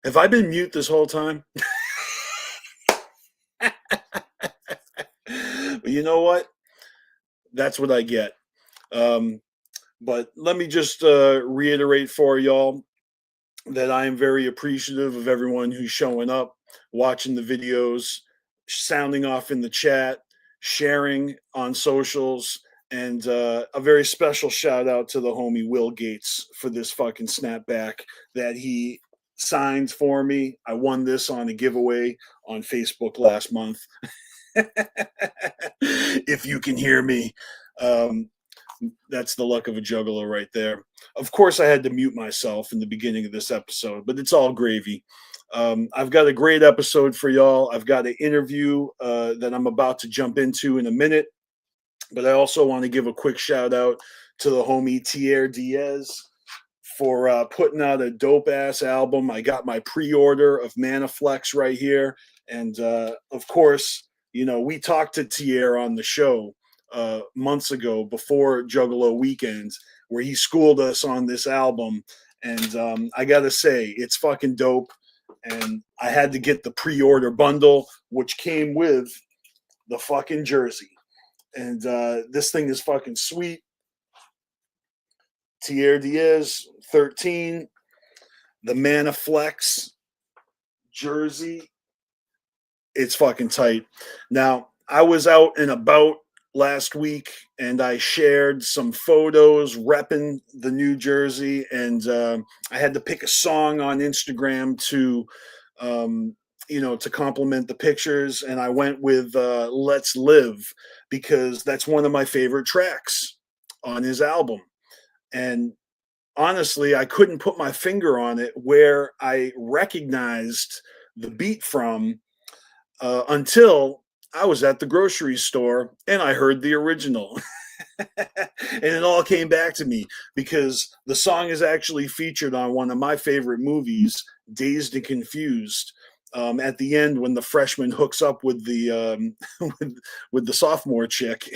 Have I been mute this whole time? You know what? That's what I get. Um, but let me just reiterate for y'all that I am very appreciative of everyone who's showing up, watching the videos, sounding off in the chat, sharing on socials, and a very special shout out to the homie Will Gates for this fucking snapback that he signed for me. I won this on a giveaway on Facebook last month. If you can hear me. Um, that's the luck of a juggler right there. Of course, I had to mute myself in the beginning of this episode, but it's all gravy. I've got a great episode for y'all. I've got an interview that I'm about to jump into in a minute, but I also want to give a quick shout out to the homie Tier Diaz for putting out a dope ass album. I got my pre-order of Manaflex right here, and of course, you know, we talked to Tier on the show months ago before Juggalo Weekends, where he schooled us on this album. And I gotta say, it's fucking dope. And I had to get the pre-order bundle, which came with the fucking jersey. And this thing is fucking sweet. Tier Diaz 13, the Manaflex jersey. It's fucking tight. Now, I was out and about last week and I shared some photos repping the new jersey, and I had to pick a song on Instagram to to complement the pictures, and I went with Let's Live because that's one of my favorite tracks on his album. And honestly, I couldn't put my finger on it where I recognized the beat from until I was at the grocery store and I heard the original. And it all came back to me because the song is actually featured on one of my favorite movies, Dazed and Confused. At the end, when the freshman hooks up with the with the sophomore chick,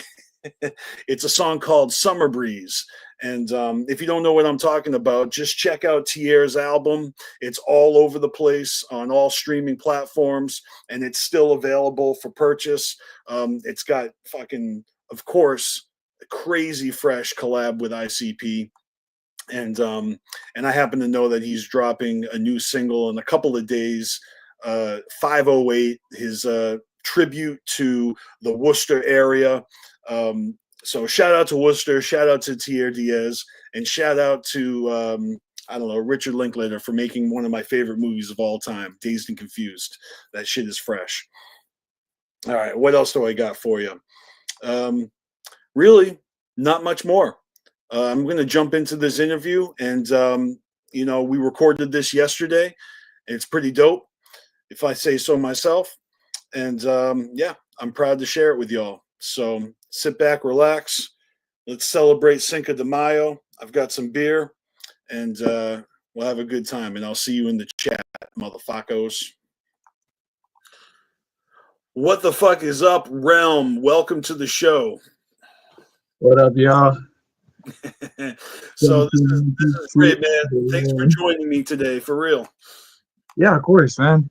it's a song called Summer Breeze. And if you don't know what I'm talking about, just check out Tier's album. It's all over the place on all streaming platforms, and it's still available for purchase. It's got fucking, of course, a crazy fresh collab with ICP. And I happen to know that he's dropping a new single in a couple of days, 508, his tribute to the Worcester area. So shout out to Worcester, shout out to Tier Diaz, and shout out to I don't know, Richard Linklater for making one of my favorite movies of all time, Dazed and Confused. That shit is fresh. All right, what else do I got for you? Really, not much more. I'm going to jump into this interview, and we recorded this yesterday. It's pretty dope, if I say so myself. And yeah, I'm proud to share it with y'all. So sit back, relax. Let's celebrate Cinco de Mayo. I've got some beer, and we'll have a good time. And I'll see you in the chat, motherfuckers. What the fuck is up, RELM? Welcome to the show. What up, y'all? So this is great, man. Thanks for joining me today, for real. Yeah, of course, man.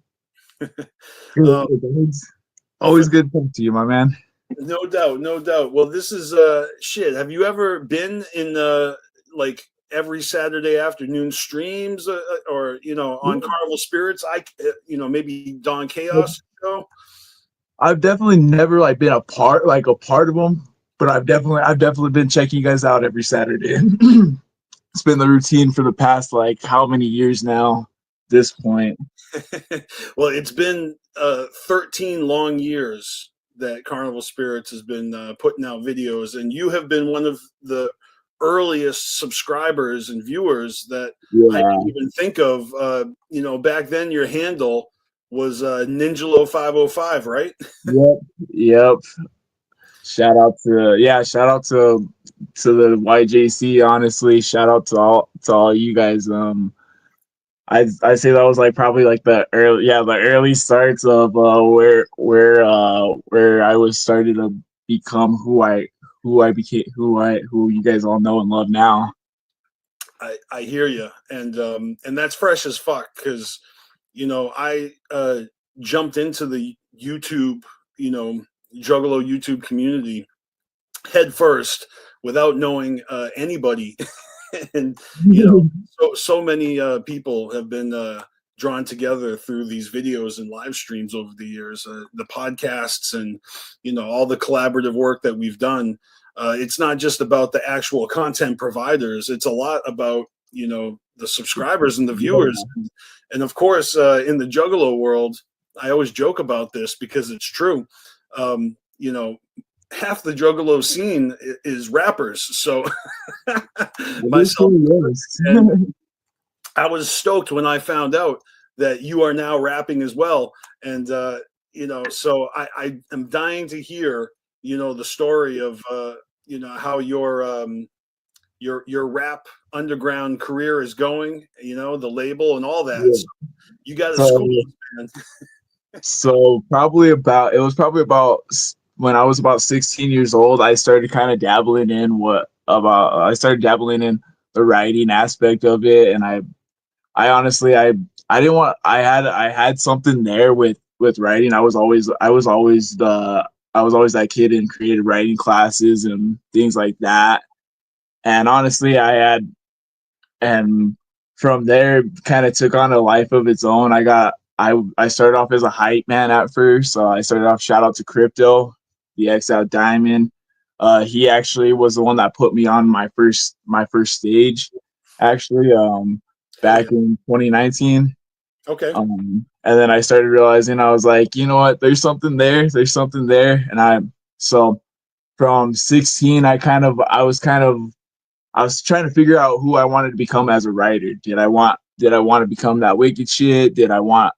Always good to talk to you, my man. No doubt, no doubt. Well, this is shit. Have you ever been in like every Saturday afternoon streams or on Carnival Spirits? Maybe Don Chaos show? I've definitely never been a part of them, but I've definitely been checking you guys out every Saturday. It's been the routine for the past how many years now at this point. Well, it's been 13 long years that Carnival Spirits has been putting out videos, and you have been one of the earliest subscribers and viewers that I didn't even think of. Back then your handle was NINJALO 505, right? Yep. Shout out to the YJC. Honestly, shout out to all you guys. I say that was probably the early starts of where I was starting to become who you guys all know and love now. I hear you, and that's fresh as fuck because I jumped into the YouTube, Juggalo YouTube community head first without knowing anybody. And, so many people have been drawn together through these videos and live streams over the years, the podcasts and, all the collaborative work that we've done. It's not just about the actual content providers. It's a lot about, the subscribers and the viewers. And of course, in the Juggalo world, I always joke about this because it's true. Half the Juggalo scene is rappers. So myself, and I was stoked when I found out that you are now rapping as well. And, so I am dying to hear, the story of, how your rap underground career is going, the label and all that. Yeah. So you got to So, school, man. so it was probably about when I was about 16 years old, I started kind of dabbling in I started dabbling in the writing aspect of it. And I honestly, I didn't want, I had something there with writing. I was always that kid in creative writing classes and things like that. And honestly, and from there kind of took on a life of its own. I started off as a hype man at first. So I started off, shout out to Crypto, the X Out Diamond. He actually was the one that put me on my first stage, actually, back in 2019. Okay. And then I started realizing, I was like, you know what, there's something there. So from 16, I was trying to figure out who I wanted to become as a writer. Did I want to become that wicked shit? Did I want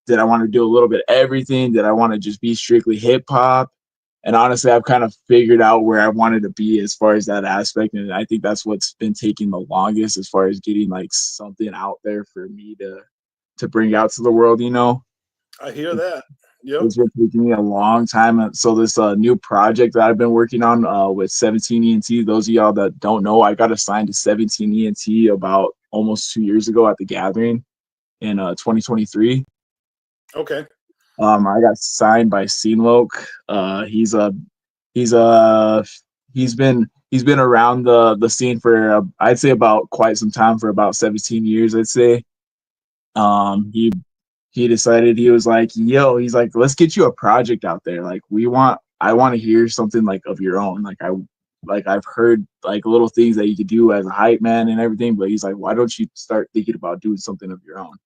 to do a little bit of everything? Did I want to just be strictly hip hop? And honestly, I've kind of figured out where I wanted to be as far as that aspect. And I think that's what's been taking the longest as far as getting like something out there for me to bring out to the world, I hear that. Yep. It's been taking me a long time. So this new project that I've been working on with 17 ENT, those of y'all that don't know, I got assigned to 17 ENT about almost 2 years ago at the Gathering in 2023. Okay. I got signed by Seenloke. He's been around the scene for I'd say about quite some time, for about 17 years, I'd say. He decided, he was like, yo, he's like, let's get you a project out there. Like I want to hear something like of your own. I've heard like little things that you could do as a hype man and everything, but he's like, why don't you start thinking about doing something of your own?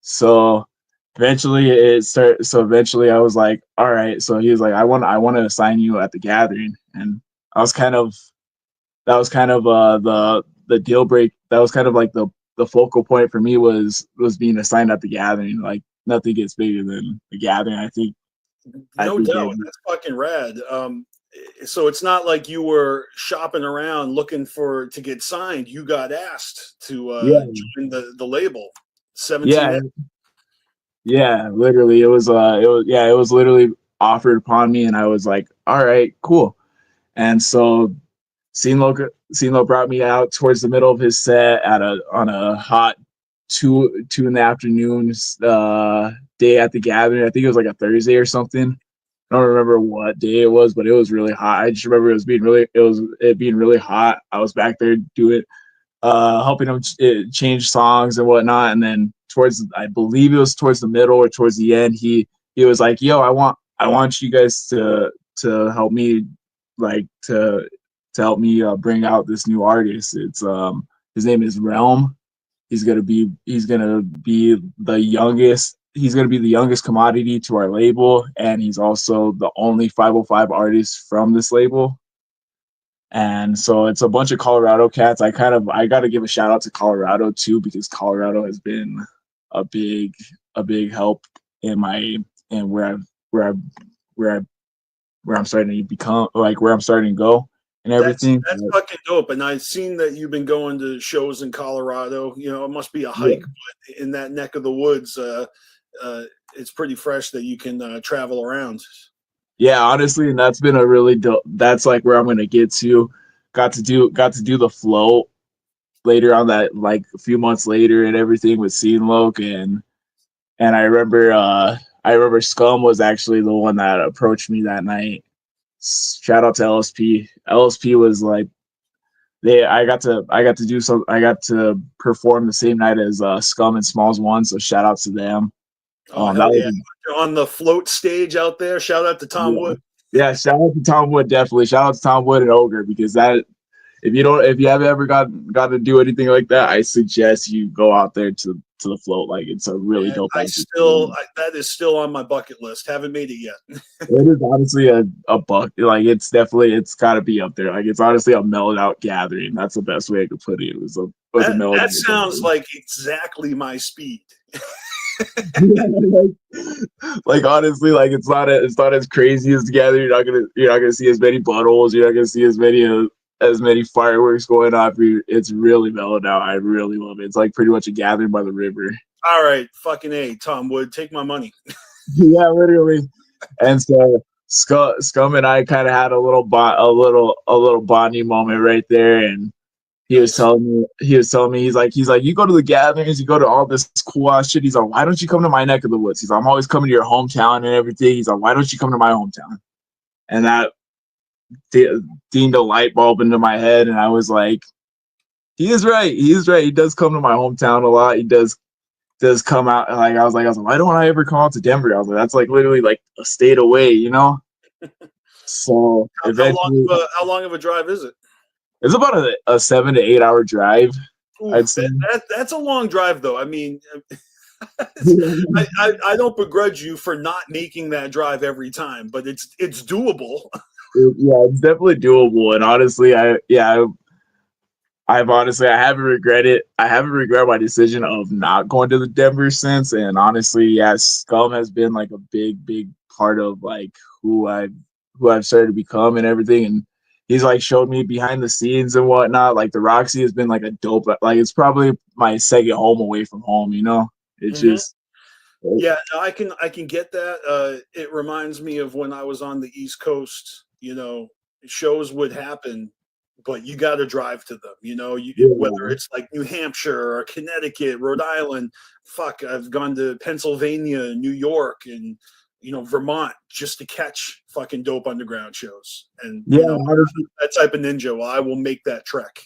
So eventually I was like, all right. So he was like, I want to assign you at the Gathering. And I was kind of, that was kind of the deal break. That was kind of like the focal point for me was being assigned at the Gathering. Like nothing gets bigger than the Gathering, I think. No doubt. That's fucking rad. So it's not like you were shopping around looking to get signed. You got asked to join the label. 17. Yeah, literally. It was literally offered upon me, and I was like, all right, cool. And so CeeLo brought me out towards the middle of his set on a hot two in the afternoon day at the Gathering. I think it was like a Thursday or something. I don't remember what day it was, but it was really hot. I just remember it being really hot. I was back there helping him change songs and whatnot. And then I believe it was towards the middle or towards the end, he was like, yo, I want you guys to help me, like to help me bring out this new artist. It's his name is RELM. He's gonna be the youngest commodity to our label, and he's also the only 505 artist from this label. And so it's a bunch of Colorado cats. I got to give a shout out to Colorado too, because Colorado has been a big help in where I'm starting to become, like where I'm starting to go and everything. That's fucking dope. And I've seen that you've been going to shows in Colorado. It must be a hike, but in that neck of the woods, it's pretty fresh that you can travel around. Yeah, honestly, and that's been a really dope. That's like where I'm gonna get to. Got to do the float later on, that like a few months later and everything with Scene Loke, and And I remember Scum was actually the one that approached me that night. Shout out to LSP. LSP was like I got to perform the same night as Scum and Smalls One, so shout out to them. Oh That hell was yeah! You're on the float stage out there. Shout out to Tom yeah. Wood. Yeah, shout out to Tom Wood, definitely. Shout out to Tom Wood and Ogre, because that if you haven't ever got to do anything like that, I suggest you go out there to the float. Like, it's a really Man, dope experience. that is still on my bucket list. Haven't made it yet. It is honestly a buck. Like, it's got to be up there. Like, it's honestly a mellowed out gathering. That's the best way I could put it. It was a mellowed That out sounds gathering. like exactly my speed. Like, honestly, like, it's not as crazy as the gathering. You're not gonna see as many buttholes. You're not gonna see as many fireworks going off. It's really mellowed out. I really love it. It's like pretty much a gathering by the river. All right, fucking A, Tom Wood, take my money. Yeah, literally. And so Scum and I kind of had a little bonding moment right there, and Nice. he was telling me he's like, you go to the gatherings, you go to all this cool ass shit. He's like, why don't you come to my neck of the woods? He's like, I'm always coming to your hometown and everything. He's like, why don't you come to my hometown? And that dinged a light bulb into my head, and I was like, he is right. He is right. He does come to my hometown a lot. He does come out. Like, I was like, why don't I ever come out to Denver? I was like, that's like literally like a state away, you know? So eventually, How long of a drive is it? it's about a 7 to 8 hour drive, I'd Oof, say. that's a long drive, though. I mean, Yeah, I don't begrudge you for not making that drive every time, but it's doable. it's definitely doable. And honestly, I haven't regretted my decision of not going to the Denver since. And honestly, yeah, Scum has been like a big part of like who I've started to become and everything. And he's like showed me behind the scenes and whatnot. Like, the Roxy has been like a dope, like, it's probably my second home away from home, you know? It's Hmm. just Yeah, no, I can get that. It reminds me of when I was on the East Coast. Shows would happen, but you got to drive to them. Whether yeah, it's like New Hampshire or Connecticut, Rhode Island. Fuck, I've gone to Pennsylvania, New York, and Vermont just to catch fucking dope underground shows. And yeah, honestly, that type of ninja. Well, I will make that trek.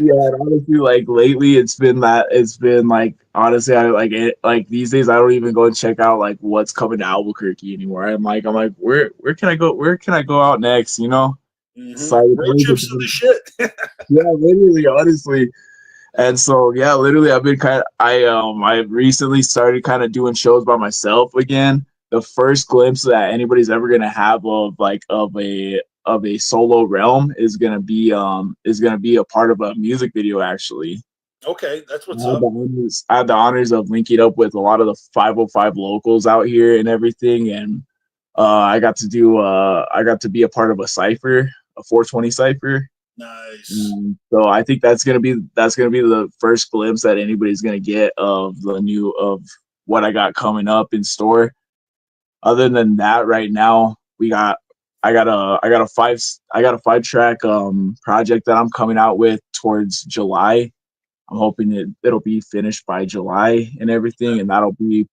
yeah, and honestly, like lately, it's been like, honestly, I like it. Like, these days, I don't even go and check out like what's coming to Albuquerque anymore. I'm like, where can I go? Where can I go out next? You know, Hmm. so Road trips are the shit. yeah, literally, honestly. And so, yeah, literally, I recently started kind of doing shows by myself again. The first glimpse that anybody's ever gonna have of like of a solo realm is gonna be a part of a music video, actually. Okay, that's I what's had up. I had the honors of linking up with a lot of the 505 locals out here and everything, and I got to be a part of a cipher, a 420 cipher. Nice. So I think that's gonna be the first glimpse that anybody's gonna get of what I got coming up in store. Other than that, right now I got a 5 track project that I'm coming out with towards July. I'm hoping it'll be finished by July and everything, and that'll be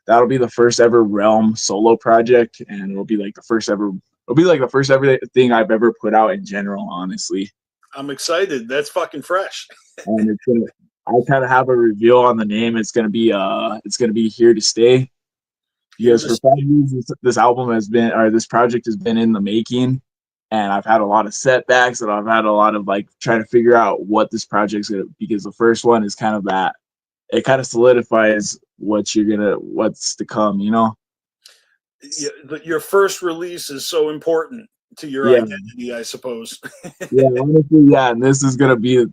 the first ever Realm solo project, and it'll be like the first ever thing I've ever put out in general, honestly. I'm excited. That's fucking fresh. And I kind of have a reveal on the name. It's gonna be Here to Stay, Here because to for stay. 5 years this project has been in the making, and I've had a lot of setbacks, and I've had a lot of like trying to figure out what this project's gonna, because the first one is kind of that, it kind of solidifies what's to come, you know. Your first release is so important to your Yeah, identity, I suppose. yeah, honestly, yeah. And this is gonna be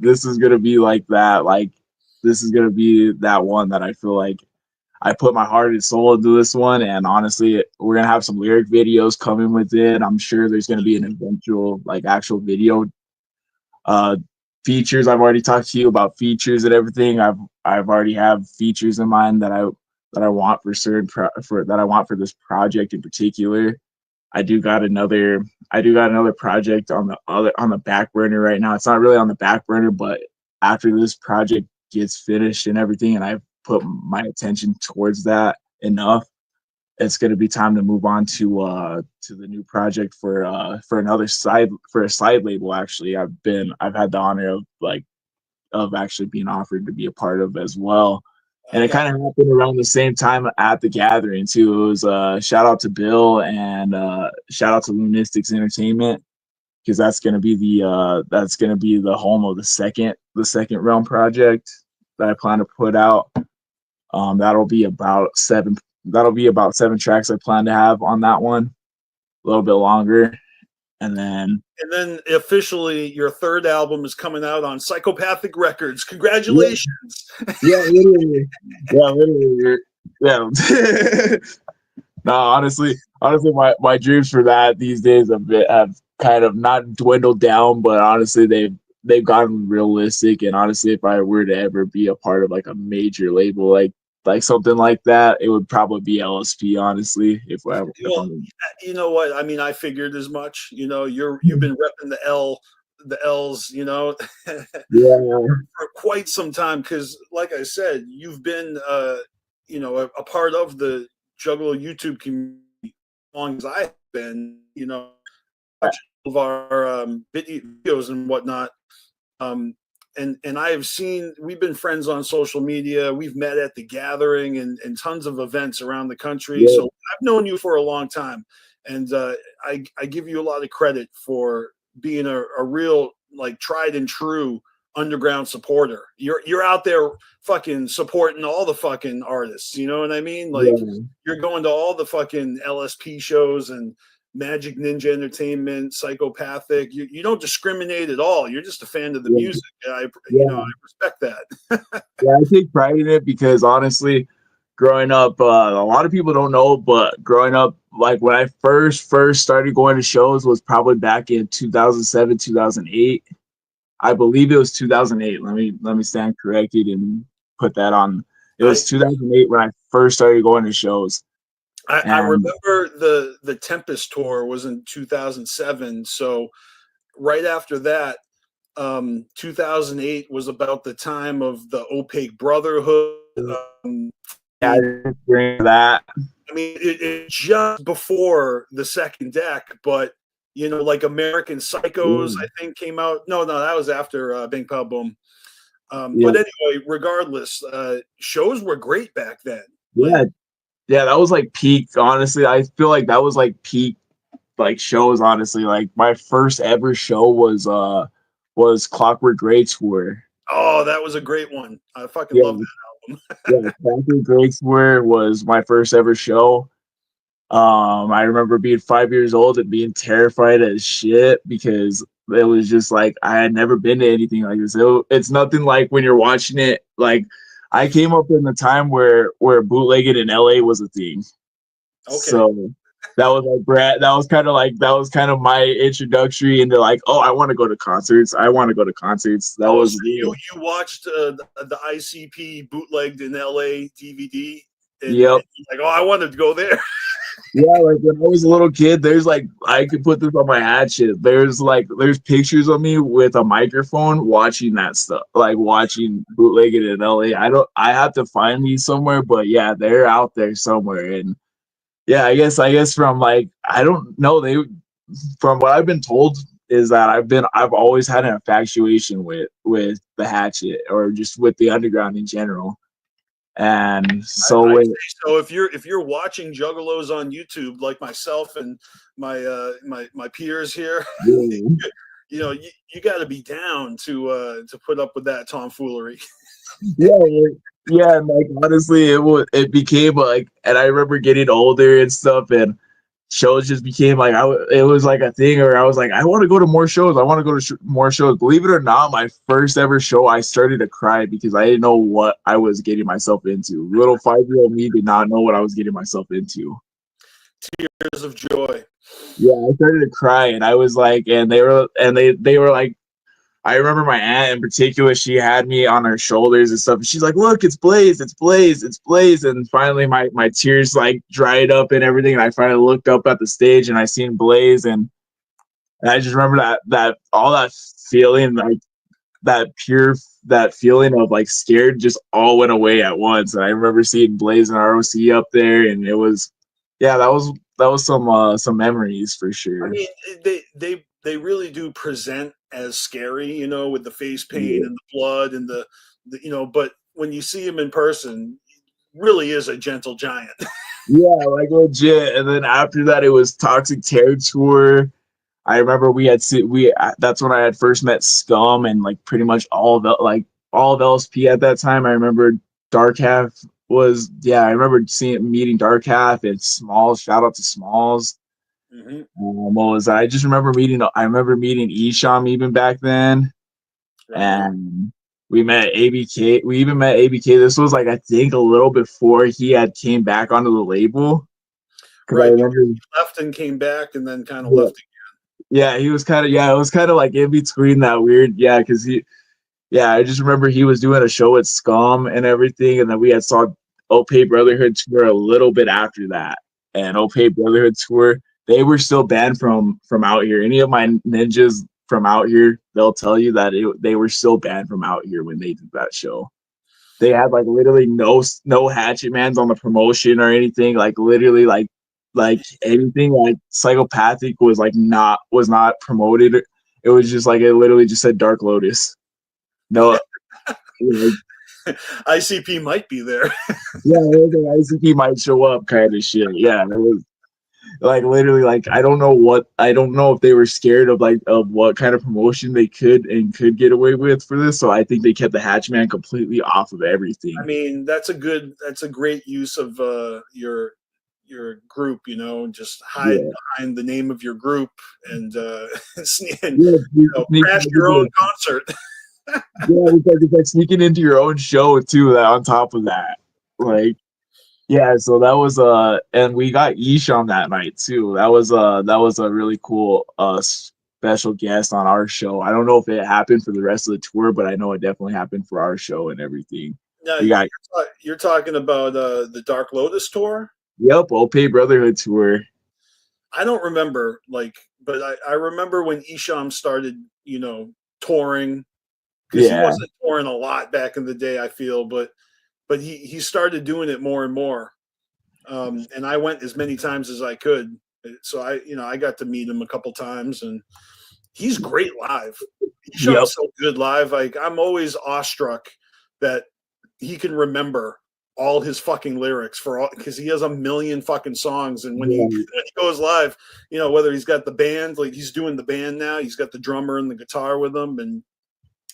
like that, like this is gonna be that one that I feel like I put my heart and soul into this one. And honestly, we're gonna have some lyric videos coming with it. I'm sure there's gonna be an eventual like actual video uh features. I've already talked to you about features and everything. I've already have features in mind that I want for that I want for this project in particular. I do got another project on the back burner right now. It's not really on the back burner, but after this project gets finished and everything, and put my attention towards that enough. It's going to be time to move on to the new project for a side label. Actually, I've had the honor of actually being offered to be a part of as well. And it kind of happened around the same time at the gathering too. It was shout out to Bill and shout out to Lunatics Entertainment, because that's gonna be the home of the second Realm project that I plan to put out. That'll be about seven tracks I plan to have on that one, a little bit longer. And then officially your third album is coming out on Psychopathic Records. Congratulations. Yeah, literally. Yeah. No, honestly, my dreams for that these days have kind of not dwindled down, but honestly, they've gotten realistic. And honestly, if I were to ever be a part of like a major label, like something like that, it would probably be LSP. Honestly, if you know what I mean, I figured as much. You know, you've been repping the L's, you know, for quite some time, because, like I said, you've been, you know, a part of the Juggalo YouTube community as long as I've been. You know, of our videos and whatnot. And I have seen, we've been friends on social media. We've met at the gathering and tons of events around the country. So I've known you for a long time. And I give you a lot of credit for being a real, like, tried and true underground supporter. You're out there fucking supporting all the fucking artists. You know what I mean? Like, you're going to all the fucking LSP shows and Magic Ninja Entertainment, Psychopathic. You don't discriminate at all. You're just a fan of the music. You know, I respect that. Yeah, I take pride in it, because honestly, growing up, a lot of people don't know, but growing up, like when I first started going to shows was probably back in 2007, 2008. I believe it was 2008. Let me stand corrected and put that on. It was 2008 when I first started going to shows. I remember the Tempest tour was in 2007. So right after that, 2008 was about the time of the Opaque Brotherhood. I bring that. I mean, it just before the second deck, but you know, like American Psychos, I think came out. No, that was after Bing Pow Boom. But anyway, regardless, shows were great back then. Yeah, that was like peak. Honestly, I feel like that was like peak, like, shows. Honestly, like my first ever show was Clockwork Gray tour. Oh, that was a great one. I fucking love that album. Yeah, Clockwork Gray tour was my first ever show. I remember being 5 years old and being terrified as shit, because it was just like I had never been to anything like this. It's nothing like when you're watching it. Like, I came up in the time where bootlegging in LA was a thing. Okay. So that was like that was kind of my introductory into like, oh, I want to go to concerts. That was so you watched the ICP bootlegged in LA DVD. And like, oh, I wanted to go there. Yeah, like when I was a little kid, there's like, I could put this on my hatchet. There's pictures of me with a microphone watching that stuff, like watching bootlegging in LA. I have to find these somewhere, but yeah, they're out there somewhere. And yeah, I guess from like, I don't know, from what I've been told is that I've always had an infatuation with the hatchet, or just with the underground in general. And so if you're watching Juggalos on YouTube, like myself and my peers here, you know, you got to be down to put up with that tomfoolery. And like, honestly, it became like, and I remember getting older and stuff, and shows just became like, it was like a thing where I was like, I want to go to more shows. More shows. Believe it or not, my first ever show, I started to cry because I didn't know what I was getting myself into. Little 5-year-old me did not know what I was getting myself into. Tears of joy. Yeah, I started to cry, and I was like, and they were like, I remember my aunt in particular, she had me on her shoulders and stuff. And she's like, look, it's Blaze, it's Blaze, it's Blaze. And finally my tears like dried up and everything. And I finally looked up at the stage and I seen Blaze. And I just remember that all that feeling, like that feeling of like scared just all went away at once. And I remember seeing Blaze and ROC up there, and it was, yeah, that was some memories for I sure. mean, they really do present as scary, you know, with the face paint Yeah. and the blood and the you know, but when you see him in person, he really is a gentle giant. Yeah, like legit. And then after that, it was Toxic Terror Tour. I remember that's when I had first met Scum and like pretty much all of LSP at that time. I remember Dark Half was, yeah, I remember meeting Dark Half and Smalls. Shout out to Smalls. Mm-hmm. What was that? I remember meeting Esham even back then, Right on. and we met ABK. We even met ABK. This was like I think a little before he had came back onto the label, because I Right, because remember. he left and came back and then kind of Yeah, left. yeah, he was kind of, yeah, it was kind of like in between that weird, yeah, because yeah, I just remember he was doing a show at Scum and everything, and then we had saw Opay Brotherhood tour a little bit after that. And Opay Brotherhood tour, they were still banned from out here. Any of my ninjas from out here, they'll tell you that they were still banned from out here when they did that show. They had like literally no hatchet mans on the promotion or anything. Like literally like anything like psychopathic was not promoted. It was just like it literally just said Dark Lotus. No, like, ICP might be there. yeah, it was like ICP might show up kind of shit. Yeah, it was like literally like I don't know if they were scared of like of what kind of promotion they could get away with for this. So I think they kept the Hatchman completely off of I everything. mean, that's a great use of your group, you know, just hide Yeah, behind the name of your group and and yeah, you know, crash your own concert. yeah. It's like sneaking into your own show too. That on top of that, like. Yeah, so that was and we got Isham that night too. That was a really cool special guest on our show. I don't know if it happened for the rest of the tour, but I know it definitely happened for our show and everything. Now We got you're talking about the Dark Lotus tour. yep, Opay Brotherhood tour. I don't remember but I remember when Isham started, you know, touring because he Yeah. wasn't touring a lot back in the day. I feel, but he started doing it more and more. And I went as many times as I could. So I got to meet him a couple times, and he's great live. Yep. Isham's so good live. Like I'm always awestruck that he can remember all his fucking lyrics for all because he has a million fucking songs. And when he Yeah. when he goes live, you know, whether he's got the band, like he's doing the band now, he's got the drummer and the guitar with him, and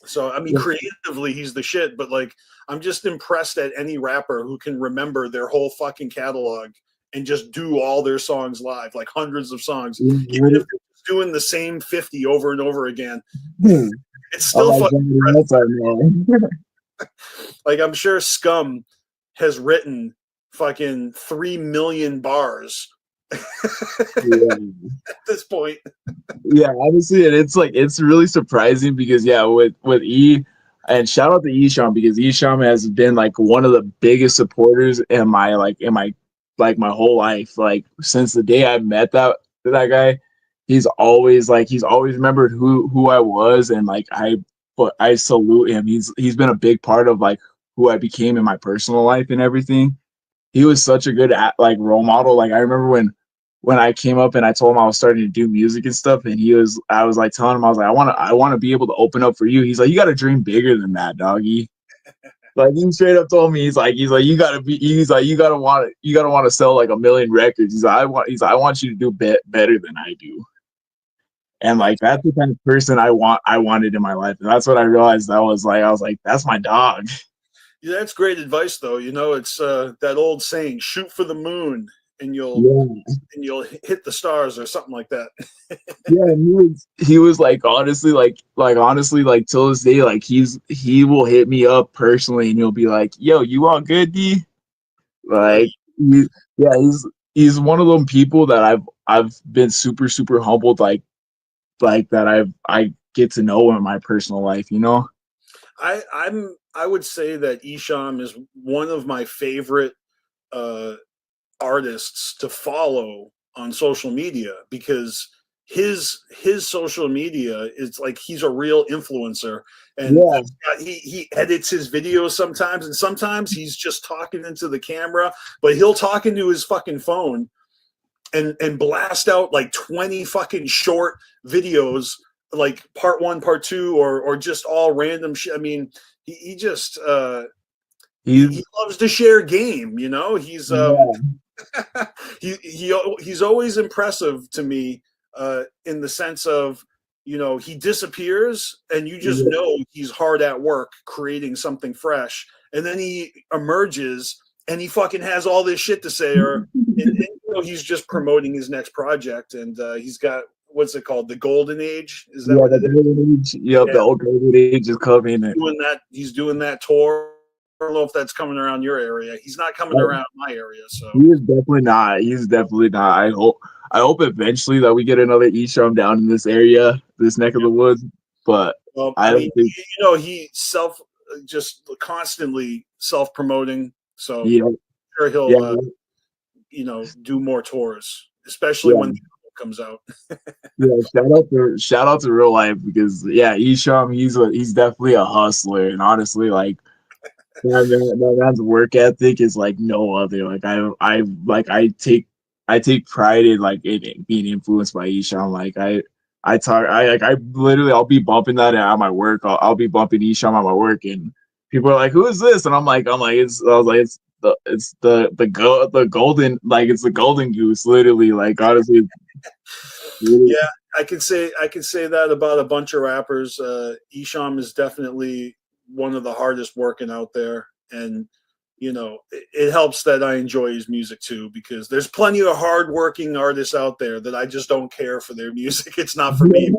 so I mean, Yeah. creatively, he's the shit. But like, I'm just impressed at any rapper who can remember their whole fucking catalog and just do all their songs live, like hundreds of songs, even if they're just doing the same 50 over and over again. It's Oh still my fucking god, that's our man. like I'm sure Scum has written fucking 3 million bars Yeah. at this point. Yeah, honestly, and it's like it's really surprising because yeah, with and shout out to Esham because Esham has been like one of the biggest supporters in my like my whole life. Like since the day I met that guy, he's always remembered who I was, and like but I salute him. He's been a big part of like who I became in my personal life and everything. He was such a good like role model. Like I remember when I came up and I told him I was starting to do music and stuff, and I was like telling him I was like I want to be able to open up for you. He's like, you got to dream bigger than that, doggy. Like he straight up told me he's like you gotta want to sell like 1 million records. He's like I want you to do better than I do. And like that's the kind of person I wanted in my life, and that's what I realized. I was like that's my dog. Yeah, that's great advice, though. You know, it's that old saying: "Shoot for the moon, and Yeah. you'll hit the stars," or something like that. Yeah, he was like honestly like till this day like he will hit me up personally and he'll be like, "Yo, you all good, D?" Right. Like yeah, he's one of them people that I've been super humbled like that I get to know in my personal life, you know? I would say that Isham is one of my favorite uh, artists to follow on social media because his social media is like he's a real influencer, and Yeah. he edits his videos sometimes, and sometimes he's just talking into the camera, but he'll talk into his fucking phone and blast out like 20 fucking short videos, like part 1, part 2, or just all random shit. I mean, he just he loves to share game, you know. He's he's always impressive to me, in the sense of, you know, he disappears and you just know he's hard at work creating something fresh, and then he emerges and he fucking has all this shit to say, or and, you know, he's just promoting his next project, and he's got, what's it called, the golden age, is that what the it is? golden age. Yep, the old golden age is coming. He's doing that tour. I don't know if that's coming around your area. He's not coming around my area, so he is definitely not. He's definitely not. I hope eventually that we get another Esham down in this area, this neck of the woods. But well, I mean, don't think, you know, he just constantly self promoting. So yeah, I'm sure yeah, he'll you know, do more tours, especially when the album comes out. yeah. Shout out to real life, because Esham, he's definitely a hustler, and honestly, like, that man's work ethic is like no other. Like I take pride in like in being influenced by Esham. Like I literally, I'll be bumping that at my work. I'll be bumping Esham at my work, and people are like, "Who is this?" And I'm like, the golden, like, it's the golden goose, literally. Like, honestly, literally. Yeah, I can say that about a bunch of rappers. Esham is definitely one of the hardest working out there, and you know, it helps that I enjoy his music too, because there's plenty of hardworking artists out there that I just don't care for their music. It's not for me.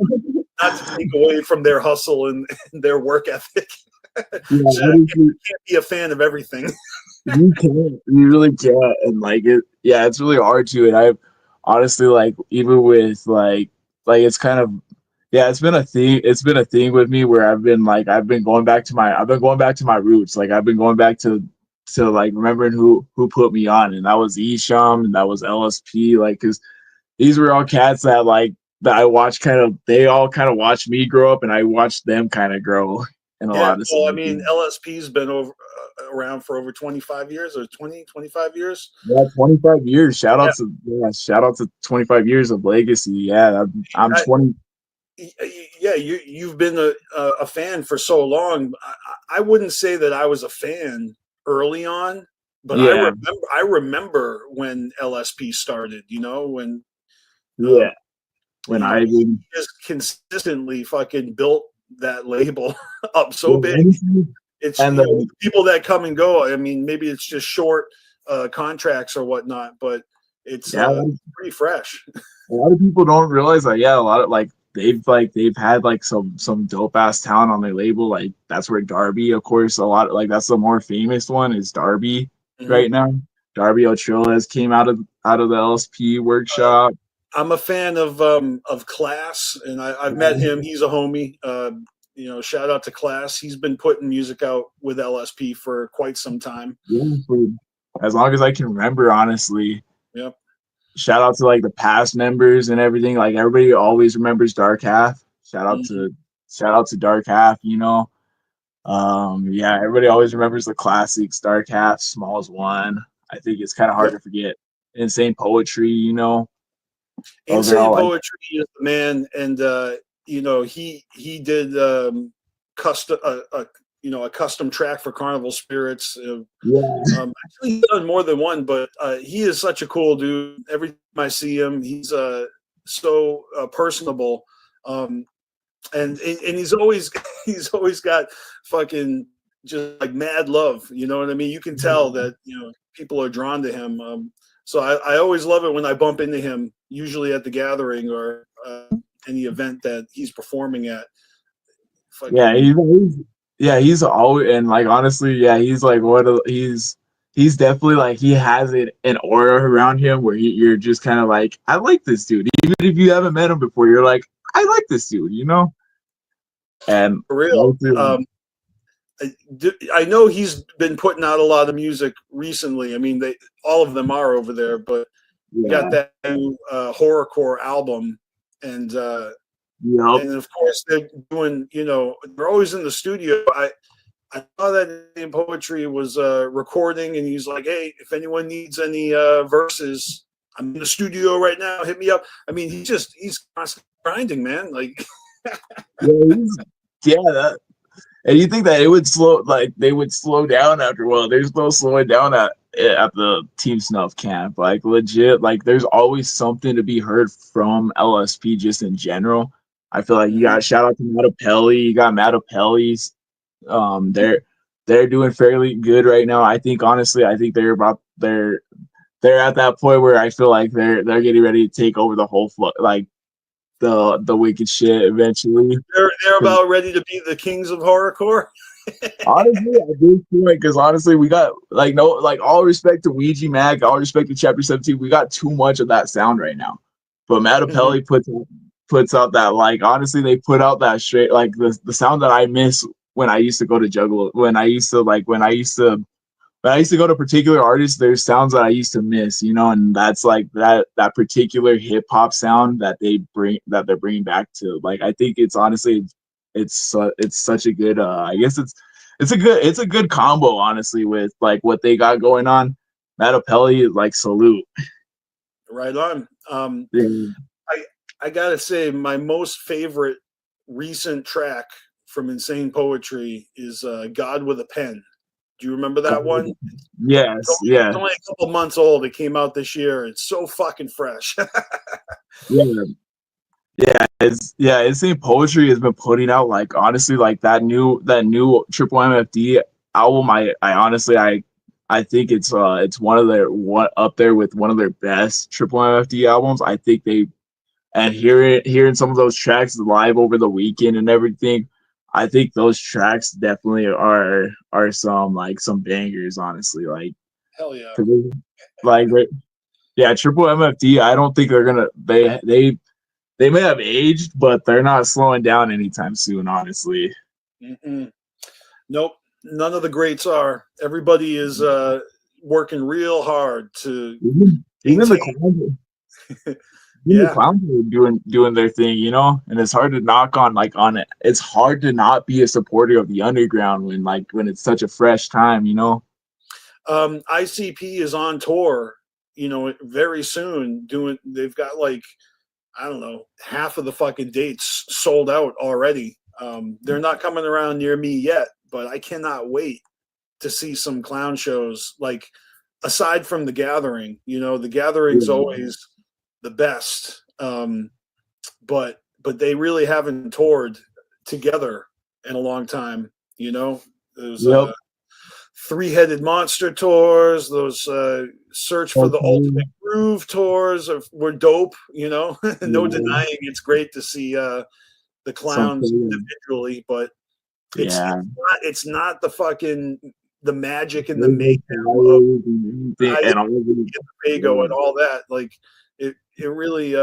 Not to take away from their hustle and their work ethic. So I can't be a fan of everything. You can't, you really can't, and like it's really hard to. And I've honestly, like, even with it's kind of, it's been a thing. It's been a thing with me where I've been going back to my roots. Like, I've been going back to like remembering who put me on, and that was Esham, and that was LSP. Like, because these were all cats that I watched, they all kind of watched me grow up, and I watched them kind of grow in a Yeah, lot of well, I sense. mean, LSP's been around for over 25 years, or 25 years. Yeah, 25 years. Yeah. Shout out to 25 years of legacy. Yeah, I'm 20. Yeah, you've been a fan for so long. I wouldn't say that I was a fan early on, but Yeah, I remember when LSP started. You know, when yeah. When you know, I he even just consistently fucking built that label up so yeah, big. It's, and you know, people that come and go. I mean, maybe it's just short contracts or whatnot, but it's pretty fresh. a lot of people don't realize that. Yeah, a lot of they've had like some dope ass talent on their label. Like, that's where Darby, of course, a lot, like, that's the more famous one, is Darby right now. Darby Ochoa has came out of the LSP workshop. I'm a fan of Class, and I've met him. He's a homie. You know, shout out to Class. He's been putting music out with LSP for quite some time. Yeah, as long as I can remember, honestly. Yep. Shout out to like the past members and everything. Like, everybody always remembers Dark Half. Shout out to Dark Half, you know. Everybody always remembers the classics, Dark Half, Smalls One. I think it's kind of hard to forget. Insane Poetry, you know. Those are Insane all like, Poetry is the man, and you know, he did custom a custom track for Carnival Spirits. Actually, he's done more than one, but he is such a cool dude. Every time I see him, he's so personable, and he's always got fucking just like mad love. You know what I mean? You can tell that, you know, people are drawn to him. So I always love it when I bump into him, usually at the gathering or any event that he's performing at. Fucking, he's always, and like, honestly, he's like he's definitely, like, he has an aura around him where you're just kind of like, I like this dude, even if you haven't met him before. You're like, I like this dude, you know. And for real. I know he's been putting out a lot of music recently. I mean, all of them are over there, but we got that new horrorcore album and Yep. of course they're doing, they're always in the studio. I saw that in poetry was recording, and he's like, "Hey, if anyone needs any verses, I'm in the studio right now. Hit me up." I mean, he's constantly grinding, man. Like, Yeah, that, and you think that it would slow, like they would slow down after a while. There's no slowing down at the Team Snuff camp. Like legit, like there's always something to be heard from LSP just in general. I feel like you got shout out to Mattapelli, you got Mattapelli's. They're doing fairly good right now. I think honestly, I think they're at that point where I feel like they're getting ready to take over the whole like the wicked shit eventually. They're about ready to be the kings of horrorcore. Honestly, at this point, because honestly, we got like no, like all respect to Ouija Mag, all respect to Chapter 17, we got too much of that sound right now. But Mattapelli puts out that, like, honestly, they put out that straight, like the sound that I miss when I used to go to Juggle, when I used to go to particular artists, there's sounds that I used to miss, and that's like that particular hip hop sound that they're bringing back to. Like, I think it's honestly, it's such a good, I guess it's a good combo, honestly, with like what they got going on. Mattapelli, like, salute. Right on. Yeah. I gotta say, my most favorite recent track from Insane Poetry is "God with a Pen." Do you remember that one? Yes, it's only a couple months old. It came out this year. It's so fucking fresh. Insane Poetry has been putting out, like, honestly, like that new Triple MFD album. I honestly, I think it's one of their up there with one of their best Triple MFD albums. I think and hearing some of those tracks live over the weekend and everything, I think those tracks definitely are some bangers, honestly. Like, hell yeah. Like, yeah, Triple MFD. I don't think they're gonna they may have aged, but they're not slowing down anytime soon, honestly. Nope, none of the greats are. Everybody is working real hard to even the clowns. The clowns are doing their thing, and it's hard to knock on it. It's hard to not be a supporter of the underground when it's such a fresh time, ICP is on tour, very soon. They've got like, I don't know, half of the fucking dates sold out already. They're not coming around near me yet, but I cannot wait to see some clown shows. Like, aside from the Gathering, the Gathering's always the best. But they really haven't toured together in a long time. Those Three-Headed Monster tours, those Search for the Ultimate Groove tours were dope. No denying it's great to see the clowns individually, but it's not the fucking the magic and the mayhem of and Fago and all that. Like, it really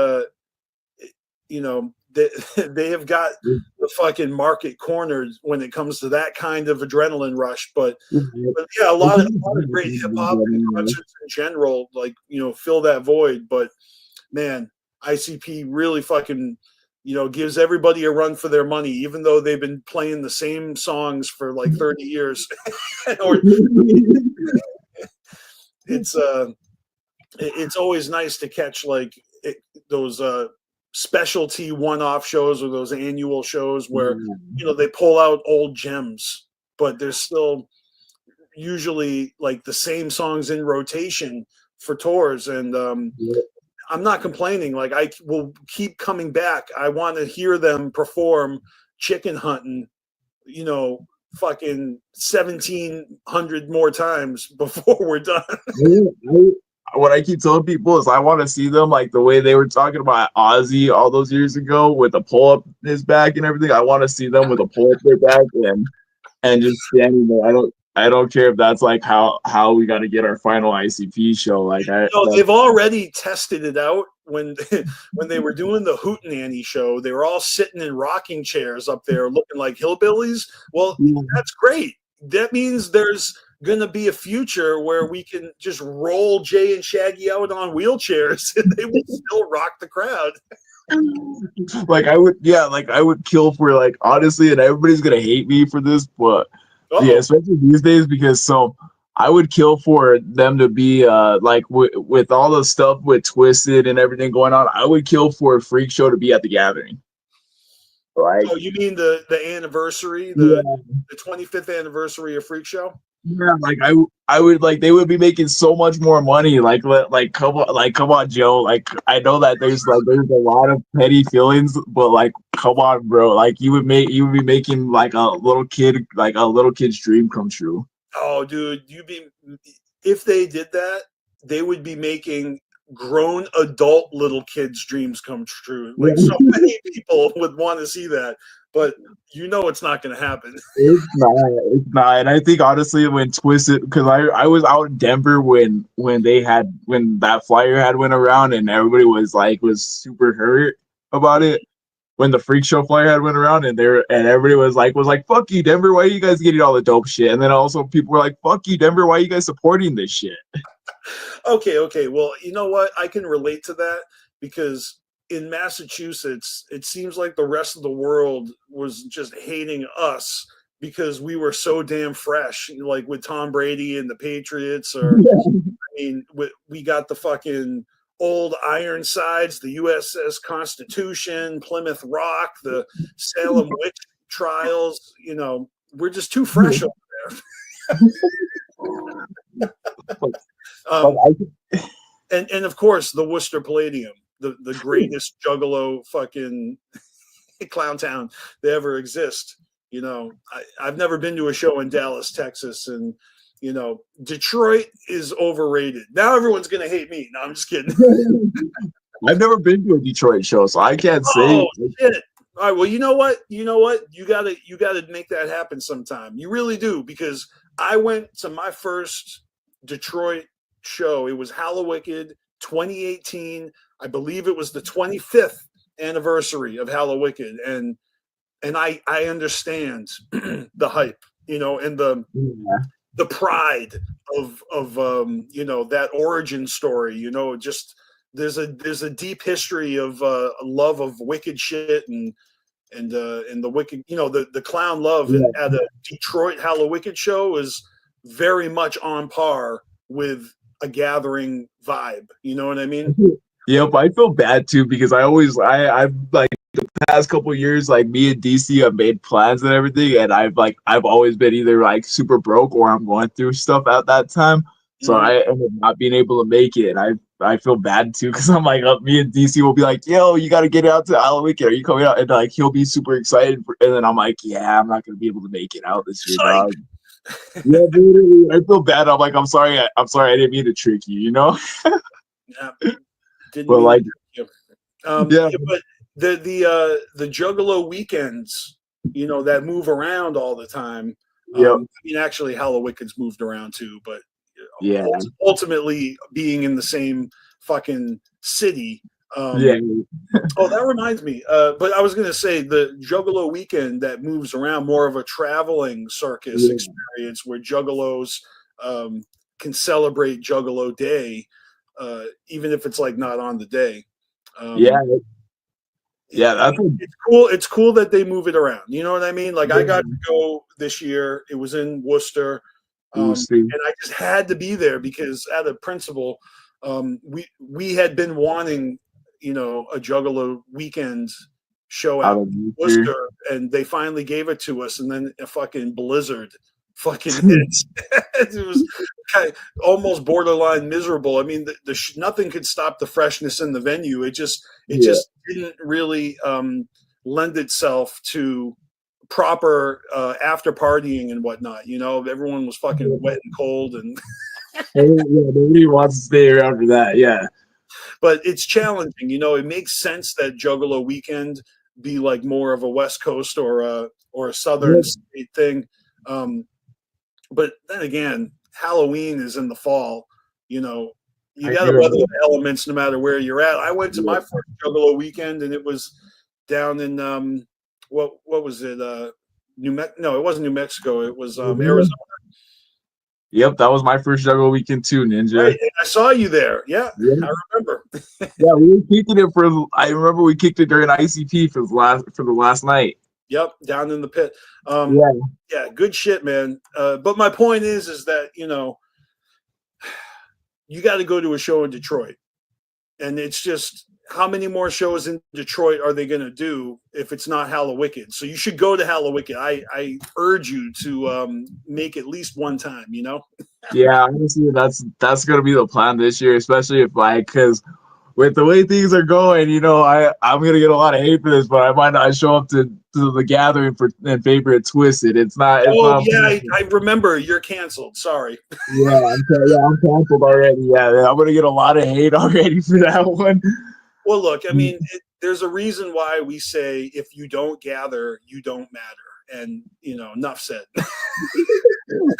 they have got the fucking market cornered when it comes to that kind of adrenaline rush. But yeah, a lot of great hip hop concerts in general, like, fill that void. But man, ICP really fucking gives everybody a run for their money, even though they've been playing the same songs for like 30 years. It's always nice to catch those specialty one-off shows or those annual shows where they pull out old gems, but there's still usually like the same songs in rotation for tours. And I'm not complaining. Like, I will keep coming back. I want to hear them perform Chicken Hunting, fucking 1,700 more times before we're done. What I keep telling people is I want to see them like the way they were talking about Ozzy all those years ago with a pull up his back and everything. I want to see them with a pull up their back and just standing there. I don't care if that's like how we got to get our final ICP show. Like, they've already tested it out when they were doing the Hootenanny show. They were all sitting in rocking chairs up there looking like hillbillies. Well, that's great. That means there's gonna be a future where we can just roll Jay and Shaggy out on wheelchairs and they will still rock the crowd. Like I would kill for like honestly, and everybody's gonna hate me for this, but yeah, Uh-oh. especially these days because I would kill for them to be like with all the stuff with Twisted and everything going on. I would kill for a freak show to be at the gathering. Like Oh, you mean the anniversary, yeah, the 25th anniversary of Freak Show? yeah, like I would like they would be making so much more money. Like come on, Joe. Like I know that there's a lot of petty feelings, but like come on, bro. Like you would be making like a little kid's dream come true. Oh, dude, if they did that, they would be making grown adult little kids' dreams come true. Like so Yeah. many people would want to see that, but it's not going to happen. It's not. And I think honestly, when Twisted, because I was out in Denver when that flyer had went around and everybody was super hurt about it. When the freak show flyer had went around and everybody was like fuck you Denver, why are you guys getting all the dope shit? And then also people were like fuck you Denver, why are you guys supporting this shit? Okay. Well, you know what? I can relate to that because in Massachusetts, it seems like the rest of the world was just hating us because we were so damn fresh, like with Tom Brady and the Patriots, or I mean, we got the fucking old Ironsides, the USS Constitution, Plymouth Rock, the Salem witch trials. We're just too fresh over there. But Um, and of course the Worcester Palladium, the greatest Juggalo fucking clown town they ever exist. I've never been to a show in Dallas, Texas, and Detroit is overrated. Now everyone's gonna hate me. No, I'm just kidding. I've never been to a Detroit show, so I can't say. Oh shit. All right, well, you know what? You gotta make that happen sometime. You really do, because I went to my first Detroit show. It was Hallowicked 2018. I believe it was the 25th anniversary of Hallowicked, and I understand the hype, and the pride of that origin story. Just there's a deep history of love of wicked shit and the wicked, the clown love Yeah. at a Detroit Hallowicked show is very much on par with a gathering vibe. You know what I mean? Yep, I feel bad too because I've like the past couple of years, like me and DC have made plans and everything, and I've always been either like super broke or I'm going through stuff at that time. So Mhm. I ended up not being able to make it. And I feel bad too because I'm like, me and DC will be like, yo, you got to get out to Halloween. Are you coming out? And like he'll be super excited, and then I'm like, yeah, I'm not gonna be able to make it out this year, Psych. dog. Yeah, dude, I feel bad. I'm like, I'm sorry, I didn't mean to trick you, you know. Yeah, didn't But mean to like, trick you. yeah, Yeah, but the Juggalo weekends, that move around all the time. yep, I mean, actually, Hallowicked's moved around too, but yeah, ultimately being in the same fucking city. yeah, Oh, that reminds me. But I was going to say the Juggalo weekend that moves around, more of a traveling circus yeah, experience where Juggalos um, can celebrate Juggalo Day, even if it's like not on the day. yeah, Um, yeah. That's it's cool. It's cool that they move it around. You know what I mean? Like I yeah, got to go this year. It was in Worcester, boosting. and I just had to be there because, out of principle, we had been wanting, a Juggalo weekend show Out out of in here. Worcester, and they finally gave it to us. And then a fucking blizzard fucking hit. It was kind of almost borderline miserable. I mean, nothing could stop the freshness in the venue. It just Yeah, didn't really lend itself to proper after partying and whatnot. Everyone was fucking wet and cold, and nobody wants to stay around for that. Yeah, but it's challenging. It makes sense that Juggalo weekend be like more of a West Coast or a Southern yep. state thing. But then again, Halloween is in the fall. You know, you I got to hear weather it. the elements no matter where you're at. I went to Yeah, my first Juggalo weekend, and it was down in what was it? No, it wasn't New Mexico. It was Arizona? Arizona. Yep, that was my first Juggalo weekend too, Ninja. Right, and I saw you there. Yeah, Yeah. I remember. Yeah, we were kicking it for. I remember we kicked it during ICP for the last night. Yep, down in the pit. Yeah, Yeah, good shit, man. But my point is that you got to go to a show in Detroit, and it's just how many more shows in Detroit are they going to do if it's not Hallowicked? So you should go to Hallowicked. I urge you to make at least one time. yeah. Honestly, that's gonna be the plan this year, especially if because with the way things are going, I'm gonna get a lot of hate for this, but I might not show up to the gathering in favor of Twisted. It's not. Oh yeah, I remember. You're canceled. Sorry. I'm canceled already. Yeah, I'm gonna get a lot of hate already for that one. Well, look, I mean, there's a reason why we say if you don't gather, you don't matter, and enough said.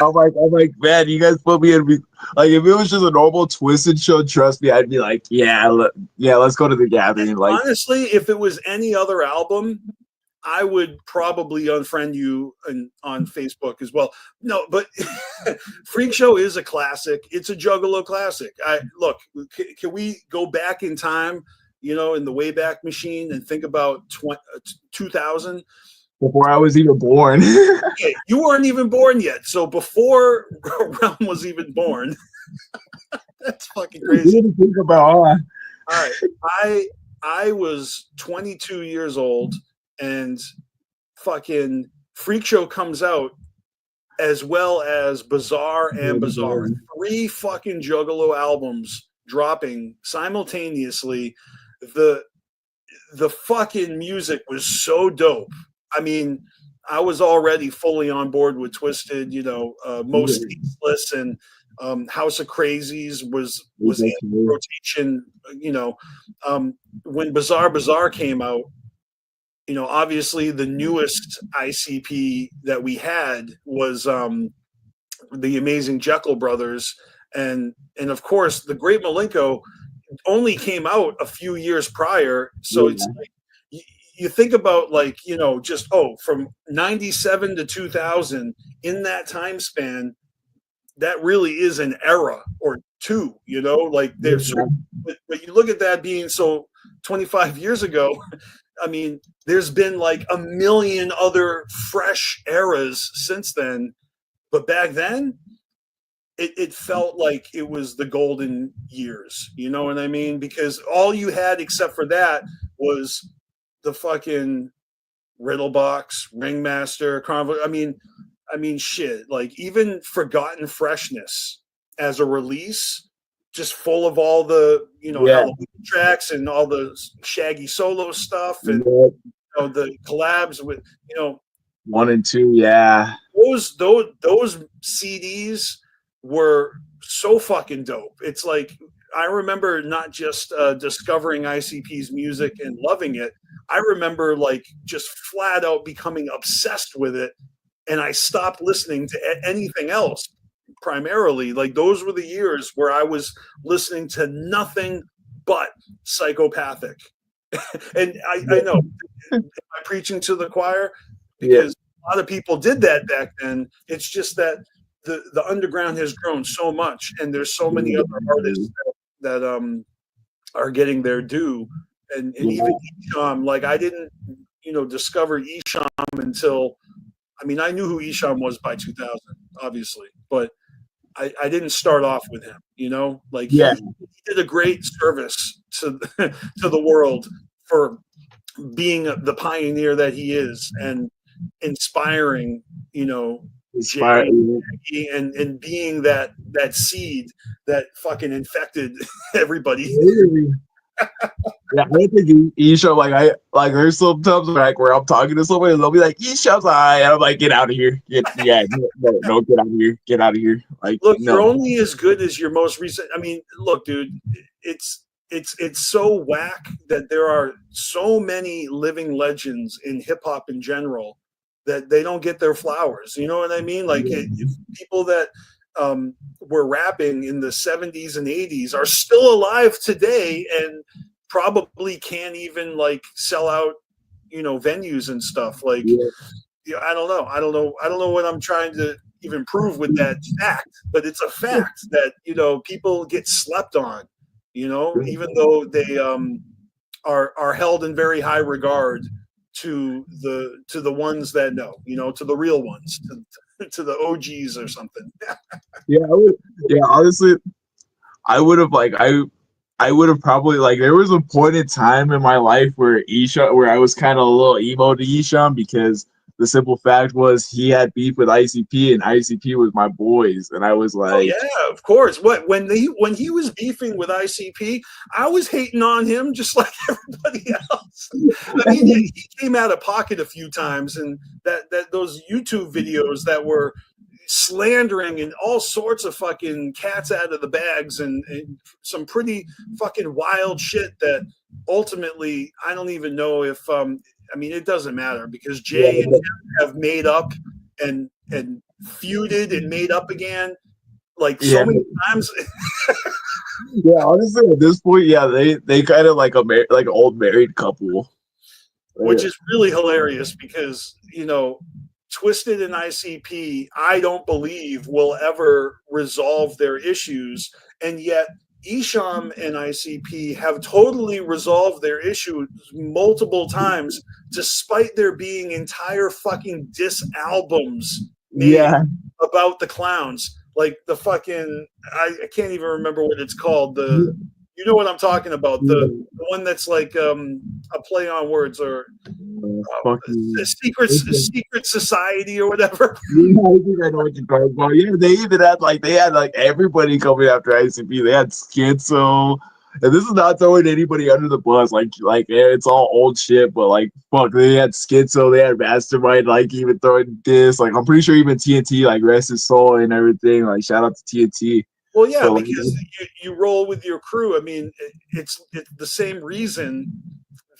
I'm like, man, you guys put me in. Like, if it was just a normal Twisted show, trust me, I'd be like, yeah, let's go to the gathering. And like, honestly, if it was any other album, I would probably unfriend you on Facebook as well. No, but Freak Show is a classic. It's a Juggalo classic. Look, can we go back in time, in the Wayback Machine and think about 2000? Before I was even born. Okay, you weren't even born yet. So before Realm was even born. That's fucking crazy. Think about all right. I was 22 years old and fucking Freak Show comes out as well as Bizarre and Bizarre. 3 fucking Juggalo albums dropping simultaneously. The fucking music was so dope. I mean, I was already fully on board with Twisted, Most Ceaseless and House of Crazies was in rotation, when Bizarre came out, obviously the newest ICP that we had was the Amazing Jekyll Brothers, and of course the Great Malenko only came out a few years prior, so it's like you think about just from 97 to 2000 in that time span, that really is an era or two, there's but you look at that being so 25 years ago. I mean, there's been like a million other fresh eras since then, but back then it felt like it was the golden years, you know what I mean? Because all you had except for that was the fucking Riddle Box, Ringmaster, Carnival. I mean, shit. Like even Forgotten Freshness as a release, just full of all the Halloween tracks and all the Shaggy solo stuff and the collabs with 1 and 2. Yeah, those CDs were so fucking dope. It's like I remember not just discovering ICP's music and loving it. I remember like just flat out becoming obsessed with it, and I stopped listening to anything else. Primarily, like those were the years where I was listening to nothing but Psychopathic. And I know, am I preaching to the choir? Because a lot of people did that back then. It's just that the underground has grown so much, and there's so many other artists that are getting their due. And even Esham, like I didn't, discover Esham until, I mean, I knew who Esham was by 2000, obviously, but I didn't start off with him, he did a great service to the world for being the pioneer that he is and inspiring, Jay and being that seed that fucking infected everybody. Yeah, I don't think Esham, there's sometimes where I'm talking to somebody and they'll be like, Esham's alright, and I'm like, get out of here. Get out of here. Like, look, you're only as good as your most recent. I mean, look, dude, it's so whack that there are so many living legends in hip hop in general that they don't get their flowers. You know what I mean? Like people that were rapping in the 70s and 80s are still alive today and probably can't even like sell out, venues and stuff. Like, I don't know what I'm trying to, even prove with that fact, but it's a fact that, you know, people get slept on, you know, even though they are held in very high regard to the ones that know, you know, to the real ones, to the OGs or something. Yeah, honestly, I would have like I would have probably like there was a point in time in my life where where I was kind of a little emo to Isham because the simple fact was he had beef with ICP and ICP was my boys, and I was Oh like, yeah, of course. What when he was beefing with ICP, I was hating on him just like everybody else. I mean, he came out of pocket a few times, and that those YouTube videos that were slandering and all sorts of fucking cats out of the bags and some pretty fucking wild shit that ultimately I don't even know if I mean it doesn't matter because Jay and him have made up and feuded and made up again like so many times. yeah, honestly, at this point, yeah, they kind of like like an old married couple, Which is really hilarious because, you know, Twisted and ICP, I don't believe will ever resolve their issues, and yet Isham and ICP have totally resolved their issues multiple times, despite there being entire fucking diss albums made about the clowns. Like the fucking, I can't even remember what it's called. You know what I'm talking about? The one that's like a play on words or secret society or whatever. Yeah, I think I know what you're talking about. Yeah, they had like everybody coming after ICP. They had Schizo, and this is not throwing anybody under the bus. Like it's all old shit, but like fuck, they had Schizo, they had Mastermind, like even throwing this. Like I'm pretty sure even TNT, like rest his soul and everything. Like shout out to TNT. Well, yeah, But, because you roll with your crew. I mean, it's the same reason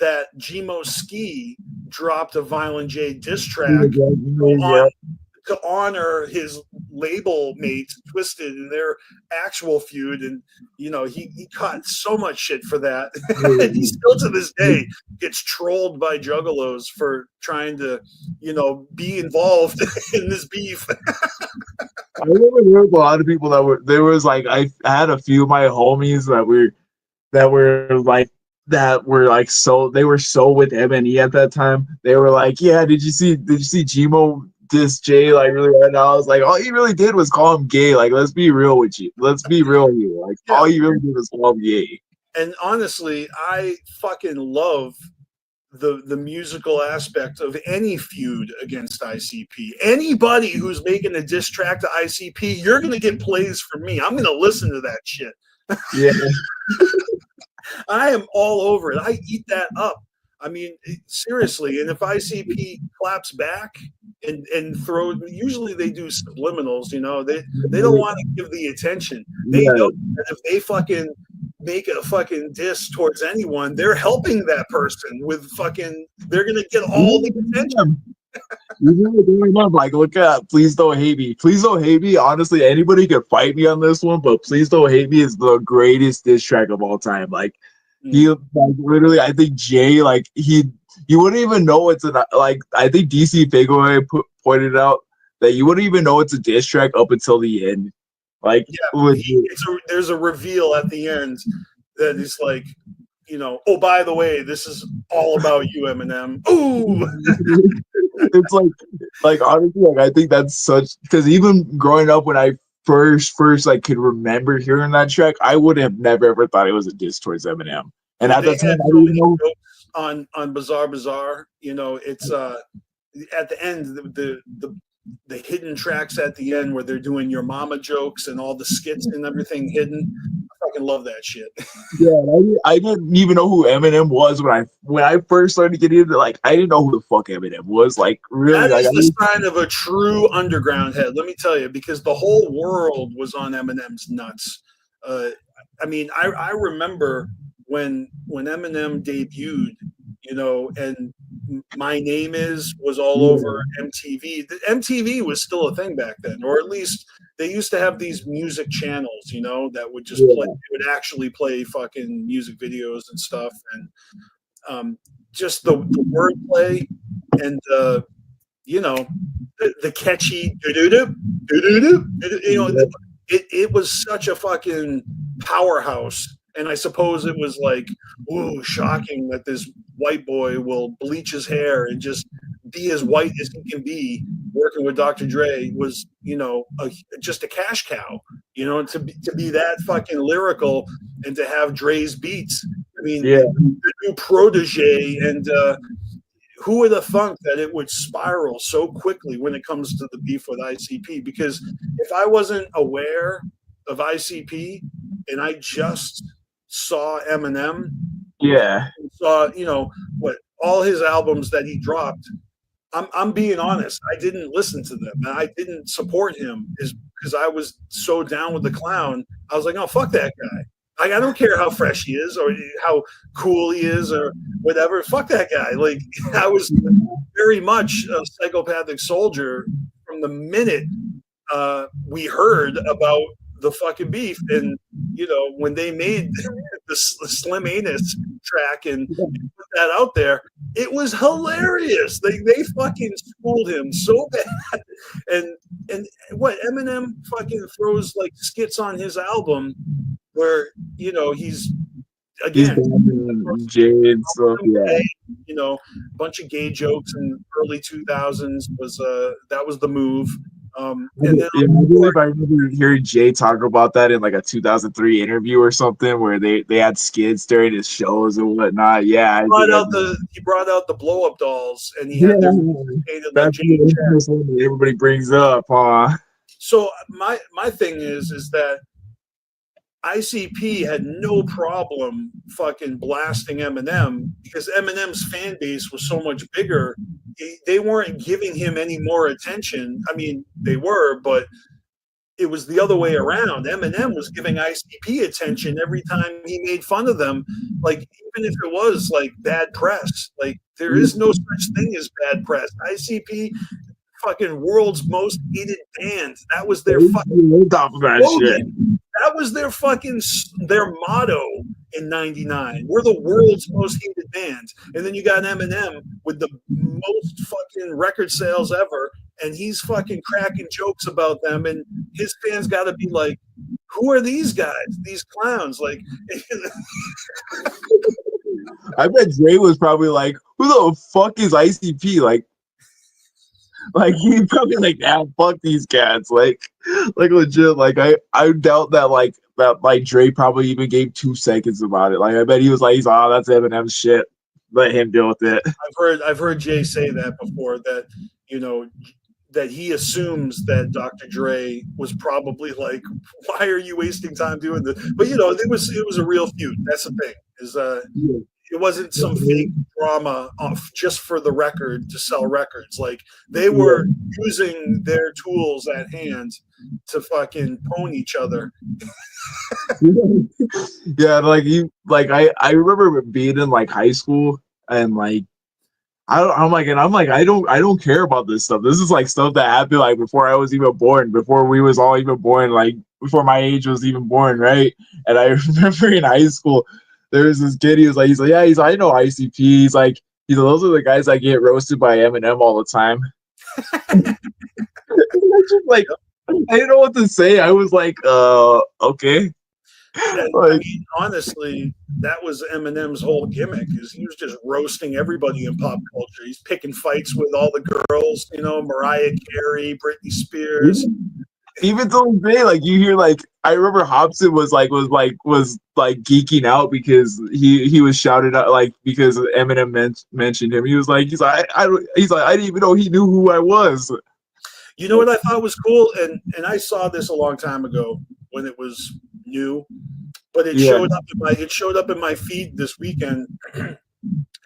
that Gmo Ski dropped a Violent J diss track to honor his label mates Twisted and their actual feud, and you know he caught so much shit for that. And he still to this day gets trolled by juggalos for trying to, you know, be involved in this beef. I remember there was a lot of people there was like I had a few of my homies that were like so they were so with MNE at that time. They were like, yeah, did you see Gmo diss Jay like really right now? I was like, all he really did was call him gay. Like, let's be real with you. Let's be real here. Like, all he really did was call him gay. And honestly, I fucking love the musical aspect of any feud against ICP. Anybody who's making a diss track to ICP, you're gonna get plays from me. I'm gonna listen to that shit. Yeah. I am all over it. I eat that up. I mean, seriously. And if ICP claps back and usually they do subliminals, you know, they don't want to give the attention. They know that if they fucking make a fucking diss towards anyone, they're helping that person with fucking, they're going to get all the attention. Like, look at Please Don't Hate Me. Please Don't Hate Me. Honestly, anybody could fight me on this one, but Please Don't Hate Me is the greatest diss track of all time. Like, he like literally, I think Jay, like you wouldn't even know it's like I think DC Figure pointed out that you wouldn't even know it's a diss track up until the end. Like, there's a reveal at the end that is like, you know, oh, by the way, this is all about you, Eminem. Ooh. It's like honestly, like I think that's such because even growing up when I first like could remember hearing that track, I would have never ever thought it was a diss towards Eminem. And at the time, I didn't know on Bazaar, you know, it's at the end the hidden tracks at the end where they're doing your mama jokes and all the skits and everything hidden. I fucking love that shit. Yeah, I didn't even know who Eminem was when I first started getting into like I didn't know who the fuck Eminem was. Like really, that is the sign of a true underground head. Let me tell you, because the whole world was on Eminem's nuts. I mean, I remember when Eminem debuted, you know, and My Name was all over MTV. The MTV was still a thing back then, or at least they used to have these music channels, you know, that would just play. They would actually play fucking music videos and stuff, and just the wordplay and you know the catchy doo-doo-doo. You know, it was such a fucking powerhouse. And I suppose it was like, ooh, shocking that this white boy will bleach his hair and just be as white as he can be. Working with Dr. Dre was, you know, just a cash cow. You know, to be that fucking lyrical and to have Dre's beats. I mean, Yeah. the new protege and who would have thunk that it would spiral so quickly when it comes to the beef with ICP? Because if I wasn't aware of ICP and I just saw Eminem, Yeah. saw, you know, what all his albums that he dropped, I'm being honest, I didn't listen to them and I didn't support him because I was so down with the clown. I was like, oh, fuck that guy. Like, I don't care how fresh he is or how cool he is or whatever. Fuck that guy. Like, I was very much a psychopathic soldier from the minute we heard about the fucking beef. And, you know, when they made the Slim Anus track and put that out there, it was hilarious. They fucking schooled him so bad. And what Eminem fucking throws like skits on his album where, you know, he's again Jade stuff, yeah. You know, a bunch of gay jokes in early 2000s was that was the move. And then I believe I remember hearing Jay talk about that in like a 2003 interview or something where they had skits during his shows and whatnot. Yeah, he brought out the blow up dolls and he had their painted like that's the infamous one that everybody brings up, huh? So my thing is that ICP had no problem fucking blasting Eminem because Eminem's fan base was so much bigger. They weren't giving him any more attention. I mean, they were, but it was the other way around. Eminem was giving ICP attention every time he made fun of them. Like, even if it was like bad press, like there is no such thing as bad press. ICP, fucking world's most hated band. That was their fucking slogan. That was their motto in '99. We're the world's most hated band. And then you got Eminem with the most fucking record sales ever, and he's fucking cracking jokes about them, and his fans got to be like, who are these guys? These clowns? Like, I bet Dre was probably like, who the fuck is ICP? Like he probably like, yeah, fuck these cats. Like legit. Like I doubt that Dre probably even gave 2 seconds about it. Like I bet he was like, oh, that's Eminem shit. Let him deal with it. I've heard Jay say that before, that, you know, that he assumes that Dr. Dre was probably like, why are you wasting time doing this? But you know, it was a real feud. That's the thing. Is it wasn't some fake drama just for the record to sell records. Like, they were using their tools at hand to fucking pwn each other. Yeah, I remember being in like high school and like I'm like I don't care about this stuff. This is like stuff that happened like before I was even born, before we was all even born, like before my age was even born, right? And I remember in high school there was this kid. He's like, I know ICP. He's like, those are the guys that get roasted by Eminem all the time. Just like, I didn't know what to say. I was like, okay. Yeah, I mean, honestly, that was Eminem's whole gimmick. Is he was just roasting everybody in pop culture. He's picking fights with all the girls, you know, Mariah Carey, Britney Spears. Even to this day, like you hear, like I remember Hobson was geeking out because he was shouted out, like because Eminem mentioned him. He's like I didn't even know he knew who I was. You know what I thought was cool, and I saw this a long time ago when it was new, but it showed up in my feed this weekend.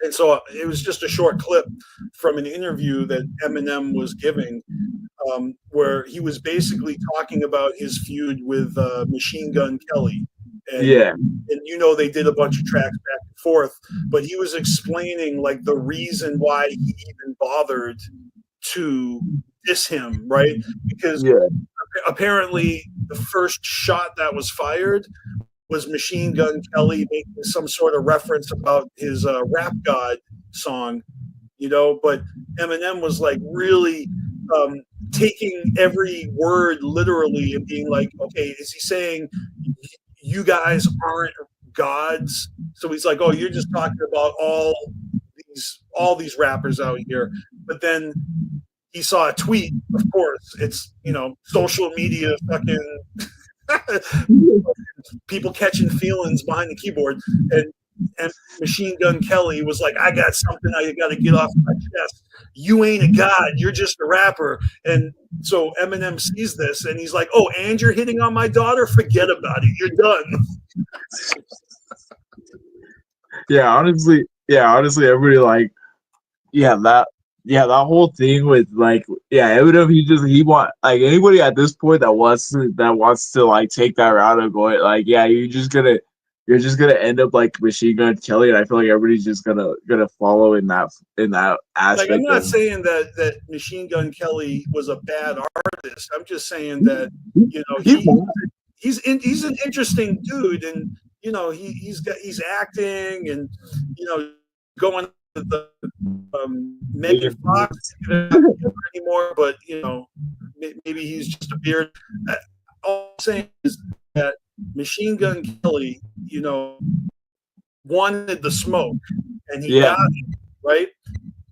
And so it was just a short clip from an interview that Eminem was giving, where he was basically talking about his feud with Machine Gun Kelly. And, and you know, they did a bunch of tracks back and forth, but he was explaining like the reason why he even bothered to diss him, right? Because apparently the first shot that was fired was Machine Gun Kelly making some sort of reference about his Rap God song, you know, but Eminem was like really taking every word literally and being like, okay, is he saying you guys aren't gods? So he's like, oh, you're just talking about all these rappers out here. But then he saw a tweet, of course. It's, you know, social media fucking people catching feelings behind the keyboard. And Machine Gun Kelly was like, I got something I got to get off my chest. You ain't a god. You're just a rapper. And so Eminem sees this and he's like, oh, and you're hitting on my daughter? Forget about it. You're done. honestly, everybody like, that whole thing with like, Eminem, he want like anybody at this point that wants to like take that route of going like, you're just gonna end up like Machine Gun Kelly, and I feel like everybody's just gonna follow in that aspect. Like, I'm not saying that Machine Gun Kelly was a bad artist. I'm just saying that, you know, he's an interesting dude, and you know he's acting, and you know going to the Megan Fox anymore, but you know maybe he's just a beard. All I'm saying is that Machine Gun Kelly, you know, wanted the smoke, and he got it, right?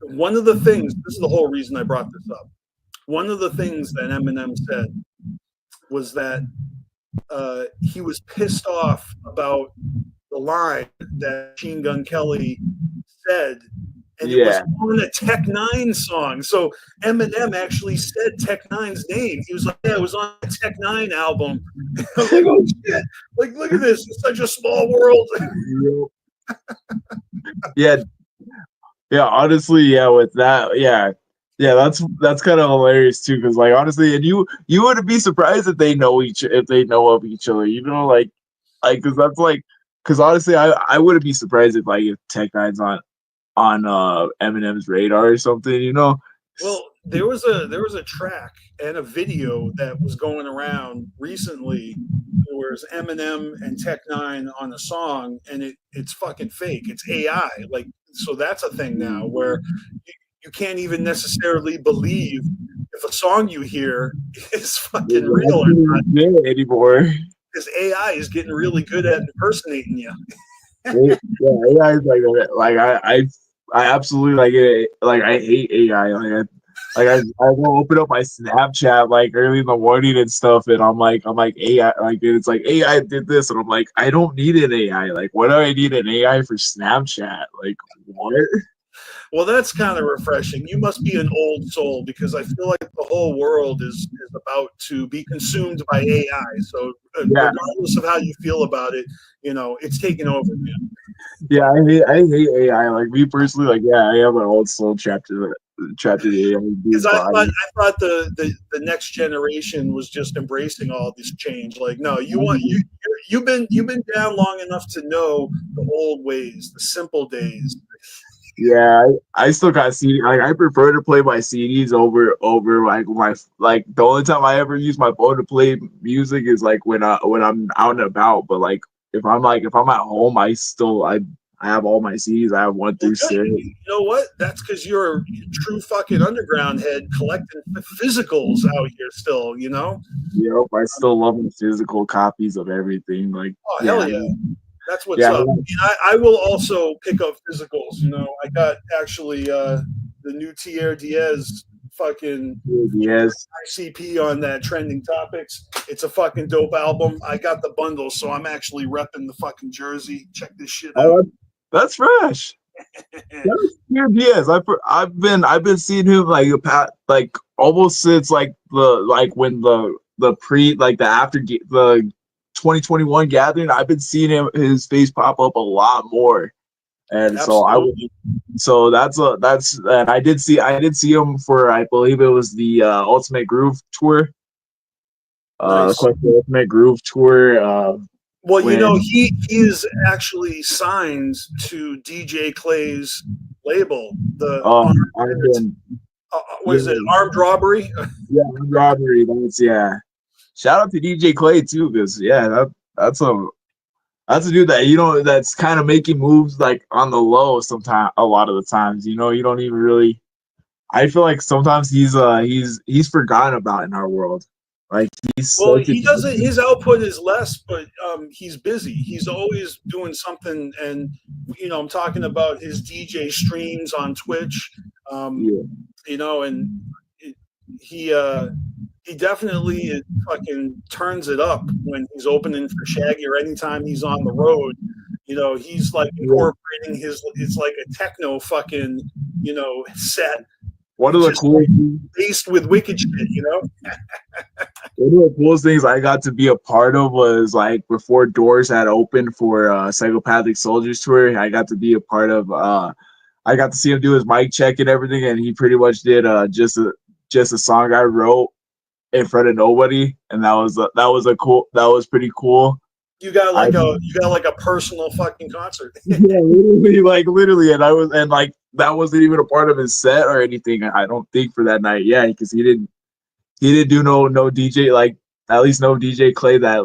One of the things, this is the whole reason I brought this up. One of the things that Eminem said was that he was pissed off about the line that Machine Gun Kelly said, and it was on a Tech Nine song. So Eminem actually said Tech Nine's name. He was like, "Yeah, it was on a Tech Nine album." I was like, "Oh shit! Like, look at this. It's such a small world." Honestly, with that, that's kind of hilarious too, because like honestly, and you wouldn't be surprised if they know of each other, you know, like because that's like, because honestly, I wouldn't be surprised if Tech Nine's on Eminem's radar or something, you know. Well, there was a track and a video that was going around recently where it's Eminem and Tech Nine on a song, and it's fucking fake. It's AI. Like, so that's a thing now where you can't even necessarily believe if a song you hear is fucking real or not anymore. Because AI is getting really good at impersonating you. AI is like I absolutely like it. Like I hate AI. I will open up my Snapchat like early in the morning and stuff, and I'm like AI. Like it's like AI did this, and I'm like, I don't need an AI. Like, what do I need an AI for Snapchat? Like what? Well, that's kind of refreshing. You must be an old soul, because I feel like the whole world is about to be consumed by AI. So regardless of how you feel about it, you know, it's taking over, man. Yeah, I hate AI. Like me personally, like I am an old soul trapped in the AI. Because I thought the next generation was just embracing all this change. Like, no, you've been down long enough to know the old ways, the simple days. Yeah, I still got CD. Like I prefer to play my CDs over like the only time I ever use my phone to play music is like when I'm out and about. But like if I'm at home, I have all my CDs. I have 1 through 6. You know what? That's because you're a true fucking underground head collecting physicals out here still. You know. Yep, I still love the physical copies of everything. Like, oh hell yeah. That's what's up. I mean, I will also pick up physicals. You know, I got actually the new Tierra Diaz fucking ICP on that Trending Topics. It's a fucking dope album. I got the bundle, so I'm actually repping the fucking jersey. Check this shit out. That's fresh. That's Tierra Diaz. I've been seeing him like almost since when the after the 2021 gathering. I've been seeing his face pop up a lot more, and absolutely. And I did see him for, I believe it was the Ultimate Groove tour. Nice. Ultimate Groove tour. Well, you know, he is actually signed to DJ Clay's label. The what is it? Armed Robbery. Yeah, Armed Robbery. Shout out to DJ Clay too, because that's a dude that, you know, that's kind of making moves like on the low sometimes. A lot of the times, you know, you don't even really I feel like sometimes he's forgotten about in our world. Like he's Well, such a he doesn't. His output is less, but he's busy. He's always doing something, and I'm talking about his DJ streams on Twitch. Um, yeah. and it, he definitely fucking turns it up when he's opening for Shaggy or anytime he's on the road. He's like incorporating it's like a techno fucking set. One of the Just coolest based with wicked shit. One of the coolest things I got to be a part of was like before doors had opened for Psychopathic Soldiers tour. I got to be a part of. I got to see him do his mic check and everything, and he pretty much did just a song I wrote in front of nobody, and that was pretty cool. You got like a personal fucking concert. Yeah, literally, and like that wasn't even a part of his set or anything. I don't think for that night, yeah, because he didn't do no DJ, like at least no DJ Clay that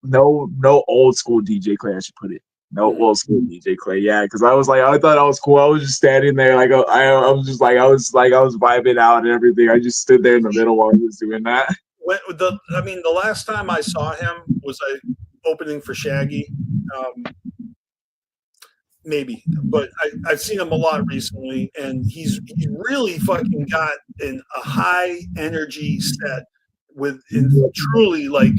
no old school DJ Clay, I should put it. No old school DJ Clay, yeah, because I thought that was cool. I was just standing there like I was just like I was vibing out and everything. I just stood there in the middle while he was doing that. The last time I saw him was opening for Shaggy. Maybe, but I've seen him a lot recently, and he's really fucking got a high energy set with truly like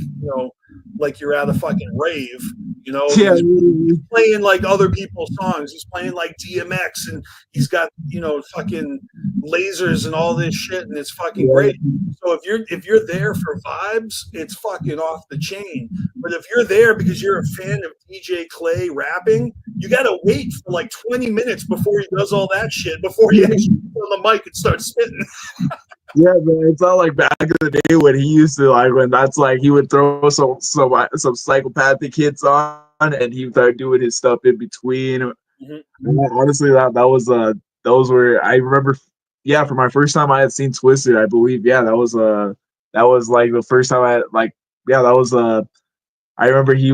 you're at a fucking rave. Yeah, he's playing like other people's songs. He's playing like DMX, and he's got fucking lasers and all this shit, and it's fucking great. So if you're there for vibes, it's fucking off the chain. But if you're there because you're a fan of DJ Clay rapping, you gotta wait for like 20 minutes before he does all that shit before he actually gets on the mic and starts spitting. Yeah, man, it's not like back in the day when he used to when that's like he would throw some psychopathic hits on and he would start doing his stuff in between. Mm-hmm. Honestly, those were I remember. Yeah, for my first time I had seen Twisted, I believe. Yeah, that was like the first time that was I remember he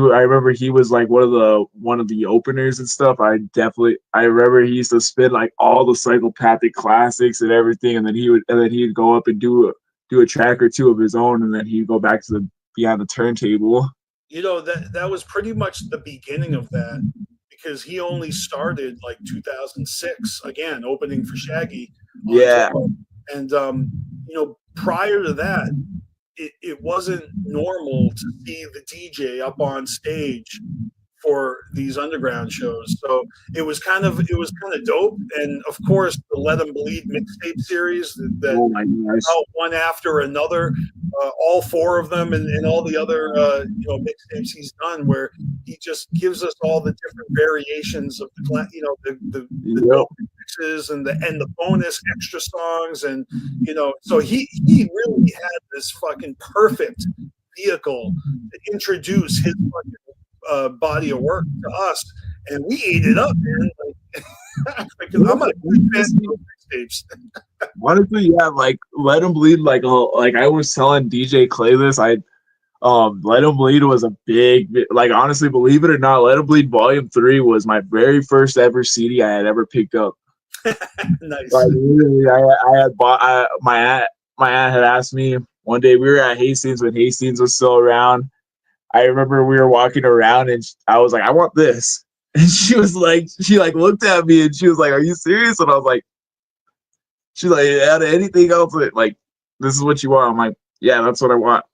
was like one of the openers and stuff. I remember he used to spin like all the psychopathic classics and everything, and then he'd go up and do a track or two of his own, and then he'd go back to behind the turntable. That was pretty much the beginning of that, because he only started like 2006 again opening for Shaggy. Yeah, and prior to that, it wasn't normal to see the DJ up on stage for these underground shows. So it was kind of dope. And of course, the Let 'Em Bleed mixtape series that out one after another, all four of them, and all the other mixtapes he's done, where he just gives us all the different variations of the mixes and the bonus extra songs, and so he really had this fucking perfect vehicle to introduce his fucking body of work to us, and we ate it up, man. Because I'm a huge fan of mixtapes. Honestly, yeah, like Let 'Em Bleed, like I was telling DJ Clay this, Let 'Em Bleed was a big, like, honestly, believe it or not, Let 'Em Bleed Volume 3 was my very first ever CD I had ever picked up. Nice. Like, literally, I had bought, my aunt had asked me one day, we were at Hastings when Hastings was still around. I remember we were walking around and I was like, I want this. And she looked at me and she was like, are you serious? And I was like, she's like, out of anything else, like, this is what you want. I'm like, yeah, that's what I want.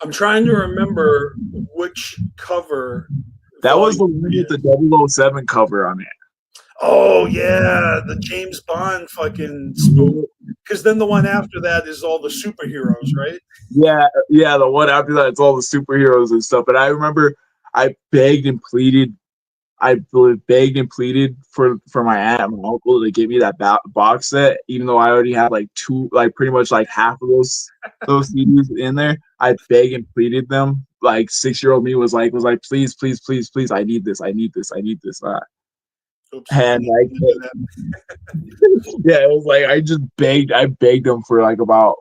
I'm trying to remember which cover. That was the one with the 007 cover on it. Oh yeah, the James Bond fucking spook. Because then the one after that is all the superheroes, right? Yeah, the one after that, it's all the superheroes and stuff. But I remember I begged and pleaded for my aunt and my uncle to give me that box set, even though I already had like pretty much like half of those CDs in there. I begged and pleaded them. Like 6-year-old me was like, please, please, please, please, I need this. Oops, and like, yeah, it was like I begged them for about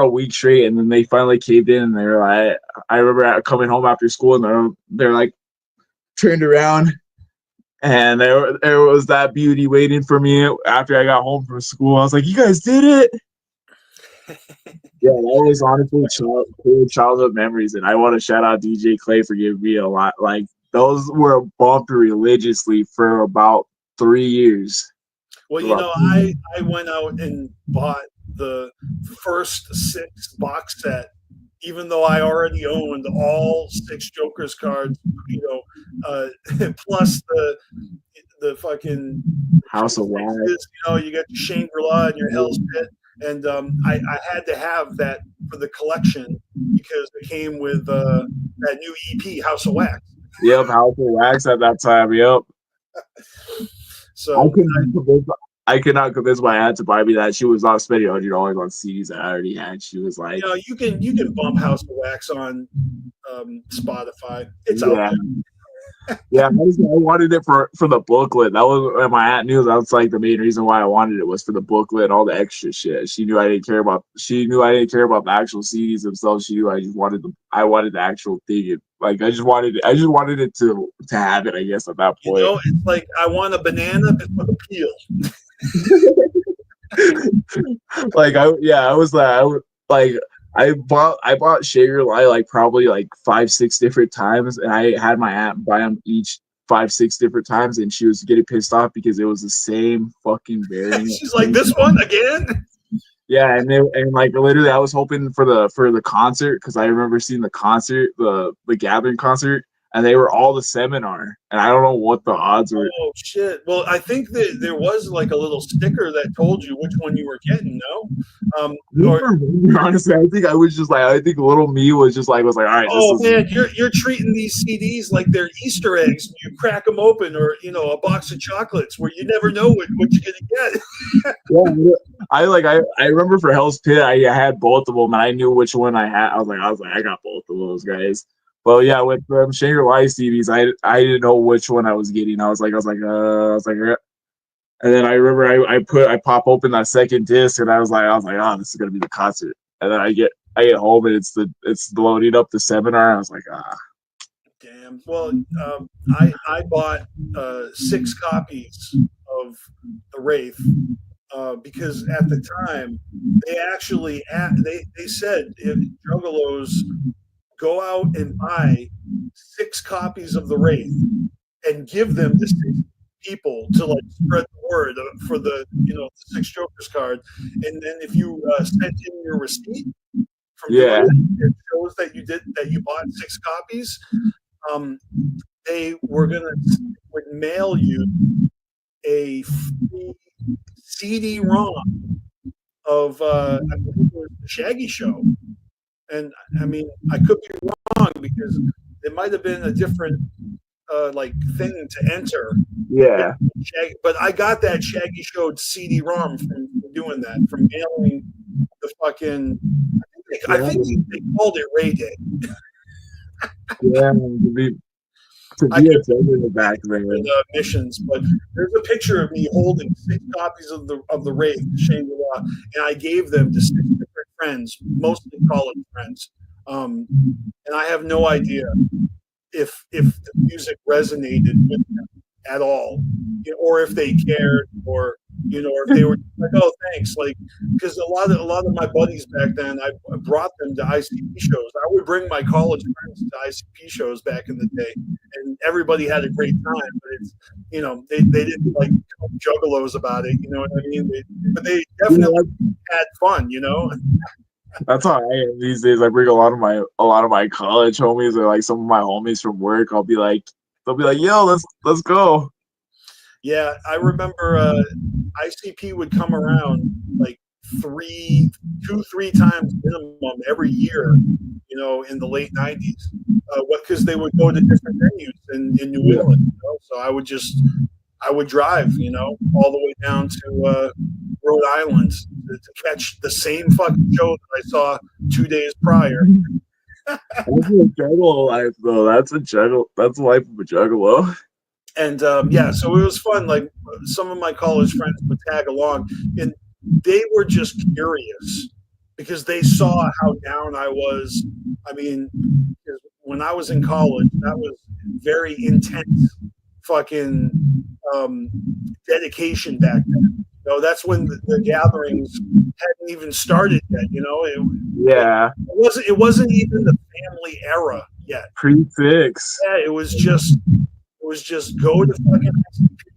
a week straight, and then they finally caved in. And they're like, I remember coming home after school, and they're like turned around, And there was that beauty waiting for me after I got home from school. I was like, "You guys did it!" Yeah, that was honestly cool childhood memories, and I want to shout out DJ Clay for giving me a lot. Like those were bumped religiously for about 3 years. Well, you know, I went out and bought the first 6 box set, even though I already owned all 6 Joker's cards, you know, plus the fucking House of Wax. you know, you got your Shangri-La and your Hell's Pit, and I had to have that for the collection because it came with that new EP, House of Wax. Yep, House of Wax at that time. Yep. So I could not convince my aunt to buy me that. She was not spending $100 on CDs that I already had. She was like, you know, you can bump House of Wax on Spotify. It's out there. Yeah, I wanted it for the booklet. That was my aunt knew that was like the main reason why I wanted it was for the booklet and all the extra shit. She knew I didn't care about the actual CDs themselves. She knew I just wanted the actual thing. Like I just wanted it to have it, I guess, at that point. You know, it's like I want a banana but with a peel. I bought Shangri-La like probably like 5-6 different times, and I had my aunt buy them each 5-6 different times, and she was getting pissed off because it was the same fucking variant. She's like, "This one again?" Yeah, and like literally, I was hoping for the concert because I remember seeing the concert, the Gathering concert, and they were all the Seminar, and I don't know what the odds were. Oh shit! Well, I think that there was like a little sticker that told you which one you were getting. No, honestly, I think little me was like, all right. Oh man, you're treating these CDs like they're Easter eggs. You crack them open, or you know, a box of chocolates where you never know what you're gonna get. Yeah, I remember for Hell's Pit, I had both of them, and I knew which one I had. I was like, I got both of those guys. Well, yeah, with Shangri-La CDs, I didn't know which one I was getting. I was like, and then I remember I pop open that second disc, and I was like, oh, this is gonna be the concert. And then I get home, and it's loading up the Seminar. I was like, Damn. Well, I bought 6 copies of the Wraith because at the time they actually they said if Juggalos go out and buy 6 copies of the Wraith and give them to 6 people to like spread the word for the the 6 Jokers card, and then if you sent in your receipt from it shows that you bought 6 copies, they would mail you a free CD-ROM of I believe it was the Shaggy Show. And I mean, I could be wrong because it might have been a different like thing to enter. Yeah. But I got that Shaggy Show CD-ROM from doing that, from mailing the fucking. I think they called it Ray Day. Yeah, to be a Juggernaut back there. The missions, but there's a picture of me holding 6 copies of the Wraith, Shangri-La, and I gave them to 6 different friends, mostly college friends. And I have no idea if the music resonated with them at all, or if they cared, or or if they were like, "Oh, thanks," like because a lot of my buddies back then, I brought them to ICP shows. I would bring my college friends to ICP shows back in the day, and everybody had a great time. But it's they didn't like juggalos about it. You know what I mean? But they definitely had fun. That's how I am these days. I bring a lot of my college homies or like some of my homies from work. They'll be like, "Yo, let's go." Yeah, I remember ICP would come around like 3 times minimum every year, in the late 90s. Because they would go to different venues in New England. So I would drive, all the way down to Rhode Island to catch the same fucking show that I saw 2 days prior. That's a juggalo life, though. That's the life of a juggalo. And so it was fun. Like some of my college friends would tag along, and they were just curious because they saw how down I was. I mean, when I was in college, that was very intense fucking dedication back then. You know, that's when the gatherings hadn't even started yet. You know, it wasn't even the family era yet. Pre-fix. Yeah, it was just go to fucking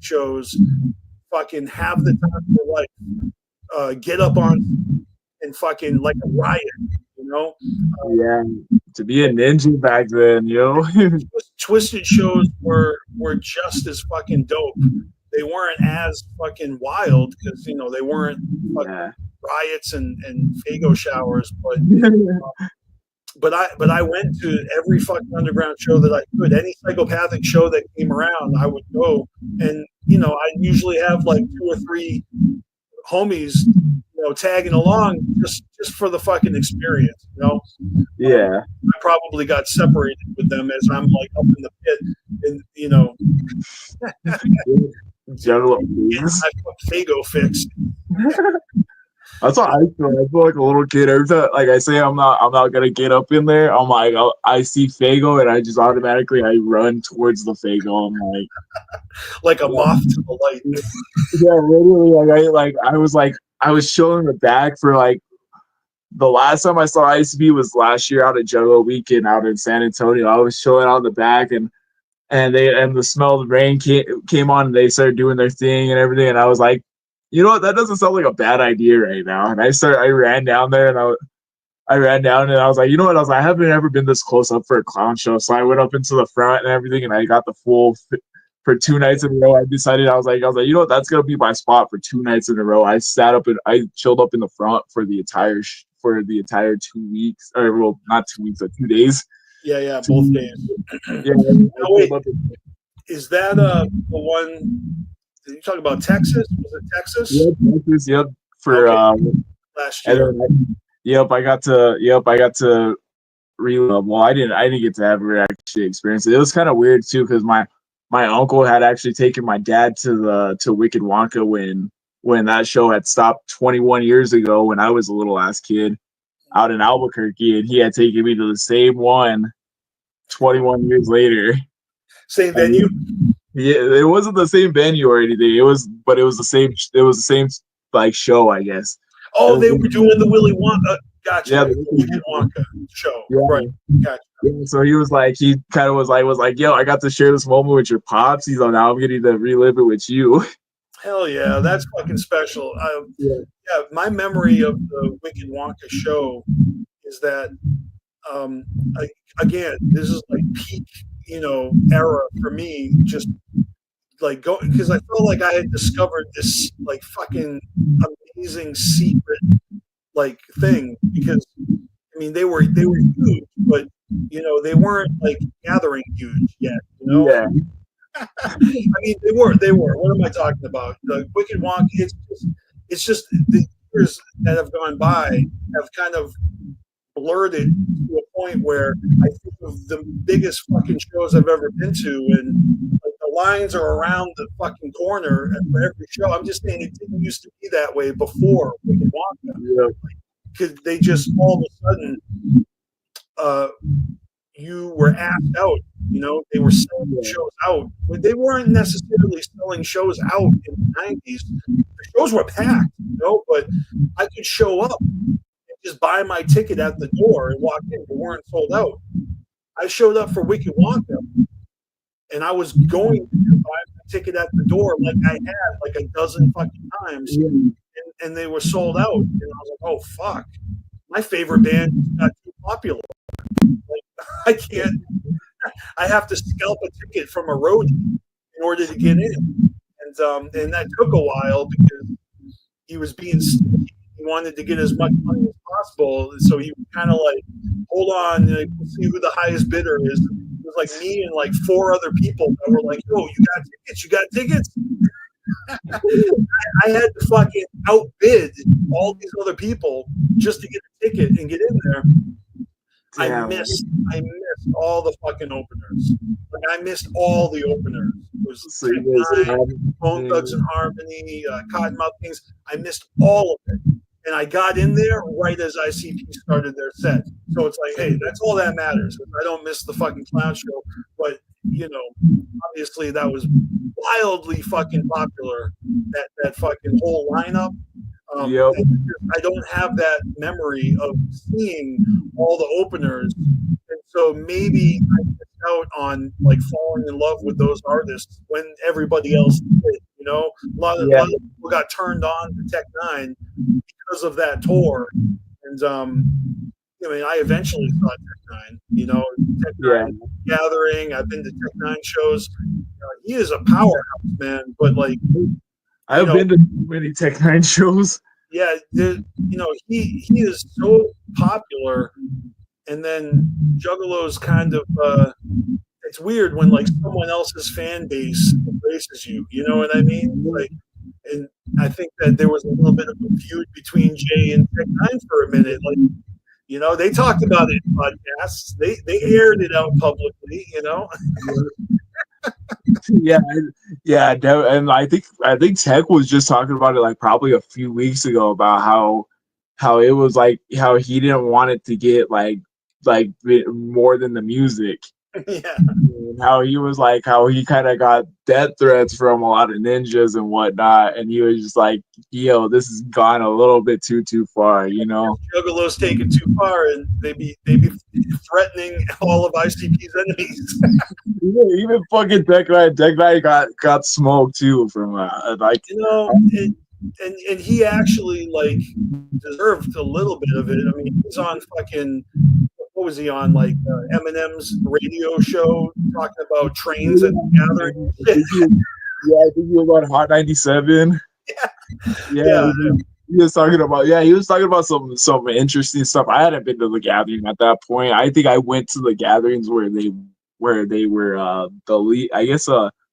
shows, fucking have the time of your life, get up on and fucking like a riot, you know. Yeah, to be a ninja back then, yo. Twisted shows were just as fucking dope. They weren't as fucking wild because you know they weren't fucking riots and Fago showers, but I went to every fucking underground show that I could. Any psychopathic show that came around, I would go. And you know, I usually have like 2 or 3 homies, you know, tagging along just for the fucking experience, you know. Yeah. I probably got separated with them as I'm like up in the pit, and you know. Juggalo. I put Fago fixed. That's what I feel. I feel like a little kid. Every time, like I say, I'm not gonna get up in there. I'm like, I see Fago, and I just automatically I run towards the Fago. I'm like a moth to the light. Yeah, literally. I was showing the bag for like the last time I saw ICB was last year out at Juggalo Weekend out in San Antonio. I was showing on the back and the smell of the rain came on and they started doing their thing and everything, and I was like, you know what, that doesn't sound like a bad idea right now. And I ran down there and I ran down and I was like, you know what, I was like, I haven't ever been this close up for a clown show. So I went up into the front and everything and I got the full for 2 nights in a row. I decided I was like, you know what, that's gonna be my spot for 2 nights in a row. I sat up and I chilled up in the front for the entire 2 weeks, or well, not 2 weeks, but 2 days. Yeah, both days. Yeah. Now, wait, is that the one? Did you talk about Texas? Was it Texas? Yep, Texas. Yep. For last year. I got to relive. Well, I didn't get to ever actually experience it. It was kind of weird too because my uncle had actually taken my dad to Wicked Wonka when that show had stopped 21 years ago when I was a little ass kid out in Albuquerque, and he had taken me to the same one 21 years later. Same venue? Yeah, it wasn't the same venue or anything. It was the same like show, I guess. Oh, they were doing the Willy Wonka. Gotcha. Yeah, the Willy Wonka show. Yeah. Right. Gotcha. Yeah, so he kind of was like, yo, I got to share this moment with your pops. He's like, now I'm getting to relive it with you. Hell yeah, that's fucking special. Yeah, my memory of the Wicked Wonka show is that, again, this is like peak, you know, era for me. Just like because I felt like I had discovered this like fucking amazing secret like thing. Because I mean, they were huge, but you know, they weren't like gathering huge yet. You know. Yeah. I mean, they were. What am I talking about? The Wicked Wonka. It's just the years that have gone by have kind of blurred it to a point where I think of the biggest fucking shows I've ever been to, and like, the lines are around the fucking corner for every show. I'm just saying it didn't used to be that way before Wicked Wonka. Yeah. Because they just all of a sudden, you were asked out. You know, they were selling shows out. But they weren't necessarily selling shows out in the 90s. The shows were packed, you know, but I could show up and just buy my ticket at the door and walk in. They weren't sold out. I showed up for Wicked Wonka, and I was going to buy my ticket at the door like I had like a dozen fucking times, and they were sold out. And I was like, oh, fuck. My favorite band got too popular. Like, I can't. I have to scalp a ticket from a roadie in order to get in, and that took a while because he was being sneaky. He wanted to get as much money as possible, so he kind of like, hold on, like, we'll see who the highest bidder is. It was like me and like 4 other people that were like, "Yo, you got tickets." I had to fucking outbid all these other people just to get a ticket and get in there. I missed all the fucking openers. Like, I missed all the openers. It was Bone Thugs and Harmony, Cottonmouth Kings. I missed all of it. And I got in there right as ICP started their set. So it's like, hey, that's all that matters. I don't miss the fucking clown show. But you know, obviously that was wildly fucking popular. That fucking whole lineup. Yep. I don't have that memory of seeing all the openers, and so maybe I missed out on like falling in love with those artists when everybody else did. You know, a lot of people got turned on to Tech Nine because of that tour, and I mean, I eventually saw Tech Nine. You know, Tech Nine Gathering. I've been to Tech Nine shows. He is a powerhouse, man. But like, I've been to many Tech Nine shows. Yeah, he is so popular, and then Juggalo's kind of it's weird when like someone else's fan base embraces you. You know what I mean? Like, and I think that there was a little bit of a feud between Jay and Tech Nine for a minute. Like, they talked about it in podcasts. They aired it out publicly. And I think Tech was just talking about it like probably a few weeks ago about how it was like how he didn't want it to get like more than the music. Yeah. And how he was like how he kind of got death threats from a lot of ninjas and whatnot, and he was just like, "Yo, this has gone a little bit too far," Juggalo's take it too far, and they be threatening all of ICP's enemies. Even fucking Tech Nine got smoked too from like and he actually like deserved a little bit of it. I mean, he's on fucking. What was he on? Like Eminem's radio show talking about trains and gathering. I think he was on Hot 97. Yeah. He was talking about some interesting stuff. I hadn't been to the gathering at that point. I think I went to the gatherings where they were the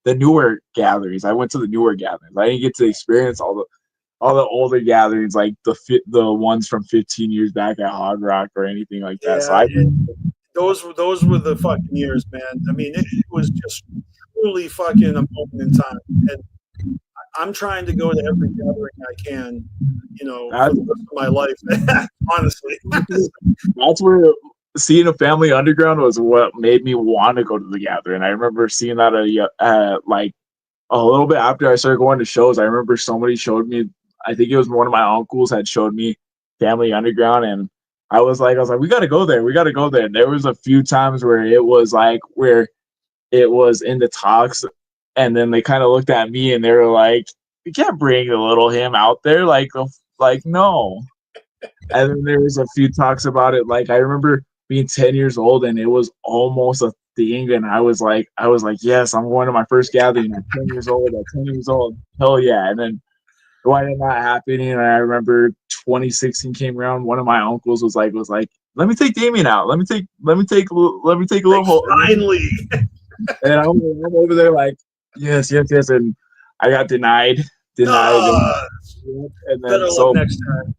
newer gatherings. I went to the newer gatherings. I didn't get to experience all the older gatherings, like the ones from 15 years back at Hog Rock or anything like that. So those were the fucking years, man. I mean, it was just truly fucking a moment in time. And I'm trying to go to every gathering I can, for the rest of my life. Honestly, that's where seeing a Family Underground was what made me want to go to the gathering. I remember seeing that like a little bit after I started going to shows. I remember somebody showed me. I think it was one of my uncles had showed me Family Underground, and I was like, we got to go there. We got to go there. And there was a few times where it was in the talks, and then they kind of looked at me and they were like, "You can't bring the little him out there." Like no. And then there was a few talks about it. Like I remember being 10 years old, and it was almost a thing, and I was like, yes, I'm going to my first gathering at 10 years old. Hell yeah. And then why did not happening? And I remember 2016 came around. One of my uncles was like, let me take Damien out. Let me take a little finally. And I'm over there like, yes. And I got denied. And then next time.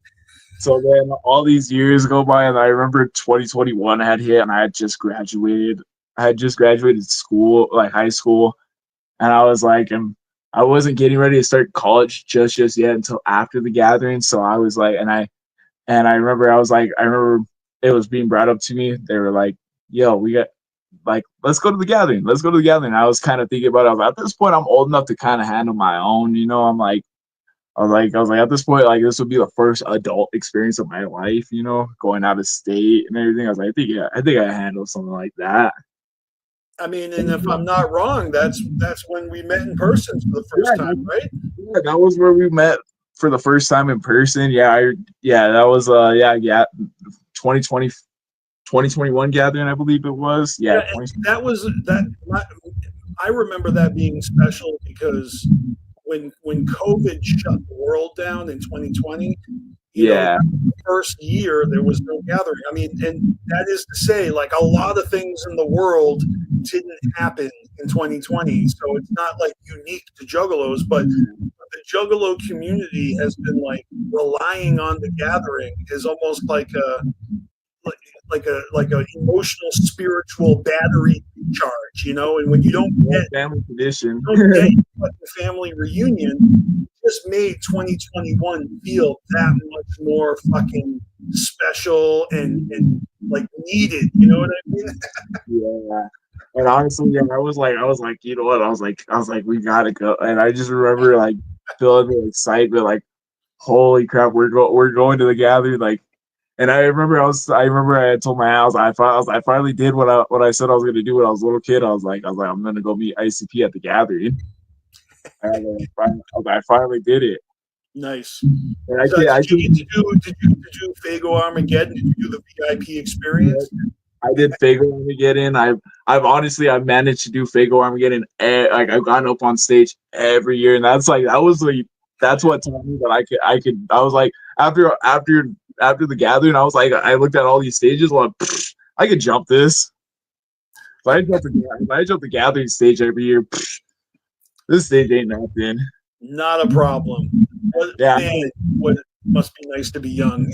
So then all these years go by, and I remember 2021 had hit, and I had just graduated. School, like high school, and I was like, I wasn't getting ready to start college just yet until after the gathering. So I was like, and I remember it was being brought up to me. They were like, "Yo, we got let's go to the gathering. Let's go to the gathering." I was kind of thinking about it. I was like, at this point, I'm old enough to kind of handle my own. I was like, at this point, like this would be the first adult experience of my life. Going out of state and everything. I was like, I think I handle something like that. I mean, and if I'm not wrong, that's when we met in person for the first time, right? Yeah, that was where we met for the first time in person. That was 2021 gathering, I believe it was. Yeah, that was that. I remember that being special because when COVID shut the world down in 2020. The first year there was no gathering. I mean, and that is to say, like a lot of things in the world didn't happen in 2020. So it's not like unique to Juggalos, but the Juggalo community has been like relying on the gathering is almost like a emotional, spiritual battery charge, and when you don't get family tradition, family reunion, just made 2021 feel that much more fucking special and like needed. You know what I mean? Yeah. And honestly, yeah, I was like, you know what? I was like, we gotta go. And I just remember like feeling the excitement, like, holy crap, we're going to the gathering, like. And I remember I had told my house I finally did what I said I was gonna do when I was a little kid. I was like, I'm gonna go meet ICP at the gathering. And I finally did it. Nice. And So I did you can't. get to do Fago Armageddon? Did you do the VIP experience? I did Fago Armageddon. I've managed to do Fago Armageddon. Like I've gotten up on stage every year, and that's what told me that I was like after the gathering, I was like I looked at all these stages, like I could jump this. If I jump the gathering stage every year, this stage ain't nothing. Not a problem. Yeah. Man, what must be nice to be young.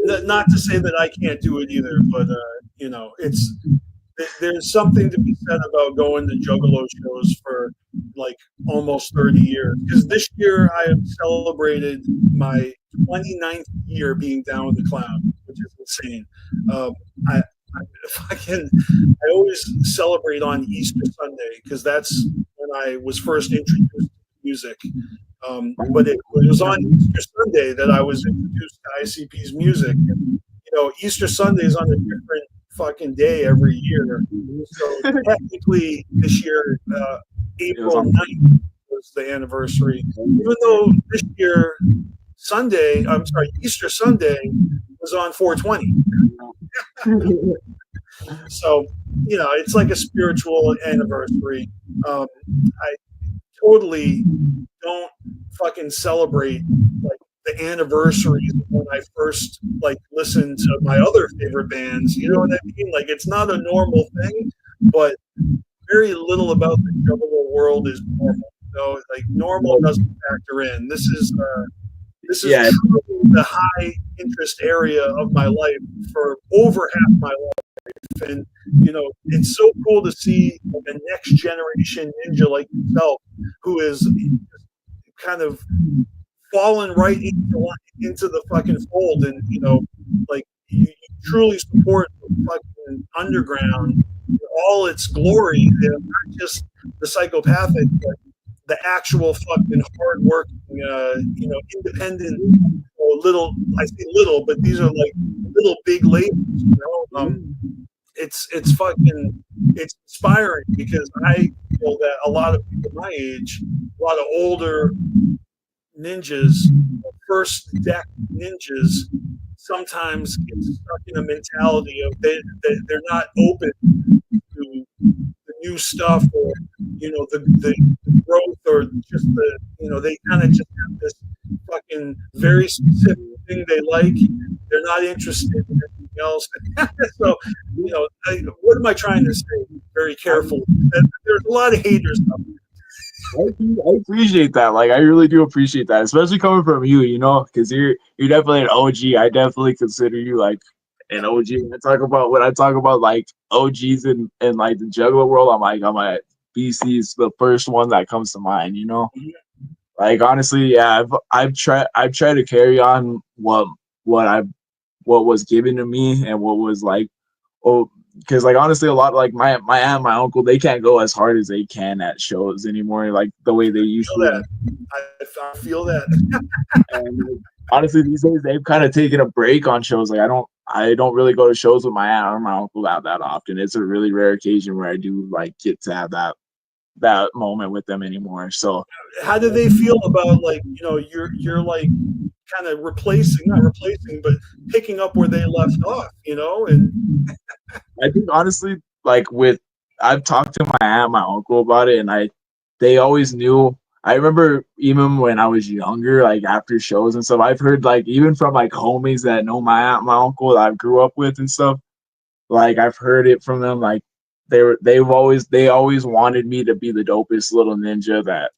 Not to say that I can't do it either, but you know, there's something to be said about going to Juggalo shows for like almost 30 years. Because this year I have celebrated my 29th year being down with the clown, which is insane. I I always celebrate on Easter Sunday because that's when I was first introduced to music. But it was on Easter Sunday that I was introduced to ICP's music. And, you know, Easter Sunday is on a different fucking day every year. So technically, this year, April 9th was the anniversary. Even though this year, Easter Sunday was on 420. So, you know, it's like a spiritual anniversary. I totally don't fucking celebrate like the anniversaries when I first like listened to my other favorite bands. You know what I mean? Like it's not a normal thing, but very little about the Juggalo world is normal. So like normal doesn't factor in. This is truly the high interest area of my life for over half my life. And you know, it's so cool to see like, a next generation ninja like yourself who is kind of fallen right into the fucking fold, and you know, like you truly support the fucking underground in all its glory, and not just the psychopathic, but the actual fucking hard working, you know, independent, little. I say little, but these are like little big labels, you know. It's inspiring because I feel that a lot of people my age, a lot of older ninjas, first deck ninjas, sometimes get stuck in a mentality of they're not open to the new stuff, or you know the growth, or just the, you know, they kind of just have this fucking very specific thing they like. They're not interested in anything else. So, you know, what am I trying to say? Very careful. There's a lot of haters out there. I appreciate that. Like, I really do appreciate that, especially coming from you. You know, because you're definitely an OG. I definitely consider you like an OG. When I talk about like OGs in like the Juggler world, I'm like BC is the first one that comes to mind. You know, like honestly, yeah, I've tried to carry on what was given to me and what was like, oh, because like honestly a lot like my aunt and my uncle, they can't go as hard as they can at shows anymore, like the way they used to. I feel that. And honestly these days they've kind of taken a break on shows. Like I don't really go to shows with my aunt or my uncle that often. It's a really rare occasion where I do like get to have that moment with them anymore. So how do they feel about, like, you know, you're like kind of not replacing, but picking up where they left off, you know? And I think honestly, like I've talked to my aunt, my uncle about it, and they always knew. I remember even when I was younger, like after shows and stuff, I've heard like even from like homies that know my aunt, my uncle that I grew up with and stuff. Like I've heard it from them, like they always wanted me to be the dopest little ninja that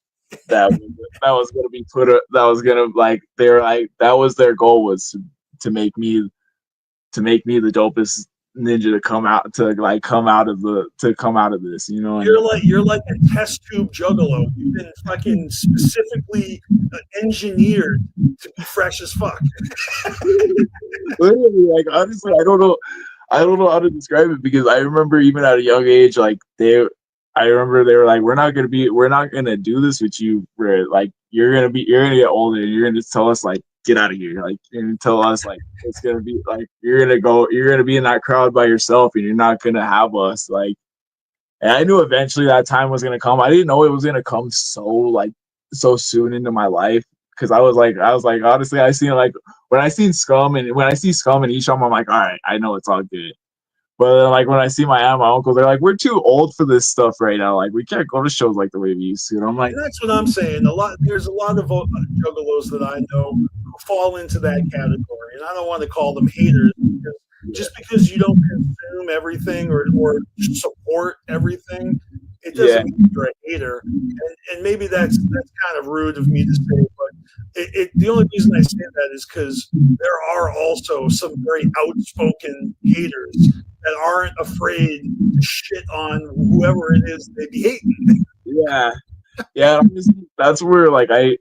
was gonna be that was gonna like they were like that was their goal, was to make me the dopest ninja to come out of this, you know. you're like a test tube juggalo. You've been fucking specifically engineered to be fresh as fuck. Literally, like honestly, I don't know. I don't know how to describe it because I remember even at a young age, like I remember they were like, we're not gonna do this with you. Where like you're gonna get older and you're gonna tell us like get out of here. Like you're gonna tell us like it's gonna be like you're gonna be in that crowd by yourself and you're not gonna have us. Like, and I knew eventually that time was gonna come. I didn't know it was gonna come so soon into my life. Cause I was like, honestly, I seen like when I see Scum and Esham, I'm like, all right, I know it's all good. But then, like when I see my aunt, and my uncle, they're like, we're too old for this stuff right now. Like we can't go to shows like the way we used to. And I'm like, And that's what I'm saying. There's a lot of juggalos that I know who fall into that category, and I don't want to call them haters because just because you don't consume everything or support everything, it doesn't mean you're a hater. And maybe that's kind of rude of me to say, but the only reason I say that is because there are also some very outspoken haters that aren't afraid to shit on whoever it is they be hating. yeah, that's where I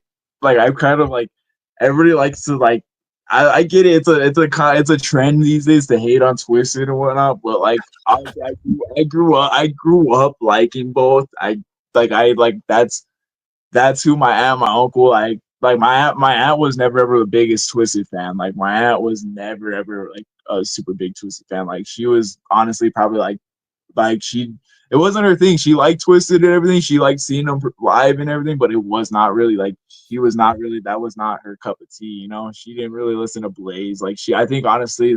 kind of like everybody likes to like. I get it. It's a trend these days to hate on Twisted and whatnot. But like I grew up liking both. That's who my aunt, my uncle, my aunt was never ever the biggest Twisted fan. Like my aunt was never ever like a super big Twisted fan. Like she was honestly probably like it wasn't her thing. She liked Twisted and everything. She liked seeing them live and everything, but it was not really like that was not her cup of tea, you know. She didn't really listen to Blaze. Like I think honestly,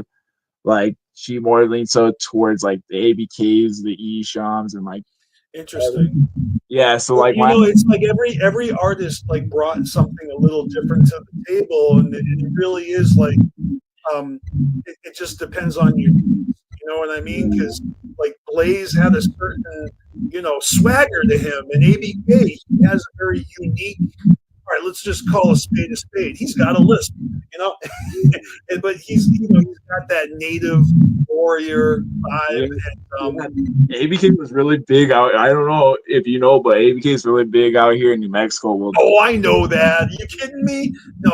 like she more leaned so towards like the ABKs, the Eshams, and like interesting. Yeah, so well, like it's like every artist like brought something a little different to the table, and it really is like it just depends on you. You know what I mean? Because like Blaze had a certain swagger to him, and ABK he has a very unique. All right, let's just call a spade a spade. He's got a lisp, but he's got that native warrior vibe. And, ABK was really big out. I don't know if you know, but ABK is really big out here in New Mexico. Oh, I know that. Are you kidding me? No,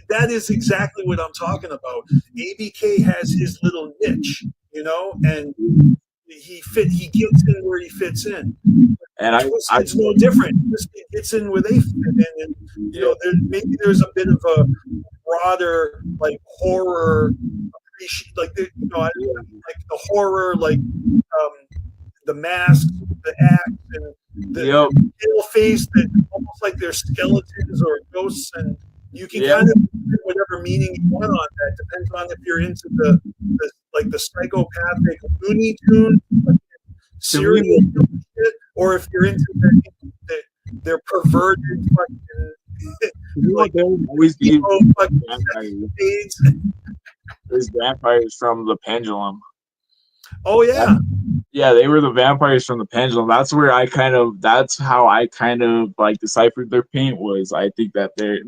that is exactly what I'm talking about. ABK has his little niche, and he gets in where he fits in. And it's no different. It gets in where they fit in, and maybe there's a bit of a broader like horror like like the horror, like the mask, the act, and the pale face that almost like they're skeletons or ghosts, and you can kind of put whatever meaning you want on that. Depends on if you're into the psychopathic Looney Tune serial shit, or if you're into their perverted fucking like always be there's vampires from the Pendulum. Oh yeah. Yeah, they were the vampires from the Pendulum. That's how I kind of like deciphered their paint was. I think that they're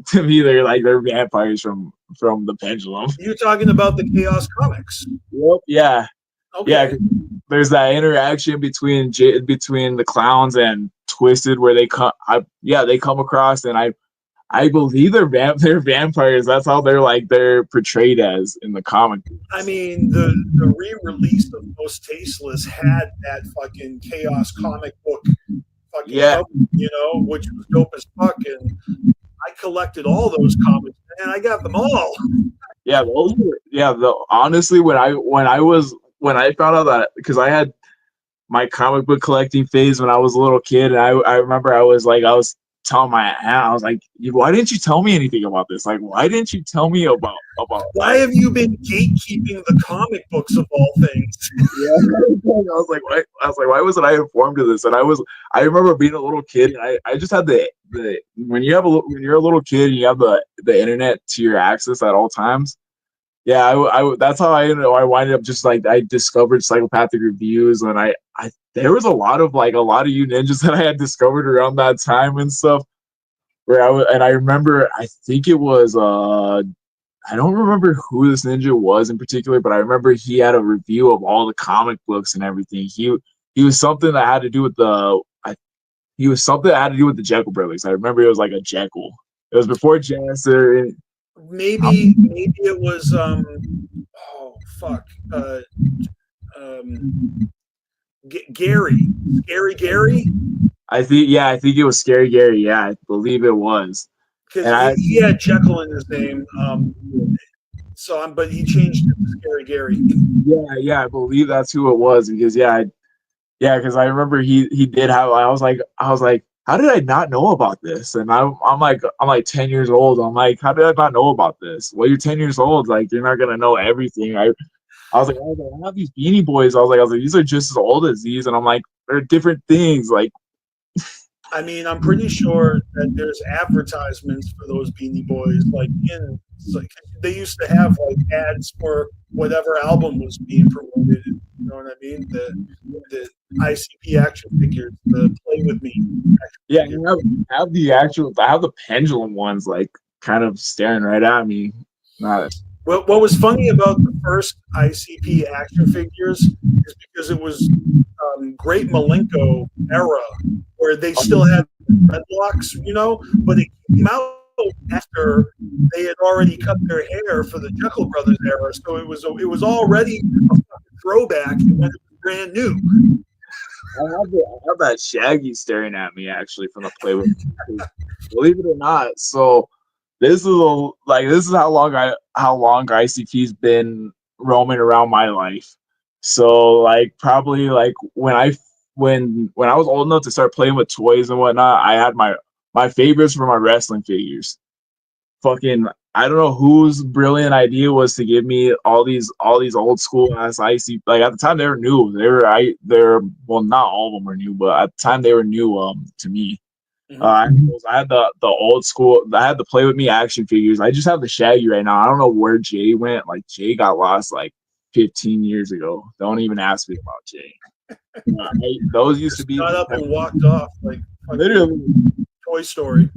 vampires from the Pendulum. You're talking about the Chaos Comics. Yep. Yeah. Okay. Yeah. There's that interaction between the clowns and Twisted where they come across, and I believe they're vampires. That's how they're portrayed as in the comic. I mean, the re-release of Most Tasteless had that fucking Chaos comic book fucking cover, which was dope as fuck, and I collected all those comics, and I got them all. Yeah, those were honestly when I found out that, because I had my comic book collecting phase when I was a little kid, and I remember I was telling my aunt, I was like, why didn't you tell me anything about this? Like, why didn't you tell me about why have you been gatekeeping the comic books of all things? I was like, why wasn't I informed of this? And I remember being a little kid, and I just had the when you're a little kid and you have the internet to your access at all times. Yeah, I that's how I winded up just like I discovered psychopathic reviews, and I there was a lot of you ninjas that I had discovered around that time and stuff. Where I remember, I think it was I don't remember who this ninja was in particular, but I remember he had a review of all the comic books and everything. He was something that had to do with the Jekyll brothers. I remember it was like a Jekyll. It was before Janister. Maybe it was Gary, Gary, I think it was Scary Gary. Yeah, I believe it was. because And he had Jekyll in his name. But he changed it to Scary Gary. yeah, I believe that's who it was because because I remember he did have. I was like, how did I not know about this? And I'm like 10 years old. I'm like, how did I not know about this? Well, you're 10 years old. Like you're not gonna know everything. I have these Beanie Boys. I was like, these are just as old as these, and I'm like, they're different things. Like, I mean, I'm pretty sure that there's advertisements for those Beanie Boys. Like they used to have like ads for whatever album was being promoted. You know what I mean? The ICP action figures, the Play With Me action yeah, figures. I have the pendulum ones, like kind of staring right at me. Not What was funny about the first ICP action figures is because it was Great Malenko era where they still had dreadlocks, but it came out after they had already cut their hair for the Jekyll Brothers era, so it was already a fucking throwback when it was brand new. I have that Shaggy staring at me actually from the Play With Me. Believe it or not. So this is how long ICP's been roaming around my life. So like probably like when I was old enough to start playing with toys and whatnot, I had my favorites were my wrestling figures. Fucking I don't know whose brilliant idea was to give me all these old school ass IC, like at the time they were new. They're well, not all of them were new, but at the time they were new to me. I had the old school. I had the Play With Me action figures. I just have the Shaggy right now. I don't know where Jay went. Like Jay got lost like 15 years ago. Don't even ask me about Jay. Those used to be got up and walked off like literally Toy Story.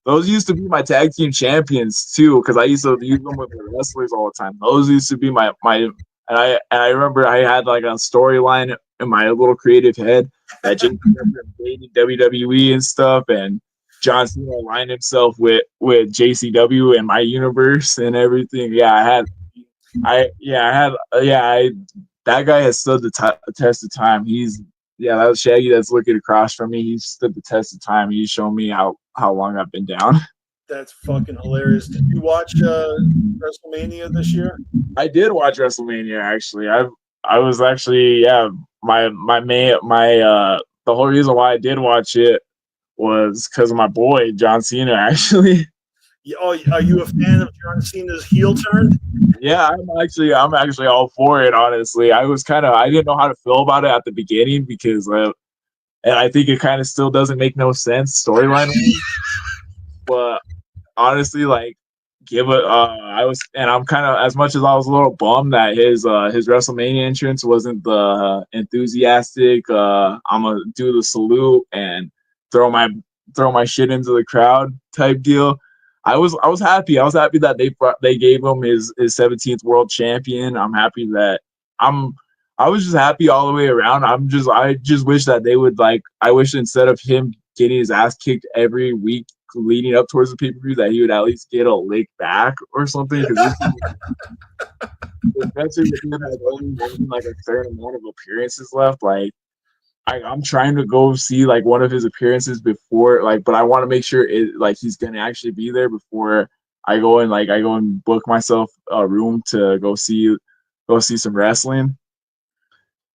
Those used to be my tag team champions too, because I used to use them with the wrestlers all the time. Those used to be my and I remember I had like a storyline in my little creative head that Jake dated WWE and stuff, and John Cena aligned himself with JCW and my universe and everything. That guy has stood the test of time. That was Shaggy that's looking across from me. He's stood the test of time. He's shown me how long I've been down. That's fucking hilarious. Did you watch WrestleMania this year? I did watch WrestleMania actually. I was actually the whole reason why I did watch it was because of my boy John Cena actually. Oh, are you a fan of John Cena's heel turn? Yeah, I'm actually all for it. Honestly, I didn't know how to feel about it at the beginning because, and I think it kind of still doesn't make no sense storyline. But honestly, like, I'm kind of, as much as I was a little bummed that his WrestleMania entrance wasn't the enthusiastic. I'm gonna do the salute and throw my shit into the crowd type deal. I was happy. I was happy that they gave him his 17th world champion. I'm happy that I was just happy all the way around. I just wish that they would I wish instead of him getting his ass kicked every week leading up towards the pay-per-view that he would at least get a lick back or something, because especially with him only having like a certain amount of appearances left, like I'm trying to go see like one of his appearances before, but I want to make sure he's gonna actually be there before I go and book myself a room to go see some wrestling.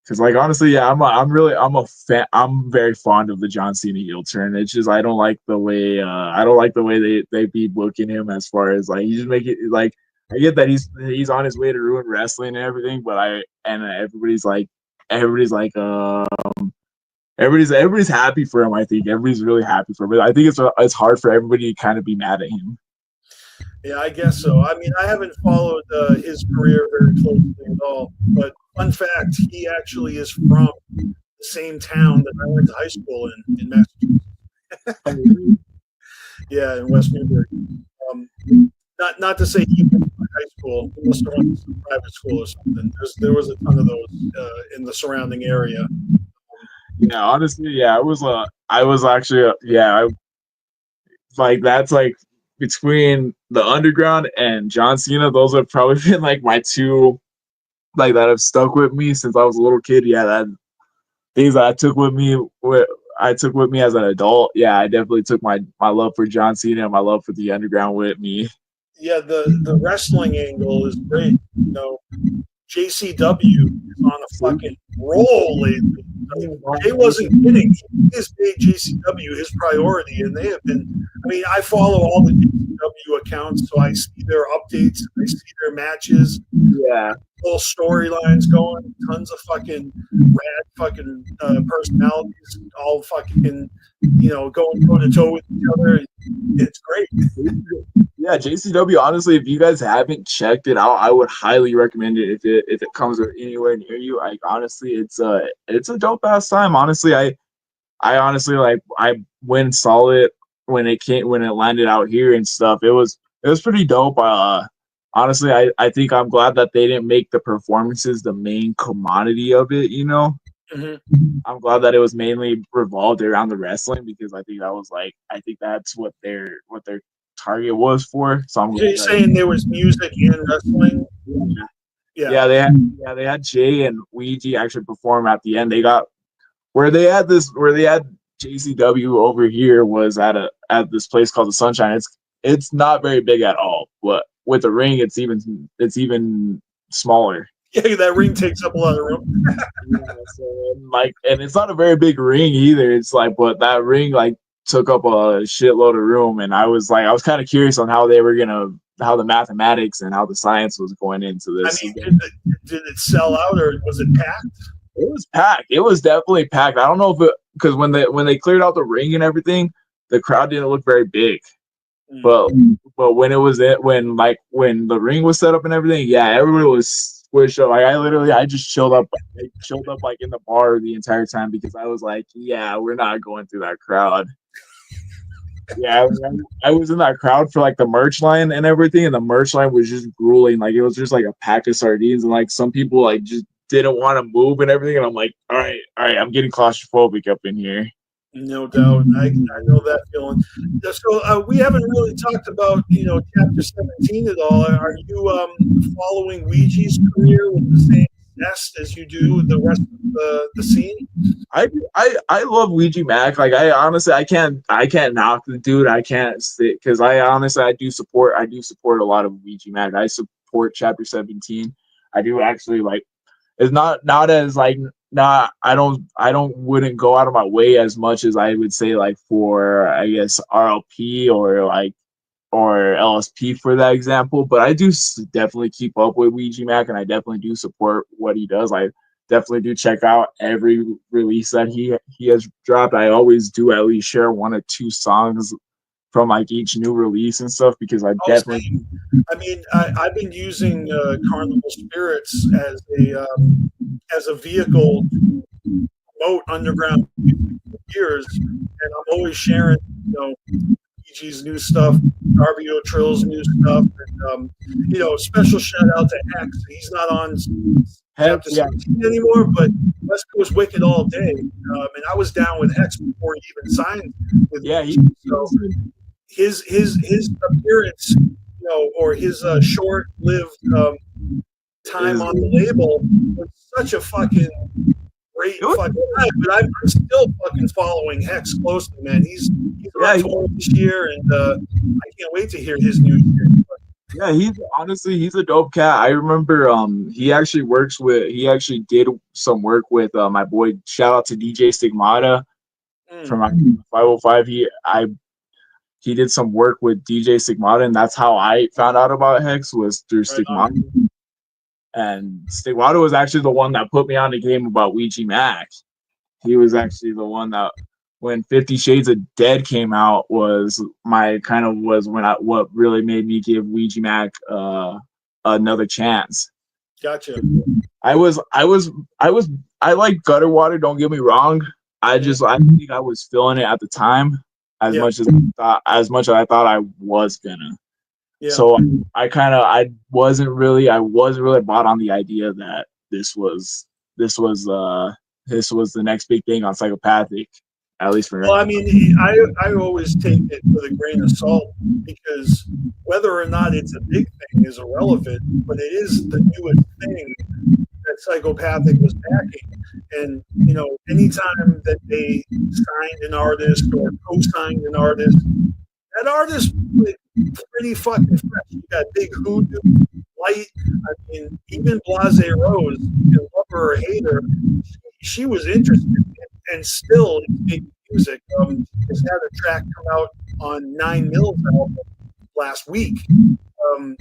Because honestly, yeah, I'm a fan. I'm very fond of the John Cena heel turn. It's just I don't like the way they be booking him, as far as he just make it I get that he's on his way to ruin wrestling and everything, but everybody's happy for him. I think everybody's really happy for him. I think it's hard for everybody to kind of be mad at him. Yeah, I guess so. I mean, I haven't followed his career very closely at all. But fun fact, he actually is from the same town that I went to high school in Massachusetts. Yeah, in West Newbury. Not to say he went to high school. He must have went to some private school or something. There was a ton of those in the surrounding area. Yeah, honestly, yeah, I was actually, that's between the underground and John Cena. Those have probably been my two that have stuck with me since I was a little kid. Yeah, that things that I took with me as an adult. Yeah, I definitely took my love for John Cena and my love for the underground with me. Yeah, the wrestling angle is great. You know, JCW is on a fucking roll lately. Like, Jay wasn't kidding. He has made JCW his priority, and they have been. I mean, I follow all the JCW accounts, so I see their updates, I see their matches, Yeah, whole storylines going, tons of fucking rad fucking personalities, all fucking, you know, going toe to toe with each other. It's great. yeah, JCW. Honestly, if you guys haven't checked it out, I would highly recommend it if it comes anywhere near you. Like honestly, it's a dope ass time. Honestly, I honestly like I went and saw it when it landed out here and stuff. It was pretty dope. Honestly, I think I'm glad that they didn't make the performances the main commodity of it. You know, I'm glad that it was mainly revolved around the wrestling because I think that was like I think that's what their target was for. So I'm So you're glad saying there was music and wrestling? that, Yeah. they had Jay and Ouija actually perform at the end. They got where they had JCW over here was at this place called the Sunshine. It's not very big at all, but with the ring, it's even smaller. Yeah, that ring takes up a lot of room. Yeah, so, and it's not a very big ring either. It's like, but that ring like took up a shitload of room, and I was kind of curious on how how the mathematics and how the science was going into I this. mean, did it sell out or was it packed? It was packed. It was definitely packed. I don't know if it because when they cleared out the ring and everything, the crowd didn't look very big. But when it was when the ring was set up and everything, yeah, everyone was squished up. Like I just chilled up. I chilled up like in the bar the entire time because I was like, yeah, we're not going through that crowd. Yeah, I was in that crowd for like the merch line and everything, and the merch line was just grueling. Like it was just like a pack of sardines, and like some people like just didn't want to move and everything. And I'm like, all right, I'm getting claustrophobic up in here. No doubt. I know that feeling. So we haven't really talked about, you know, Chapter 17 at all. Are you following Ouija's career with the same zest as you do the rest of the scene? I love Ouija Mac. Like I honestly I can't knock the dude. I can't sit because I do support a lot of Ouija Mac. I support Chapter 17. I do actually like it's not as like not I don't wouldn't go out of my way as much as I would say like for I guess RLP or LSP for that example, but I do definitely keep up with Ouija Mac and I definitely do support what he does. I definitely do check out every release that he has dropped. I always do at least share one or two songs from like each new release and stuff because I definitely. I mean, I've been using Carnival Spirits as a vehicle to promote underground music for years, and I'm always sharing, you know, EG's new stuff, Darby O'Trill's new stuff, and you know, special shout out to X. He's not on Chapter 17 anymore, but West Coast Wicked all day, and I was down with X before he even signed with. Yeah, so his appearance, you know, or his short-lived time on the label was such a fucking great fucking time. But I'm still fucking following Hex closely, man. He's on tour this year, and I can't wait to hear his new shit. Yeah, he's a dope cat. I remember he actually did some work with my boy. Shout out to DJ Stigmata from 505. He did some work with DJ Stigmata, and that's how I found out about Hex was through Stigmata. And Stigmata was actually the one that put me on the game about Ouija Mac. He was actually the one that when 50 Shades of Dead came out was what really made me give Ouija Mac another chance. Gotcha. I like Gutter Water, don't get me wrong. I think I was feeling it at the time as much as I thought I was gonna. Yeah. So I wasn't really bought on the idea that this was the next big thing on Psychopathic. at least for Well, me. I mean, I always take it with a grain of salt because whether or not it's a big thing is irrelevant, but it is the newest thing that Psychopathic was backing. And, anytime that they signed an artist or co-signed an artist, that artist was pretty fucking fresh. You got Big Hoodoo, Light. I mean, even Blase Rose, you can love her or hate her, she was interested and still is making music. Just had a track come out on 9 Mils album last week. Um,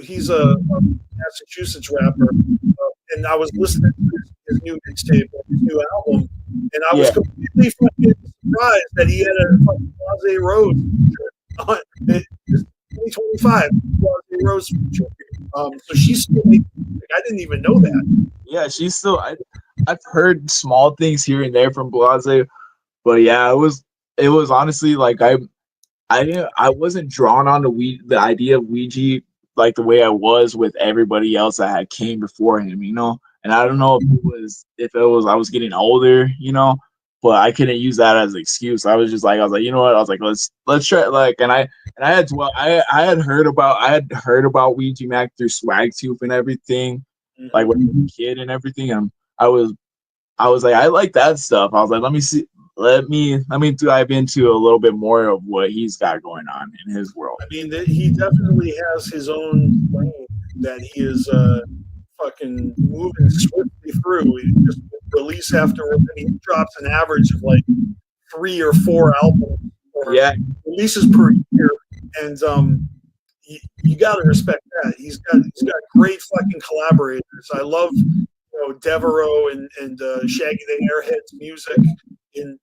he's a Massachusetts rapper, and I was listening to his new mixtape, his new album, and I was completely fucking surprised that he had a fucking Blase Rose feature on it. 2025 Blase Rose feature. So she's still making music. I didn't even know that. Yeah, she's still. I've heard small things here and there from Blase, but yeah, it was honestly like I wasn't drawn on the idea of Ouija like the way I was with everybody else that had came before him, you know. And I don't know if it was I was getting older, you know, but I couldn't use that as an excuse. I was like, you know what? I was like, let's try like, and I had I had heard about Ouija Mac through Swag Tooth and everything, like when I was a kid and everything, and I was like, I like that stuff. I was like, let me dive into a little bit more of what he's got going on in his world. I mean, he definitely has his own lane that he is fucking moving swiftly through. He just release after he drops an average of like 3 or 4 albums or releases per year, and you got to respect that. He's got great fucking collaborators. I love Devereaux and Shaggy the Airhead's music. And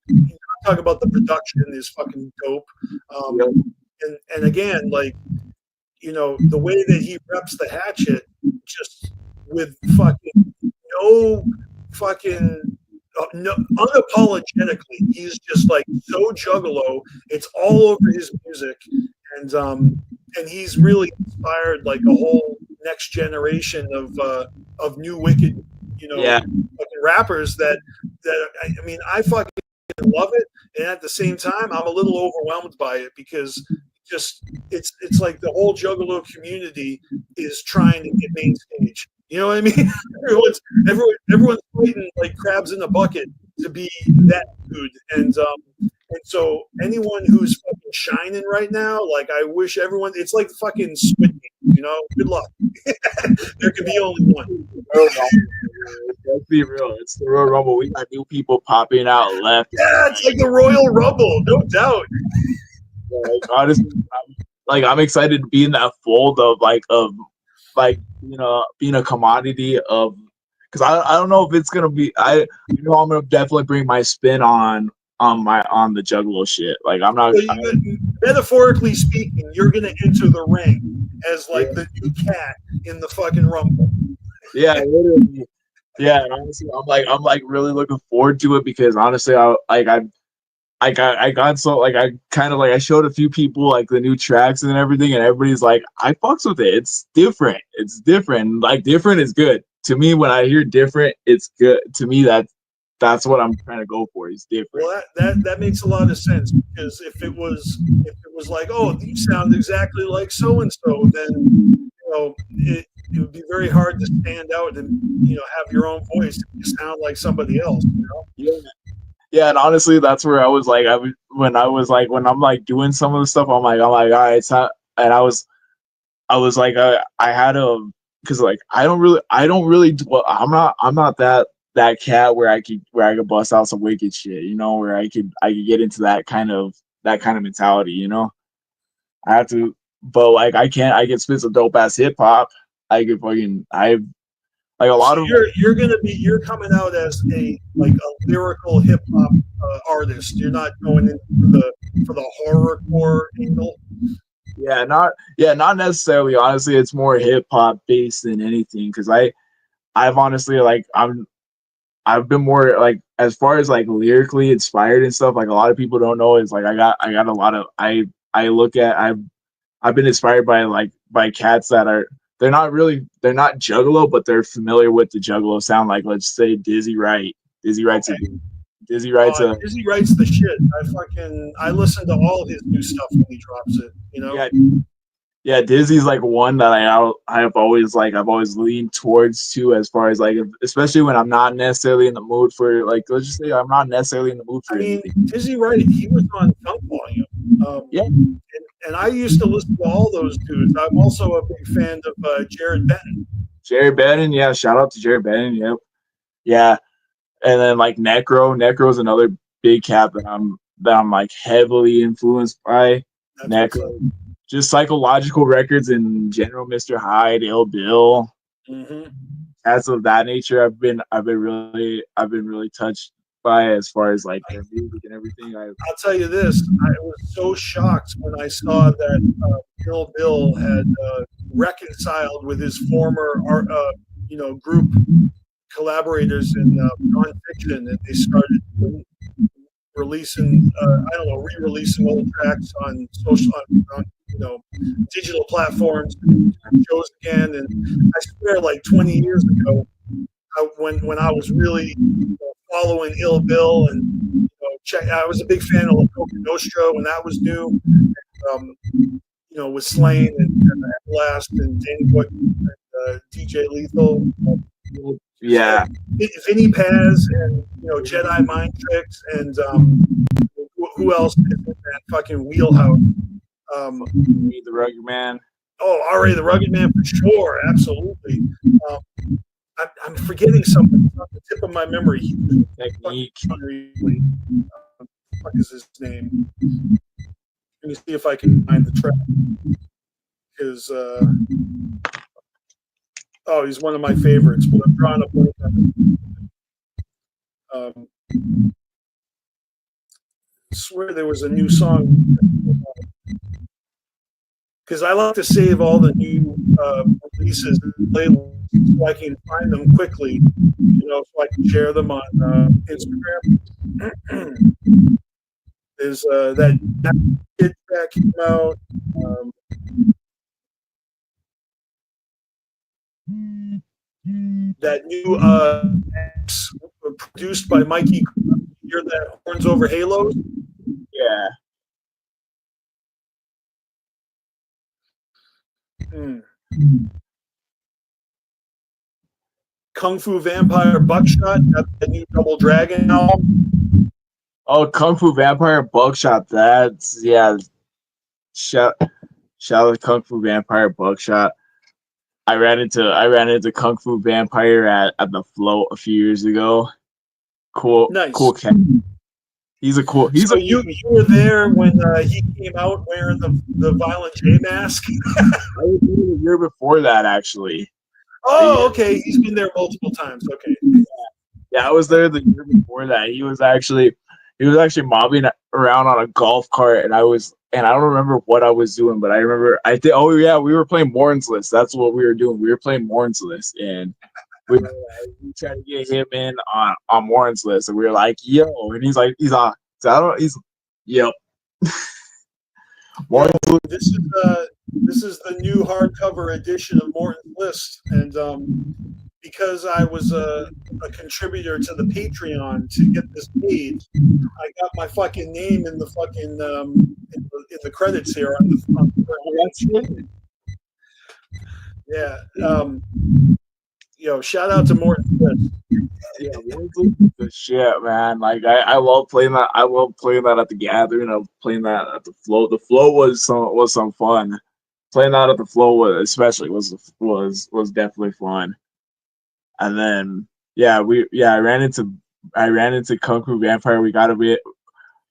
talk about the production is fucking dope. And again, like the way that he reps the hatchet, just with fucking no unapologetically, he's just like so juggalo. It's all over his music, and he's really inspired like a whole next generation of new wicked, fucking rappers that I mean, I fucking love it, and at the same time, I'm a little overwhelmed by it because it's like the whole Juggalo community is trying to get main stage. You know what I mean? everyone's fighting like crabs in a bucket to be that dude, and so anyone who's fucking shining right now, like I wish everyone. It's like fucking Squid Game, Good luck. There can be only one. Let's be real. It's the Royal Rumble. We got new people popping out left. Yeah, it's like the Royal Rumble, no doubt. Like, honestly, I'm excited to be in that fold of being a commodity of, because I don't know if it's gonna be. I'm gonna definitely bring my spin on the Juggalo shit. Like I'm not. Metaphorically speaking, you're gonna enter the ring as like the new cat in the fucking Rumble. Yeah, literally. Yeah, and honestly, I'm like really looking forward to it because honestly, I got so like I kind of like I showed a few people like the new tracks and everything, and everybody's like, I fucks with it. It's different. It's different. Like different is good to me. When I hear different, it's good to me. That's what I'm trying to go for. It's different. Well, that makes a lot of sense because if it was like, oh, you sound exactly like so and so, then it would be very hard to stand out and have your own voice. You sound like somebody else. Yeah, and honestly, that's where I was like, when I'm like doing some of the stuff, I'm like, all right, it's not, and I was like, I had to, because like I don't really, well, I'm not that cat where I could bust out some wicked shit, where I could get into that kind of mentality, I have to, but like I can spit some dope ass hip hop. I could fucking like a lot of you're coming out as a lyrical hip hop artist. You're not going in for the horrorcore angle. Yeah, not necessarily. Honestly, it's more hip hop based than anything. Because I've honestly I've been more like as far as like lyrically inspired and stuff. Like a lot of people don't know is like I got a lot of I've been inspired by cats that are. They're not Juggalo, but they're familiar with the Juggalo sound. Like let's say Dizzy Wright. Dizzy Wright's a Dizzy writes Dizzy writes the shit. I listen to all of his new stuff when he drops it. You know. Yeah, yeah. Dizzy's like one that I've always leaned towards too, as far as like, especially when I'm not necessarily in the mood for, like, let's just say I'm not necessarily in the mood for anything. Dizzy Wright, he was on Funk Volume. Yeah. And I used to listen to all those dudes. I'm also a big fan of Jared Benton. Jared Benton, yeah. Shout out to Jared Benton. Yep. Yeah. And then like Necro's another big cat that I'm like heavily influenced by. Necro, just psychological records in general, Mr. Hyde, Ill Bill, cats of that nature. I've been really touched by, as far as like their music and everything. I'll tell you this: I was so shocked when I saw that Ill Bill had reconciled with his former group collaborators in nonfiction, and they started releasing re-releasing old tracks on digital platforms, shows again. And I swear, like 20 years ago, when I was really following Ill Bill and I was a big fan of La Coca Nostra when that was new. With Slain and Blast and Danny Boy and DJ Lethal. Yeah. Vinny Paz and Jedi Mind Tricks and who else is in that fucking wheelhouse? The Rugged Man. Oh, R.A. the Rugged Man for sure, absolutely. I'm forgetting something. It's on the tip of my memory. Technique. What is his name? Let me see if I can find the track. Because he's one of my favorites, but I'm drawing up. I swear there was a new song. Because I like to save all the new releases and playlists so I can find them quickly, so I can share them on Instagram. There's that kid track came out. That new produced by Mikey. Hear that Horns Over Halos? Yeah. Kung Fu Vampire Buckshot, got the new Double Dragon album. Oh, Kung Fu Vampire Buckshot. That's, yeah. Shout out to Kung Fu Vampire Buckshot. I ran into Kung Fu Vampire at the Float a few years ago. Cool, nice. Cool cat. So you were there when he came out wearing the Violent J mask? I was there the year before that, actually. Oh, okay. He's been there multiple times. Okay. Yeah, I was there the year before that. He was actually mobbing around on a golf cart, and I don't remember what I was doing, but I remember we were playing Morn's List. That's what we were doing. We were playing Morn's List, and we tried to get him in on Warren's List, and we were like, "Yo," and he's yep. This is the new hardcover edition of Morton's List, and because I was a contributor to the Patreon to get this made, I got my fucking name in the fucking in the credits here on the yeah. Shout out to Morton's List. Yeah, the shit, man. Like I love playing that. I love playing that at the Gathering. I love playing that at the Float. The Float was some fun. Playing that at the Float was definitely fun. And then I ran into Kung Fu Vampire. We got a bit.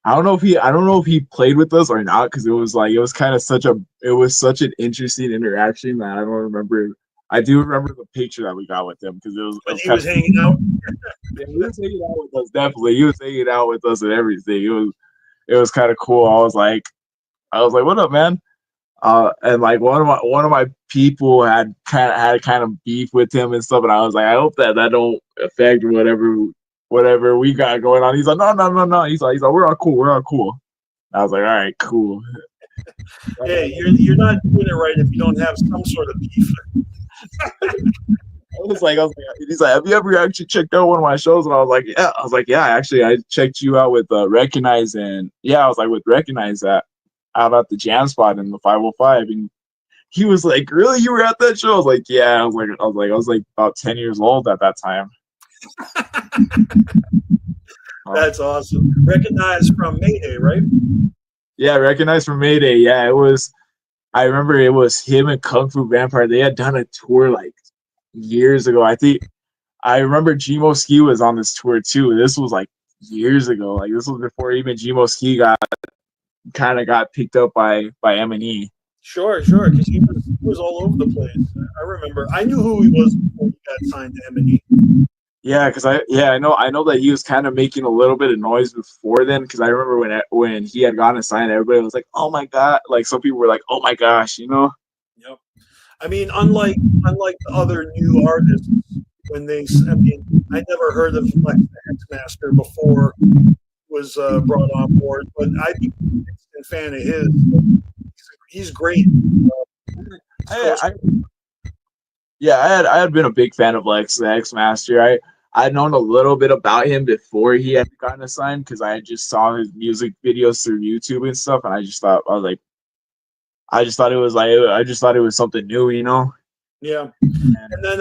I don't know if he played with us or not, because it was such an interesting interaction that I don't remember. I do remember the picture that we got with him, because he was hanging out. Yeah, he was hanging out with us. Definitely, he was hanging out with us and everything. It was kind of cool. I was like, "What up, man?" And like one of my people had kind of beef with him and stuff, and I was like, I hope that don't affect whatever we got going on. He's like, no. He's like, we're all cool. I was like, all right, cool. Hey, you're not doing it right if you don't have some sort of beef. he's like, have you ever actually checked out one of my shows? And I was like, yeah. I was like, yeah, actually, I checked you out with Recognize, and yeah, I was like with Recognize that out at the Jam Spot in the 505, and he was like, really, you were at that show? I was like, yeah. I was like about 10 years old at that time. That's awesome. Recognized from Mayday, right? Yeah, Recognized from Mayday. Yeah, it was. I remember it was him and Kung Fu Vampire. They had done a tour like years ago. I remember Gmo Ski was on this tour too. This was like years ago. Like this was before even Gmo Ski got picked up by M&E. Sure, because he was all over the place. I remember. I knew who he was before he got signed to M&E. Yeah, because I know that he was kind of making a little bit of noise before then. Because I remember when he had gotten signed, everybody was like, "Oh my god!" Like some people were like, "Oh my gosh," you know. Yep. I mean, unlike the other new artists, I never heard of Flex BstMasteR before he was brought on board, but I became a fan of his. He's great. I had been a big fan of Lex the X Master. I'd known a little bit about him before he had gotten signed because I just saw his music videos through YouTube and stuff, and I just thought it was something new, you know. Yeah, and then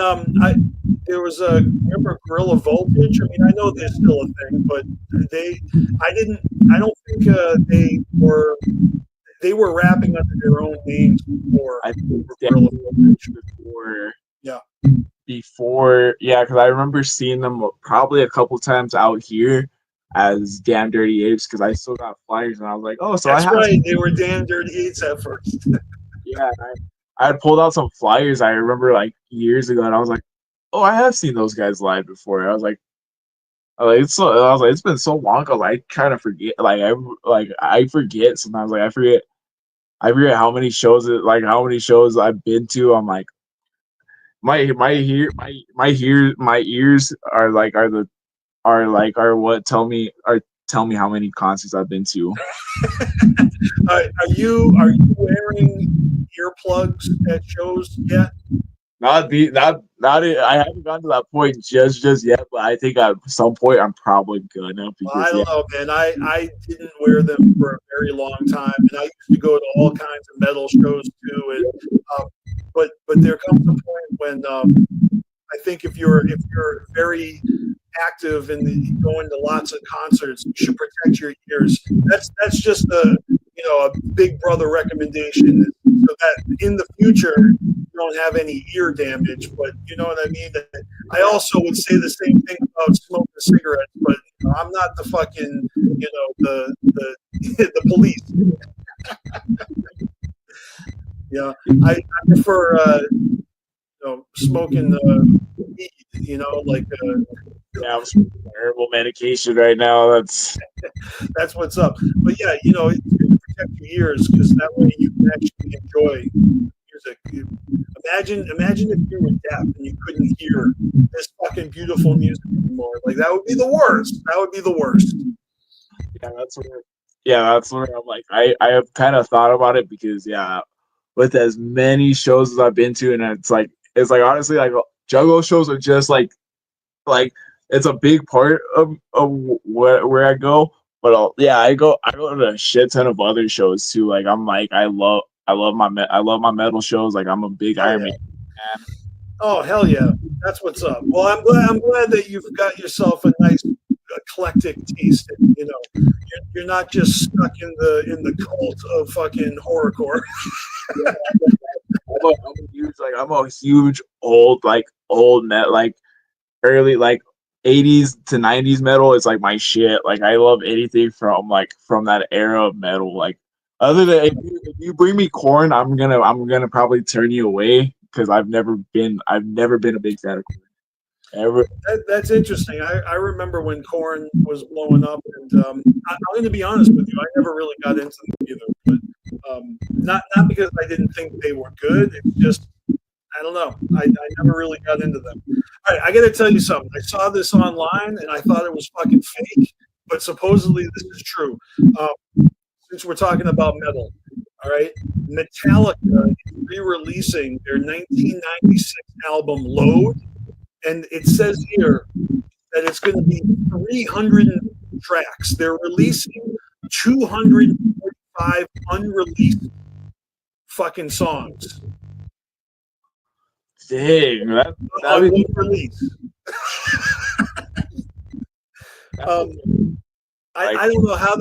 there was remember Gorilla Voltage. I mean, I know they're still a thing, but I don't think they were rapping under their own names before. I think Gorilla Voltage before. Yeah. Yeah, because I remember seeing them probably a couple times out here as Damn Dirty Apes because I still got flyers and I was like, oh, so that's right. They were Damn Dirty Apes at first. Yeah, I had pulled out some flyers I remember like years ago and I was like, oh, I have seen those guys live before. I was like, it's been so long. I kind of forget. I forget sometimes. Like I forget how many shows I've been to. I'm like, my ears are what tell me how many concerts I've been to. Are you wearing earplugs at shows yet? I haven't gotten to that point just yet, but I think at some point I'm probably gonna. Well, I don't know, man. I didn't wear them for a very long time, and I used to go to all kinds of metal shows too. And but there comes a point when I think if you're very active and going to lots of concerts, you should protect your ears. That's just a big brother recommendation, so that in the future you don't have any ear damage. But you know what I mean. I also would say the same thing about smoking cigarettes, but I'm not the fucking the police. Yeah, I prefer smoking weed. I'm smoking herbal medication right now. That's what's up. But yeah, it's good to protect your ears because that way you can actually enjoy music. Imagine if you were deaf and you couldn't hear this fucking beautiful music anymore. Like that would be the worst. That's where I'm like, I have kind of thought about it because with as many shows as I've been to, and it's like honestly like Juggalo shows are just like it's a big part of where I go. But I go to a shit ton of other shows too. Like I love my metal shows. Like I'm a big Iron Man fan. Oh hell yeah, that's what's up. Well, I'm glad that you've got yourself a nice eclectic taste. You're not just stuck in the cult of fucking horrorcore. I'm a huge old net like early 80s to 90s metal is like my shit. Like I love anything from that era of metal. Like other than if you bring me Korn, I'm gonna probably turn you away because I've never been a big fan of Korn. Ever. That's interesting. I remember when Korn was blowing up, and I'm going to be honest with you, I never really got into them either. But not because I didn't think they were good. It's just I don't know. I never really got into them. All right, I got to tell you something. I saw this online and I thought it was fucking fake, but supposedly this is true. Since we're talking about metal, all right, Metallica is re-releasing their 1996 album Load, and it says here that it's going to be 300 tracks. They're releasing 245 unreleased fucking songs Dang, on be, one release. I don't know how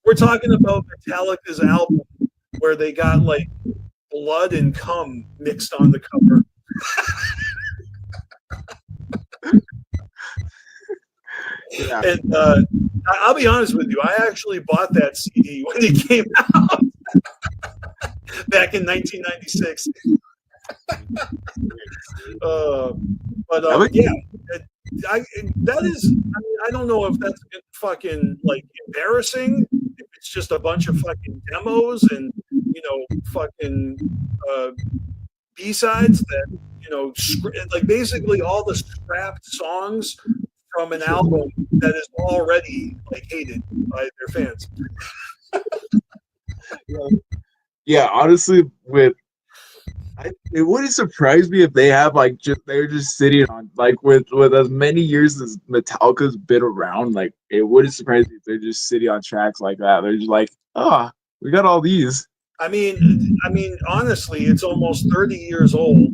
we're talking about Metallica's album where they got like blood and cum mixed on the cover. Yeah. And I'll be honest with you, I actually bought that CD when it came out back in 1996. Yeah, that is. I mean, I don't know if that's fucking like embarrassing. If it's just a bunch of fucking demos and fucking B-sides that like basically all the scrapped songs from an album that is already like hated by their fans. Yeah, honestly, it wouldn't surprise me if they have like they're just sitting on like with as many years as Metallica's been around. Like it wouldn't surprise me if they're just sitting on tracks like that. They're just like, we got all these. I mean, honestly, it's almost 30 years old.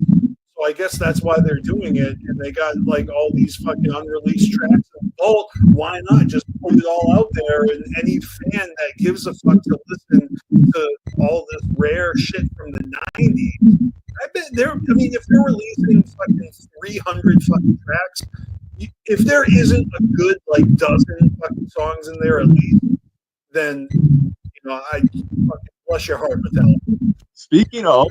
So I guess that's why they're doing it, and they got like all these fucking unreleased tracks. Oh, why not just put it all out there? And any fan that gives a fuck to listen to all this rare shit from the '90s, I bet they're. I mean, if they're releasing fucking 300 fucking tracks, if there isn't a good like dozen fucking songs in there at least, then I fucking bless your heart, Metallica. Speaking of,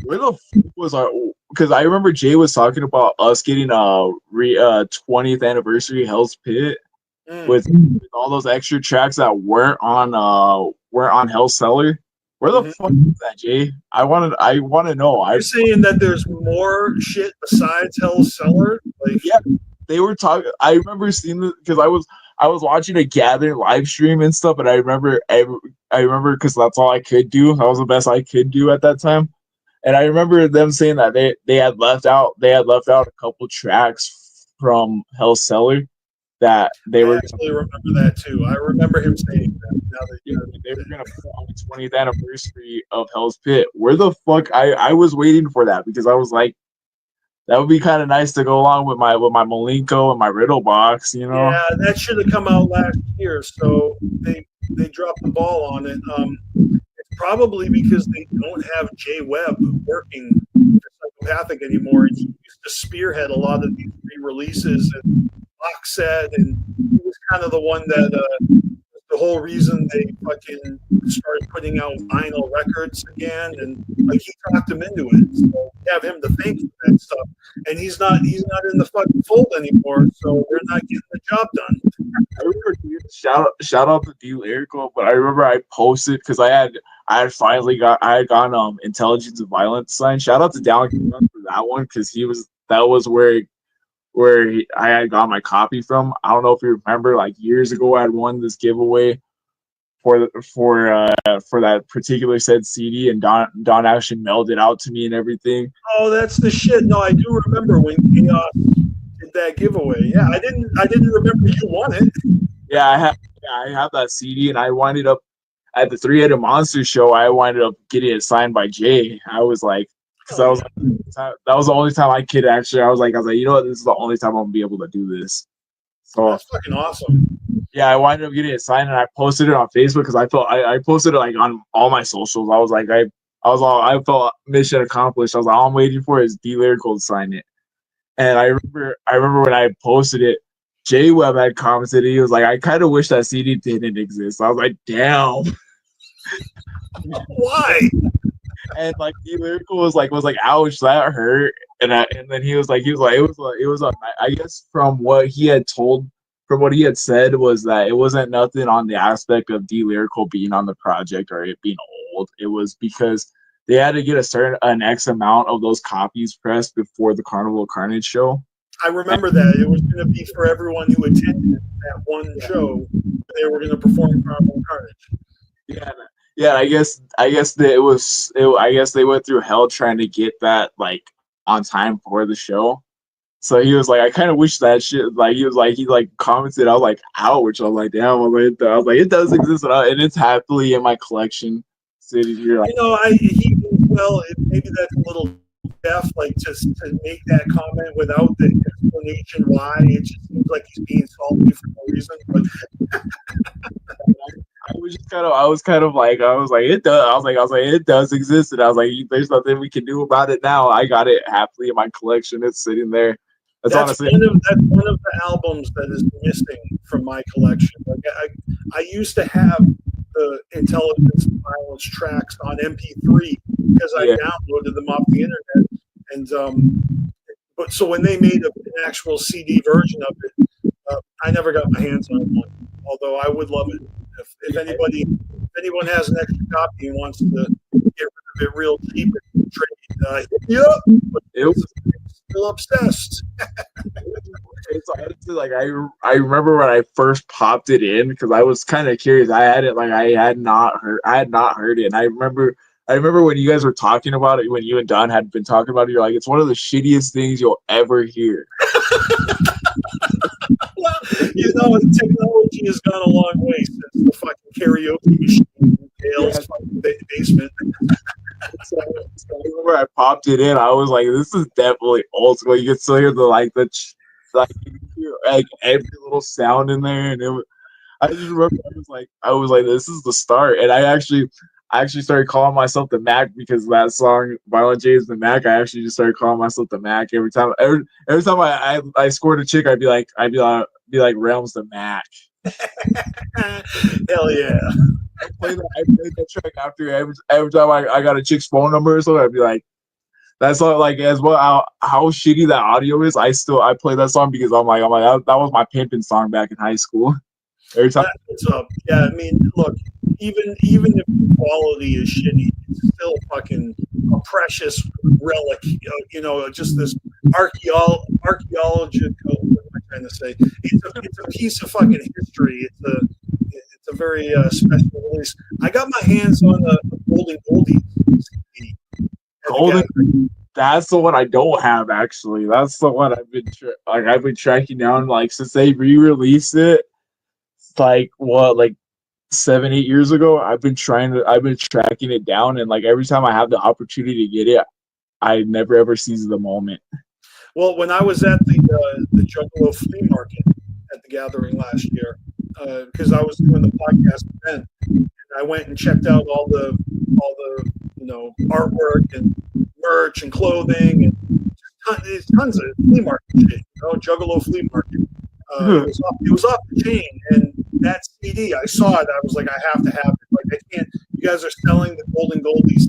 where the fuck was our? Because I remember Jay was talking about us getting 20th anniversary Hell's Pit with all those extra tracks that weren't on Hell's Cellar. Where the fuck is that, Jay? I want to know. You're saying that there's more shit besides Hell's Cellar? Like, yeah, they were talking. I remember seeing this because I was watching a Gather live stream and stuff, and I remember because that's all I could do. That was the best I could do at that time. And I remember them saying that they had left out a couple tracks from Hell's Cellar that they were. I actually remember that too. I remember him saying that. Now that they were gonna put on the 20th anniversary of Hell's Pit. Where the fuck? I was waiting for that because I was like, that would be kind of nice to go along with my Malenko and my Riddle box, Yeah, that should have come out last year. So they dropped the ball on it. It's probably because they don't have Jay Webb working for Psychopathic anymore. He used to spearhead a lot of these re-releases and box set, and he was kind of the one that the whole reason they fucking started putting out vinyl records again, and like he talked him into it. So we have him to thank for that stuff, and he's not in the fucking fold anymore. So they're not getting the job done. I remember shout out to D Lyrical, but I remember I posted because I had gone Intelligence and Violence signed. Shout out to Down for that one because that was where I had got my copy from. I don't know if you remember, like years ago, I had won this giveaway for that particular said CD, and Don actually mailed it out to me and everything. Oh, that's the shit. No, I do remember when Chaos did that giveaway. Yeah, I didn't remember you won it. Yeah, I have that CD, and I winded up at the Three-Headed Monster show. I winded up getting it signed by Jay. I was like, because that was the only time I could actually. I was like, you know what? This is the only time I'm gonna be able to do this. So that's fucking awesome. Yeah, I winded up getting it signed, and I posted it on Facebook because I felt I posted it like on all my socials. I was like, I felt mission accomplished. I was like, all I'm waiting for is D Lyrical to sign it. And I remember when I posted it, Jay Webb had commented. He was like, I kind of wish that CD didn't exist. I was like, damn. Why? And like D Lyrical was like, ouch, that hurt. And then he was like, it was I guess from what he had said was that it wasn't nothing on the aspect of D Lyrical being on the project or it being old. It was because they had to get an X amount of those copies pressed before the Carnival Carnage show. I remember that. It was going to be for everyone who attended that one show. They were going to perform Carnival Carnage. Yeah. I guess they went through hell trying to get that like on time for the show. So he was like, I kind of wish that shit. Like he like commented. I was like, ouch. I was like, damn. I was like, it does exist, and it's happily in my collection, sitting here. Like, Well, maybe that's a little deaf, like just to make that comment without the explanation why. It just seems like he's being salty for no reason. But I was like, it does. I was like, it does exist, and I was like, there's nothing we can do about it now. I got it happily in my collection. It's sitting there. That's honestly that's one of the albums that is missing from my collection. Like I used to have the Intelligence and Violence tracks on MP3 because I downloaded them off the internet, and but so when they made an actual CD version of it, I never got my hands on one. Although I would love it if anyone has an extra copy and wants to get rid of it real cheap and trade, hit me up. But still obsessed. It's honestly like I remember when I first popped it in because I was kind of curious. I had not heard it, and I remember when you guys were talking about it, when you and Don had been talking about it, you're like, it's one of the shittiest things you'll ever hear. Well, technology has gone a long way since the fucking karaoke machine in Dale's basement. So I remember I popped it in. I was like, "This is definitely old school." You could still hear every little sound in there, and I just remember I was like, "This is the start." And I actually started calling myself the Mac because of that song, Violent J is the Mac. I actually just started calling myself the Mac every time. Every time I scored a chick, I'd be like, Realm's the Mac. Hell yeah. I played that track after every time I got a chick's phone number or something. I'd be like, that's all, like, as well how shitty that audio is. I play that song because I'm like that was my pimping song back in high school. Every time. Yeah, I mean, look, even if the quality is shitty, it's still fucking a precious relic. Just this archaeological. What am I trying to say? It's a piece of fucking history. It's a very special release. I got my hands on a Golden Goldie CD. That's the one I don't have, actually. That's the one I've been tracking down like since they re-released it. Like 7-8 years ago. I've been tracking it down, and like every time I have the opportunity to get it, I never ever seize the moment. Well, when I was at the Juggalo flea market at the Gathering last year, because I was doing the podcast then, and I went and checked out all the artwork and merch and clothing and tons of flea market shit. Juggalo flea market. It was off the chain, and that CD, I saw it. I was like, I have to have it. Like, I can't. You guys are selling the Golden Goldies.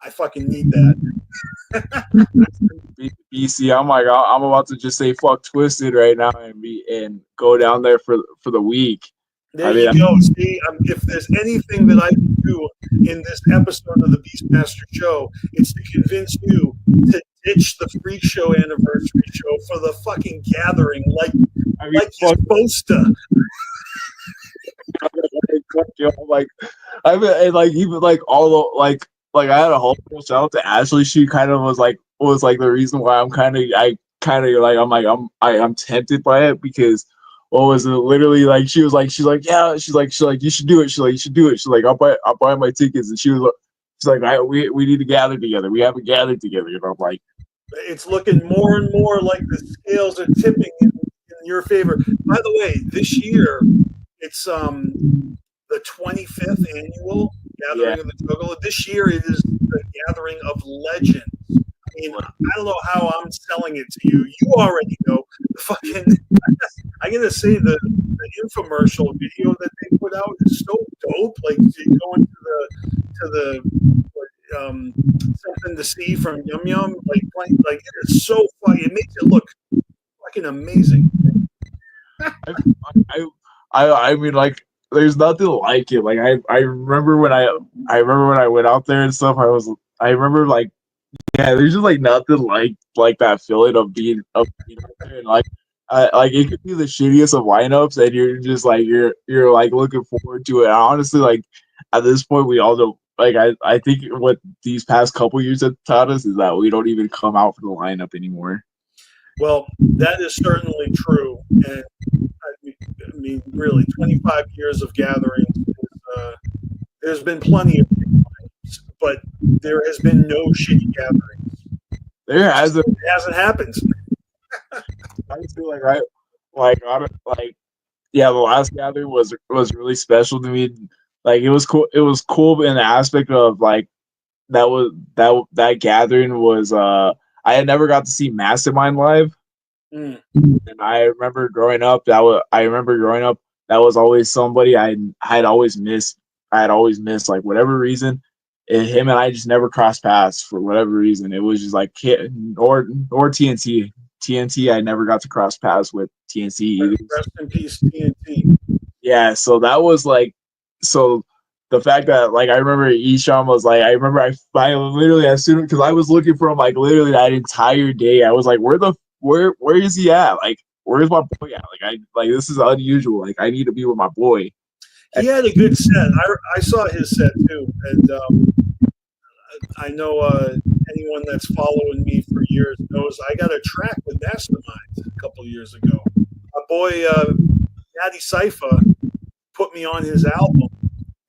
I fucking need that. BC, I'm about to just say fuck Twisted right now and go down there for the week. There you go. See, if there's anything that I can do in this episode of the BeastMasteR show, it's to convince you to ditch the Freak Show anniversary show for the fucking Gathering, like you're supposed to. I had a whole shout out to Ashley. She kind of was the reason why I'm tempted by it because what was it literally like she's like you should do it. You should do it. She's like I'll buy my tickets, and she's like we need to gather together. We haven't gathered together, I'm like, it's looking more and more like the scales are tipping in your favor. By the way, this year it's the 25th annual Gathering of the Juggalo. This year it is the Gathering of Legends. I mean, I don't know how I'm selling it to you. You already know. The fucking, I gotta say the infomercial video that they put out is so dope. Like you go into the something to see from Yum Yum, like it is so funny. It makes it look fucking amazing. I mean, like, there's nothing like it. Like I remember when I went out there and stuff. I remember like, yeah, there's just like nothing like that feeling of being out there, and like it could be the shittiest of lineups, and you're just like you're like looking forward to it. And honestly, like at this point, we all know. Like I think what these past couple years have taught us is that we don't even come out for the lineup anymore. Well, that is certainly true, and I mean, really, 25 years of gatherings. There's been plenty of things, but there has been no shitty gatherings. There hasn't. It hasn't happened. I just feel like yeah, the last gathering was really special to me. Like it was cool. It was cool in the aspect of like that gathering was I had never got to see Mastermind live. Mm. And I remember growing up that was always somebody I had always missed. I had always missed like whatever reason. And him and I just never crossed paths for whatever reason. It was just like or TNT. TNT I never got to cross paths with TNT either. Rest in peace, TNT. Yeah, so that was like so the fact that like I remember Isham was like I literally as soon because I was looking for him like literally that entire day. I was like, where is he at? Like, where's my boy at? Like this is unusual. Like I need to be with my boy. He had a good set. I saw his set too, and I know anyone that's following me for years knows I got a track with Mastermind a couple years ago. My boy Natty Sypha put me on his album,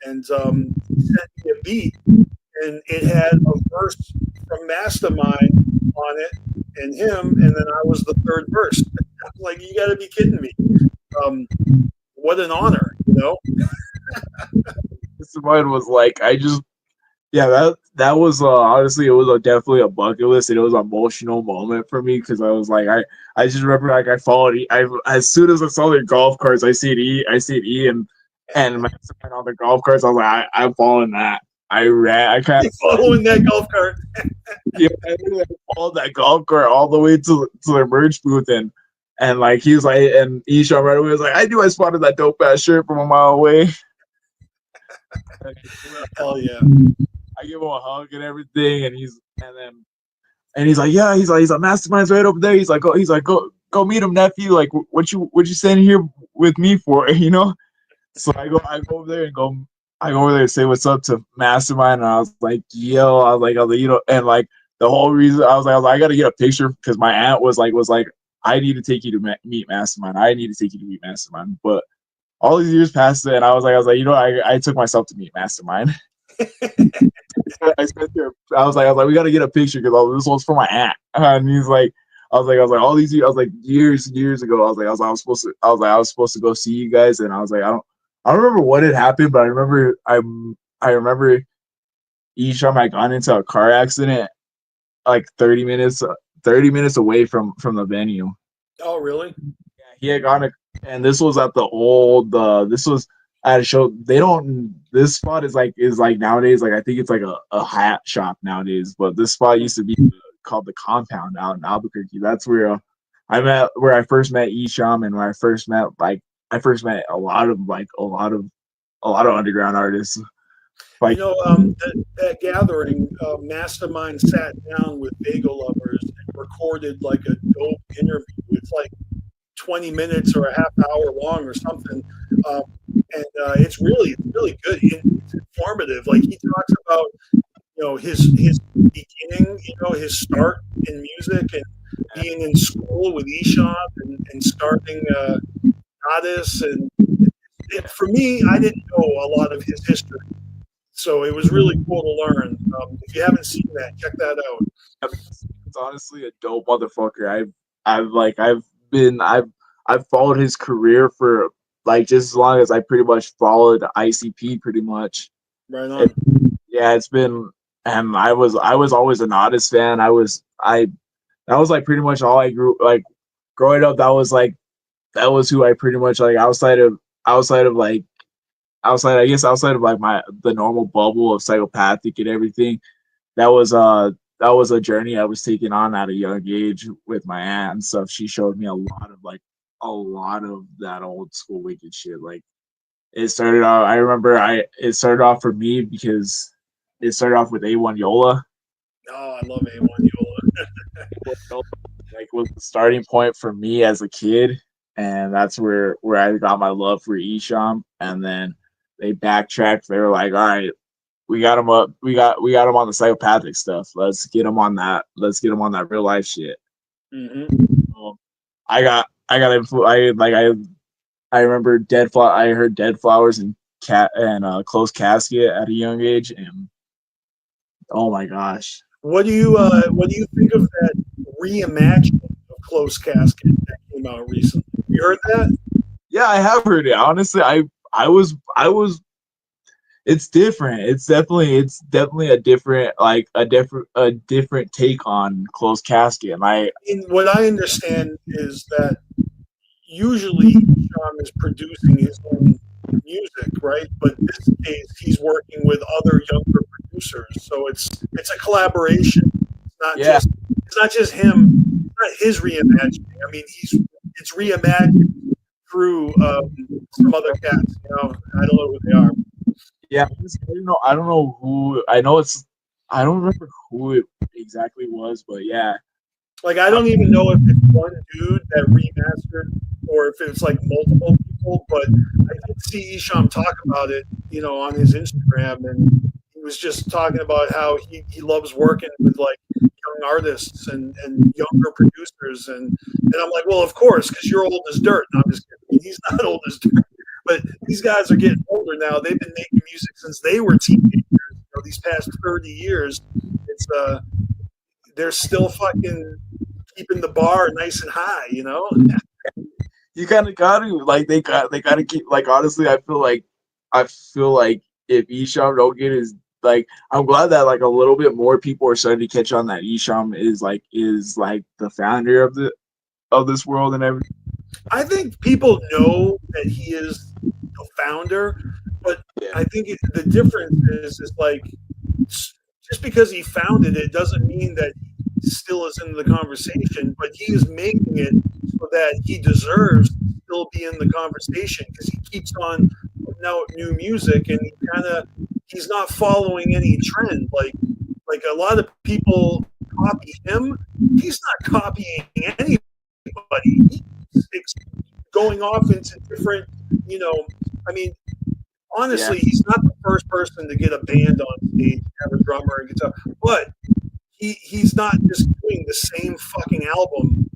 and he sent me a beat, and it had a verse from Mastermind on it, and him, and then I was the third verse. Like, you got to be kidding me! What an honor, you know. Mastermind was like that was honestly it was definitely a bucket list and it was an emotional moment for me because I was like I just remember like I followed as soon as I saw their golf carts I see E and Mastermind on the golf carts I was like I'm following that. I kind of following that golf cart. Yeah, I followed that golf cart all the way to the merch booth and like he was like and Isham right away was like I knew I spotted that dope ass shirt from a mile away. Hell yeah. I give him a hug and everything, and he's like, yeah, he's like Mastermind's right over there. He's like, go meet him, nephew. Like, what you standing here with me for, you know? So I go over there and I go over there and say what's up to Mastermind, and I was like, yo, I was like, you know, and like the whole reason I was like, I gotta get a picture because my aunt was like, I need to take you to meet Mastermind. I need to take you to meet Mastermind, but all these years passed, and I was like, you know, I took myself to meet Mastermind. I was like, we gotta get a picture because this one's for my aunt. And he's like, I was like, all these years, I was like, years ago, I was supposed to go see you guys, and I was like, I don't remember what had happened, but I remember Isham had gone into a car accident like 30 minutes away from the venue. Oh, really? Yeah, he had gone and this was at the old this was at a show. This spot is like nowadays like I think it's like a hat shop nowadays, but this spot used to be called the Compound out in Albuquerque. That's where I first met Isham and where I first met a lot of underground artists. Like, you know, that gathering, Mastermind sat down with Bagel Lovers and recorded like a dope interview. It's like 20 minutes or a half hour long or something. And it's really good. It's informative. Like, he talks about, you know, his beginning, you know, his start in music and being in school with Isham and starting Goddess. And for me, I didn't know a lot of his history. So it was really cool to learn. If you haven't seen that, check that out. It's honestly a dope motherfucker. I've followed his career for like just as long as I pretty much followed ICP pretty much. Right on. It's been, and I was always an Otis fan. That was like pretty much all I grew like growing up. That was who I pretty much like outside of like the normal bubble of psychopathic and everything. That was a journey I was taking on at a young age with my aunt and stuff. She showed me a lot of that old school wicked shit. Like it started off for me because it started off with A1 Yola. Oh, I love A1 Yola. Like was the starting point for me as a kid, and that's where I got my love for Isham. And then they backtracked. They were like, all right, we got him up. We got him on the psychopathic stuff. Let's get him on that. Let's get him on that real life shit. Mm-hmm. I remember I heard Dead Flowers and Close Casket at a young age, and oh my gosh. What do you think of that reimagining of Close Casket that came out recently? You heard that? Yeah, I have heard it. Honestly, I was it's different. It's definitely a different take on Closed Casket. And What I understand is that usually Sean is producing his own music, right? But this case, he's working with other younger producers, so it's a collaboration. yeah, It's not just him. It's not his reimagining. I mean, it's reimagined through some other cats. You know, I don't know who they are. yeah. I don't know who. I don't remember who it exactly was, but yeah. Like, I don't even know if it's one dude that remastered or if it's like multiple people, but I did see Isham talk about it, you know, on his Instagram, and he was just talking about how he loves working with like young artists and younger producers, and I'm like, well, of course, because you're old as dirt. No, I'm just kidding. He's not old as dirt, but these guys are getting older now. They've been making music since they were teenagers. You know, these past 30 years, it's they're still fucking keeping the bar nice and high, you know? You kind of got to they got to keep honestly. I feel like if Isham don't get his I'm glad that a little bit more people are starting to catch on that Isham is the founder of this world and everything. I think people know that he is the founder, but Yeah. I think the difference is like just because he founded it doesn't mean that he still is in the conversation, but he is making it so that he deserves to still be in the conversation because he keeps on putting out new music and he's not following any trend. Like a lot of people copy him, he's not copying anybody. He's going off into different, you know, I mean, honestly, he's not the first person to get a band on stage, have a drummer and guitar, but he's not just doing the same fucking album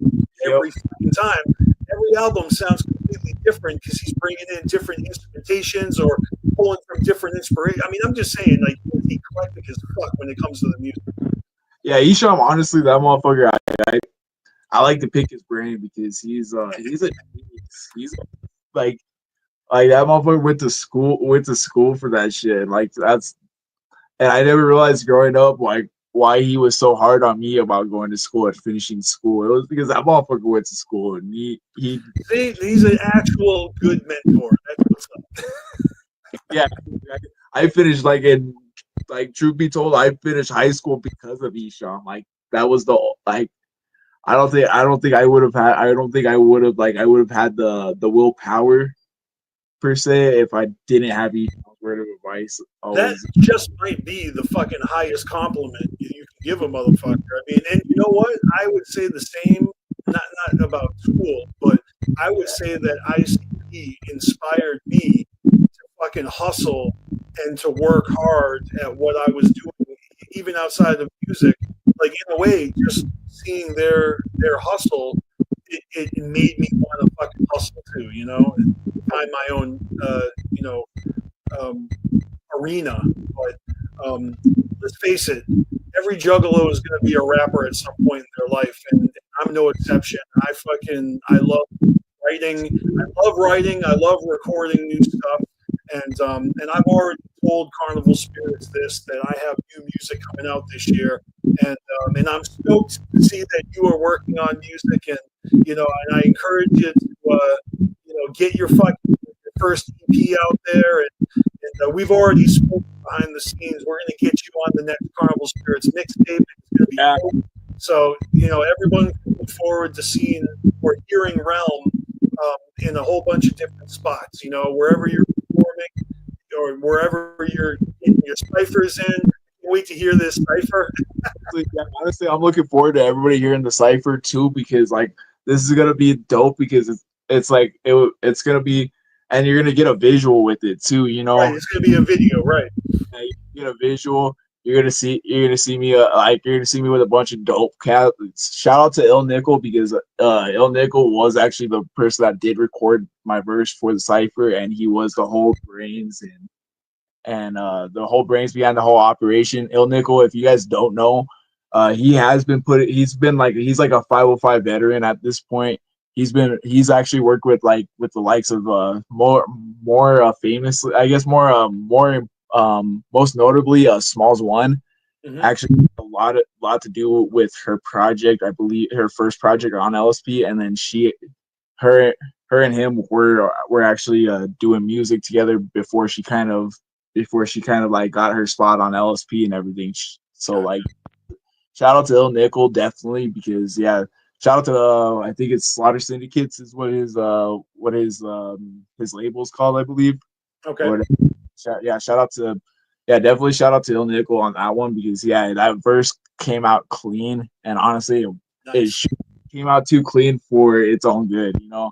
every fucking time. Every album sounds completely different because he's bringing in different instrumentations or pulling from different inspiration. I mean, I'm just saying, like, he's eclectic as fuck when it comes to the music. Yeah, Isham, honestly, that motherfucker, I like to pick his brain because he's a genius. He's like that motherfucker went to school for that shit. And I never realized growing up why he was so hard on me about going to school and finishing school. It was because that motherfucker went to school and he's an actual good mentor. That's what's up. Yeah, I finished truth be told, I finished high school because of Isham. That was the I don't think I would have had the willpower per se if I didn't have Isham's word of advice. That just might be the fucking highest compliment you can give a motherfucker. I mean, and you know what? I would say the same, not about school, but I would say that ICP inspired me to fucking hustle and to work hard at what I was doing, even outside of music. Like, in a way, just seeing their hustle, it made me want to fucking hustle too, you know, and find my own, arena. But let's face it, every juggalo is going to be a rapper at some point in their life, and I'm no exception. I love writing. I love recording new stuff, and I've already told Carnival Spirits that I have new music coming out this year, and I'm stoked to see that you are working on music, and and I encourage you to get your first EP out there, and we've already spoken behind the scenes. We're going to get you on the next Carnival Spirits mixtape. It's going to be cool. So everyone can look forward to seeing or hearing RELM in a whole bunch of different spots. Wherever you're performing or wherever you're getting your ciphers in. Can't wait to hear this cipher. Honestly, I'm looking forward to everybody hearing the cipher too, because this is gonna be dope because it's gonna be, and you're gonna get a visual with it too. Right, it's gonna be a video, right? Yeah, you get a visual. you're gonna see me with a bunch of dope cats. Shout out to Ill Nickel because Ill Nickel was actually the person that did record my verse for the cipher, and he was the whole brains and the whole brains behind the whole operation. Ill Nickel, if you guys don't know, he's like a 505 veteran at this point. He's actually worked with the likes of more famous, I guess, most notably Smalls One. Mhm. Actually a lot to do with her project, I believe her first project on LSP, and then her and him were actually doing music together before she kind of like got her spot on LSP and everything. So like, shout out to Il Nickel definitely, because yeah, shout out to I think it's Slaughter Syndicates is what his label's called, I believe. Okay. Shout out to definitely shout out to Il Nickel on that one, because yeah, that verse came out clean, and honestly Nice. it came out too clean for its own good, you know.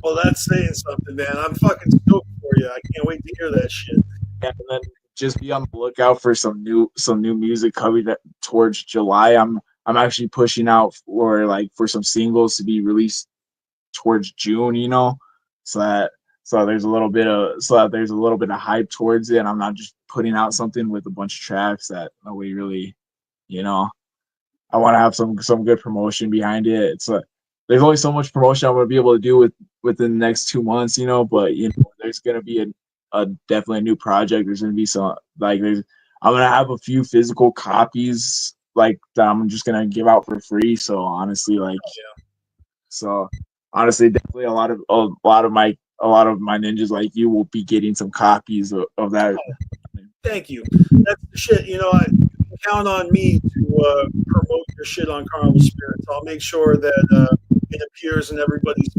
Well, that's saying something, man. I'm fucking stoked for you. I can't wait to hear that shit. And then just be on the lookout for some new music coming towards July. I'm actually pushing out for some singles to be released towards June, you know, so there's a little bit of hype towards it, and I'm not just putting out something with a bunch of tracks that nobody really, you know. I want to have some good promotion behind it. There's only so much promotion I'm going to be able to do within the next 2 months, you know. But you know, there's going to be a definitely a new project. There's going to be I'm going to have a few physical copies like that I'm just going to give out for free. So honestly, definitely a lot of my ninjas like you will be getting some copies of that. Thank you. That's the shit. You know, you can count on me to promote your shit on Carnival Spirits. I'll make sure that it appears in everybody's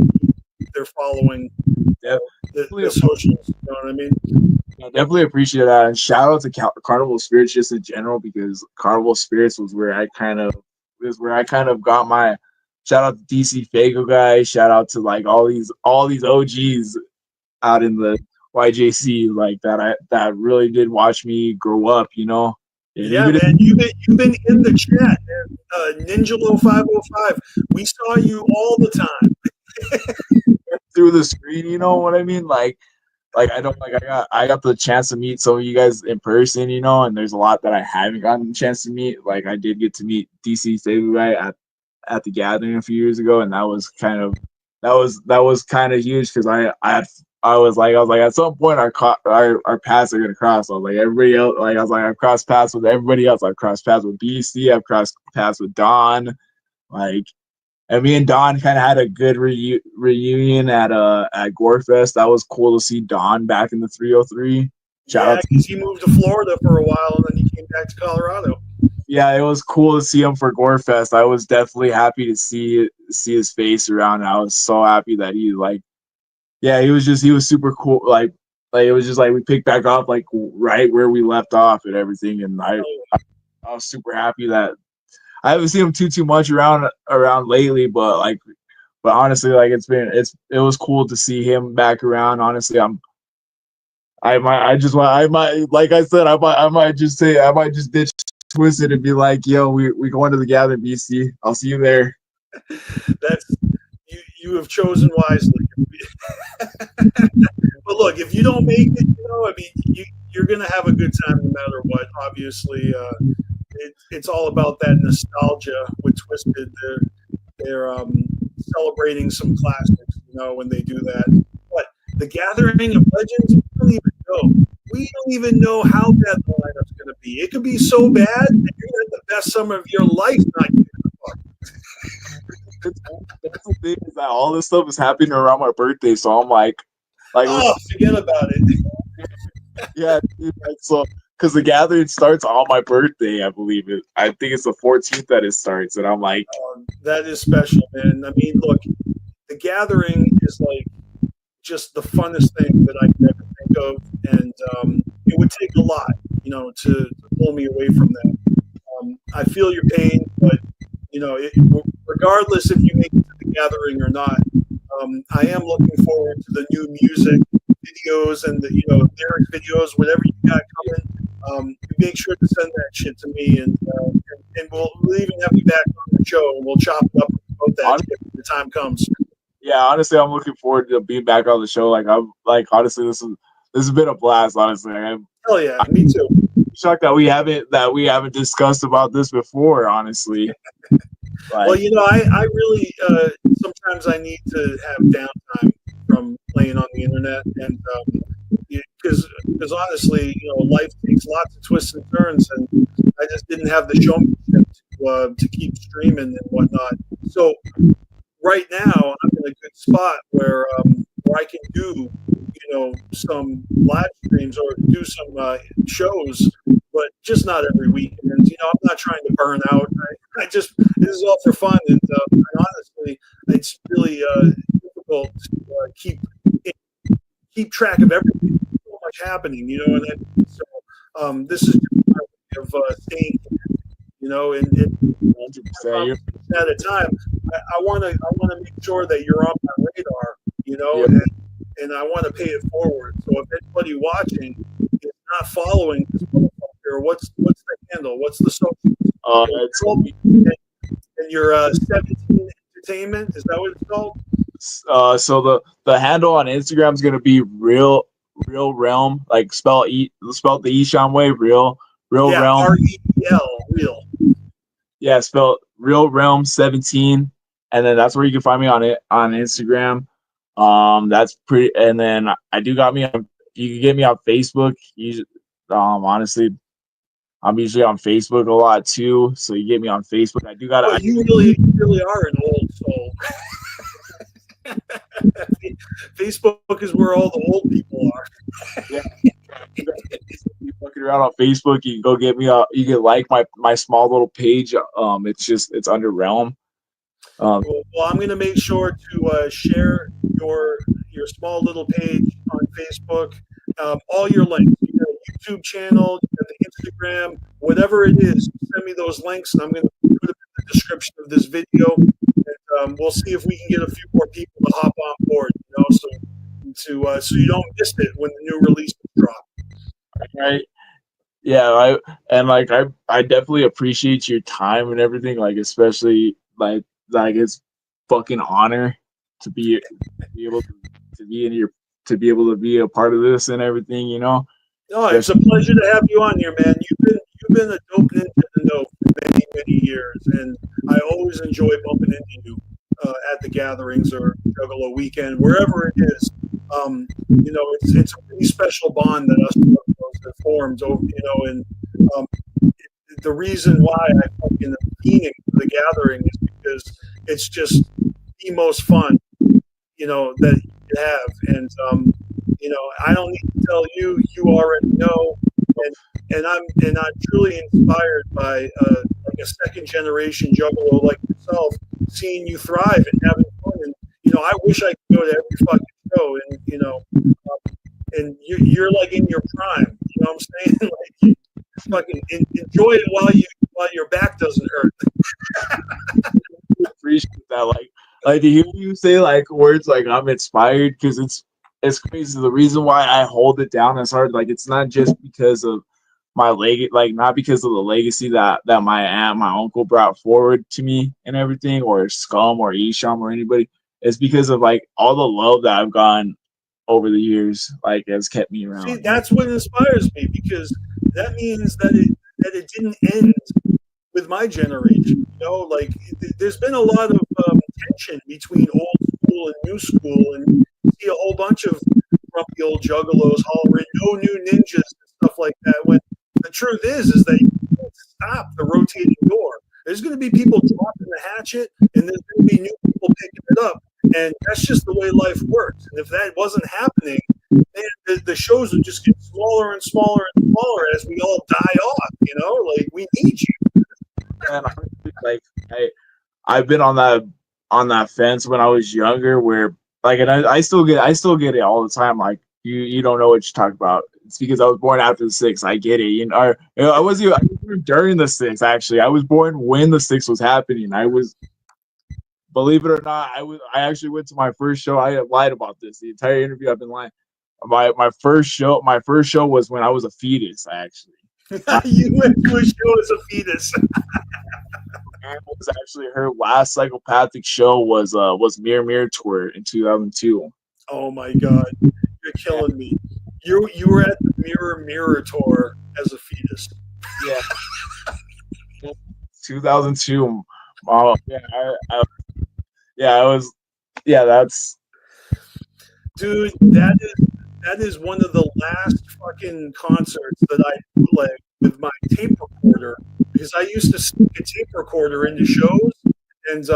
they're following the socials. You know what I mean? I definitely appreciate that, and shout out to Carnival Spirits just in general, because Carnival Spirits was where I kind of got my shout out to DC Fago guy. Shout out to like all these OGs out in the YJC like that really did watch me grow up, you know. And yeah, man, you've been in the chat, man. NINJALO 505. We saw you all the time through the screen. You know what I mean? Like I got the chance to meet some of you guys in person, you know, and there's a lot that I haven't gotten the chance to meet. Like I did get to meet DC Fago guy at the gathering a few years ago, and that was kind of huge, because I was like at some point our paths are gonna cross. I was like everybody else, like I was like I've crossed paths with everybody else. I've crossed paths with BC. I've crossed paths with Don. Like, and me and Don kind of had a good reunion at Gorefest. That was cool to see Don back in the 303. Yeah, because he moved to Florida for a while and then he came back to Colorado. Yeah, it was cool to see him for Gorefest. I was definitely happy to see his face around. And I was so happy that he was super cool. Like it was just like we picked back up like right where we left off and everything. And I was super happy that I haven't seen him too much around lately, but honestly, like it was cool to see him back around. Honestly, I might just ditch Twisted and be like, yo, we going to the gathering, BC. I'll see you there. That's you have chosen wisely. But look, if you don't make it, you know, I mean, you're gonna have a good time no matter what. Obviously, it's all about that nostalgia with Twisted. They're celebrating some classics, you know, when they do that. But the Gathering of Legends, we don't even know how bad the lineup's going to be. It could be so bad that you're going to have the best summer of your life not getting the fuck. That's the thing, is that all this stuff is happening around my birthday, so I'm like oh, forget about it. Yeah, so because the gathering starts on my birthday, I believe it. I think it's the 14th that it starts, and I'm like, that is special, man. I mean, look, the gathering is like just the funnest thing that I can ever think of, and it would take a lot, you know, to pull me away from that. I feel your pain, but you know, regardless if you make it to the gathering or not, I am looking forward to the new music videos and the lyric videos, whatever you got coming. make sure to send that shit to me, and we'll even have you back on the show, and we'll chop it up about that shit when the time comes. Yeah, honestly, I'm looking forward to being back on the show. Like, I'm like, honestly, this has been a blast. Honestly, Hell yeah, me too. shocked that we haven't discussed about this before. Honestly, well, I really sometimes I need to have downtime from playing on the internet, and because honestly, life takes lots of twists and turns, and I just didn't have the showmanship to keep streaming and whatnot. So right now I'm in a good spot where I can do some live streams or do some shows, but just not every weekend. I'm not trying to burn out. I just this is all for fun, and honestly, it's really difficult to keep track of everything. There's so much happening, and then, so this is just my way of staying and at a time. I want to make sure that you're on my radar, Yep. and I want to pay it forward. So if anybody watching is not following this motherfucker, what's the handle? What's the social? And your 17 Entertainment, is that what it's called? So the handle on Instagram is gonna be real realm, like spelled the Esham way, real realm. REL, real. Yeah, spelled real realm 17, and then that's where you can find me on Instagram. That's pretty, and then I do got me on. You can get me on Facebook. Honestly, I'm usually on Facebook a lot too, so you get me on Facebook. I do got. Oh, you really are an old soul. Facebook is where all the old people are. Yeah. You fucking around on Facebook, you can go get me. You can like my small little page. It's under Realm. Well, I'm going to make sure to share your small little page on Facebook. All your links. You got a YouTube channel, you got the Instagram, whatever it is. Send me those links, and I'm going to put it in the description of this video. And we'll see if we can get a few more people to hop on board. So you don't miss it when the new releases drop. Right. Yeah, I definitely appreciate your time and everything. Like, especially like it's fucking honor to be able to be in your to be able to be a part of this and everything. No, it's a pleasure to have you on here, man. You've been a dope ninja to know for many years, and I always enjoy bumping into you at the gatherings or Juggalo weekend, wherever it is. It's a pretty special bond that us Juggalos have formed over, and the reason why I fucking am keening for the gathering is because it's just the most fun, that you have, and I don't need to tell you; you already know. And I'm truly inspired by like a second generation juggalo like yourself, seeing you thrive and having fun. And I wish I could go to every fucking show, and you're like in your prime. You know what I'm saying? Like, fucking enjoy it while your back doesn't hurt. Appreciate that. Like to hear you say like words like I'm inspired, because it's crazy. The reason why I hold it down as hard, like, it's not just because of my not because of the legacy that my uncle brought forward to me and everything, or Scum or Esham or anybody. It's because of like all the love that I've gotten over the years, like, has kept me around. See, that's what inspires me, because that means that it didn't end with my generation. Like, there's been a lot of tension between old school and new school, and you see a whole bunch of grumpy old juggalos hollering no new ninjas and stuff like that, when the truth is that you can't stop the rotating door. There's going to be people dropping the hatchet, and there's going to be new people picking it up, and that's just the way life works. And if that wasn't happening, man, the shows would just get smaller and smaller and smaller as we all die off. Like, we need you. And like I've been on that fence when I was younger, where like, and I still get it all the time. Like, you don't know what you're talking about. It's because I was born after the 6th. I get it. I was born during the 6th. Actually, I was born when the 6th was happening. Believe it or not, I actually went to my first show. I have lied about this the entire interview. I've been lying. My first show was when I was a fetus, actually. You went to a show as a fetus. Was actually her last psychopathic show was Mirror Mirror Tour in 2002. Oh my god, you're killing me. You were at the Mirror Mirror tour as a fetus. Yeah, 2002. Yeah, yeah, I was. Yeah, that's. Dude, that is one of the last fucking concerts that I bootlegged with my tape recorder because I used to stick a tape recorder into shows, and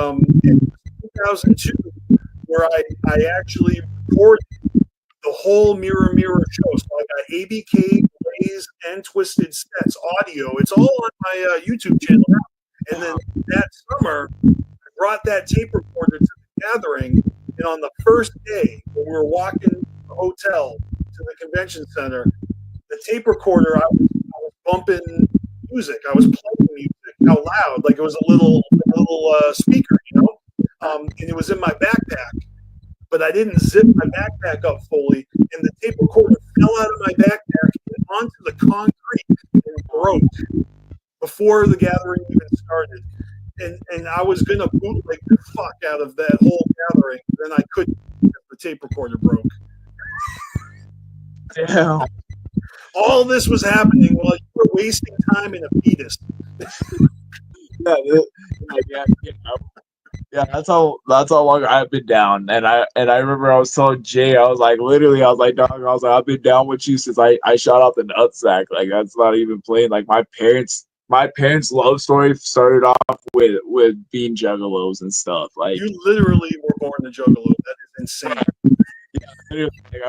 in 2002 where I actually recorded the whole Mirror Mirror show. So I got ABK, Blaze, and Twisted Sets audio. It's all on my YouTube channel now. And then that summer, I brought that tape recorder to the gathering, and on the first day when we were walking the hotel to the convention center, the tape recorder, I was bumping music. I was playing music out loud, like it was a little speaker, and it was in my backpack. But I didn't zip my backpack up fully, and the tape recorder fell out of my backpack and onto the concrete and broke before the gathering even started. And I was gonna bootleg the fuck out of that whole gathering, then I couldn't because the tape recorder broke. Damn. All this was happening while you were wasting time in a fetus. Yeah, that's how long I've been down. And I remember I was telling Jay, I was like, literally, I was like, dog, I was like, I've been down with you since I shot out the nutsack. Like that's not even playing. Like my parents' love story started off with being juggalos and stuff. Like you literally were born a juggalo. That is insane. Yeah, like,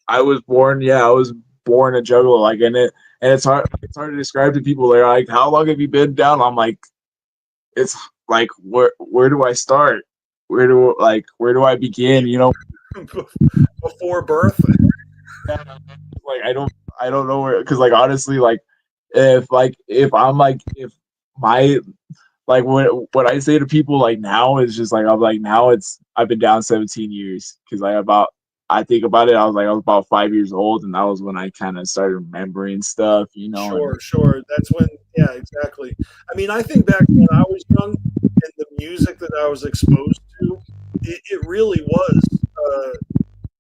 I was born. Yeah, I was born a juggalo. Like and it's hard to describe to people. They're like, how long have you been down? I'm like, it's like where do I start? Where do I begin? Before birth. Like I don't know where, because like honestly, like if I'm like if my like what I say to people like now is just like I'm like now I've been down 17 years because I think about it, I was about 5 years old, and that was when I kind of started remembering stuff, Sure. That's when, yeah, exactly. I mean, I think back when I was young and the music that I was exposed to, it really was.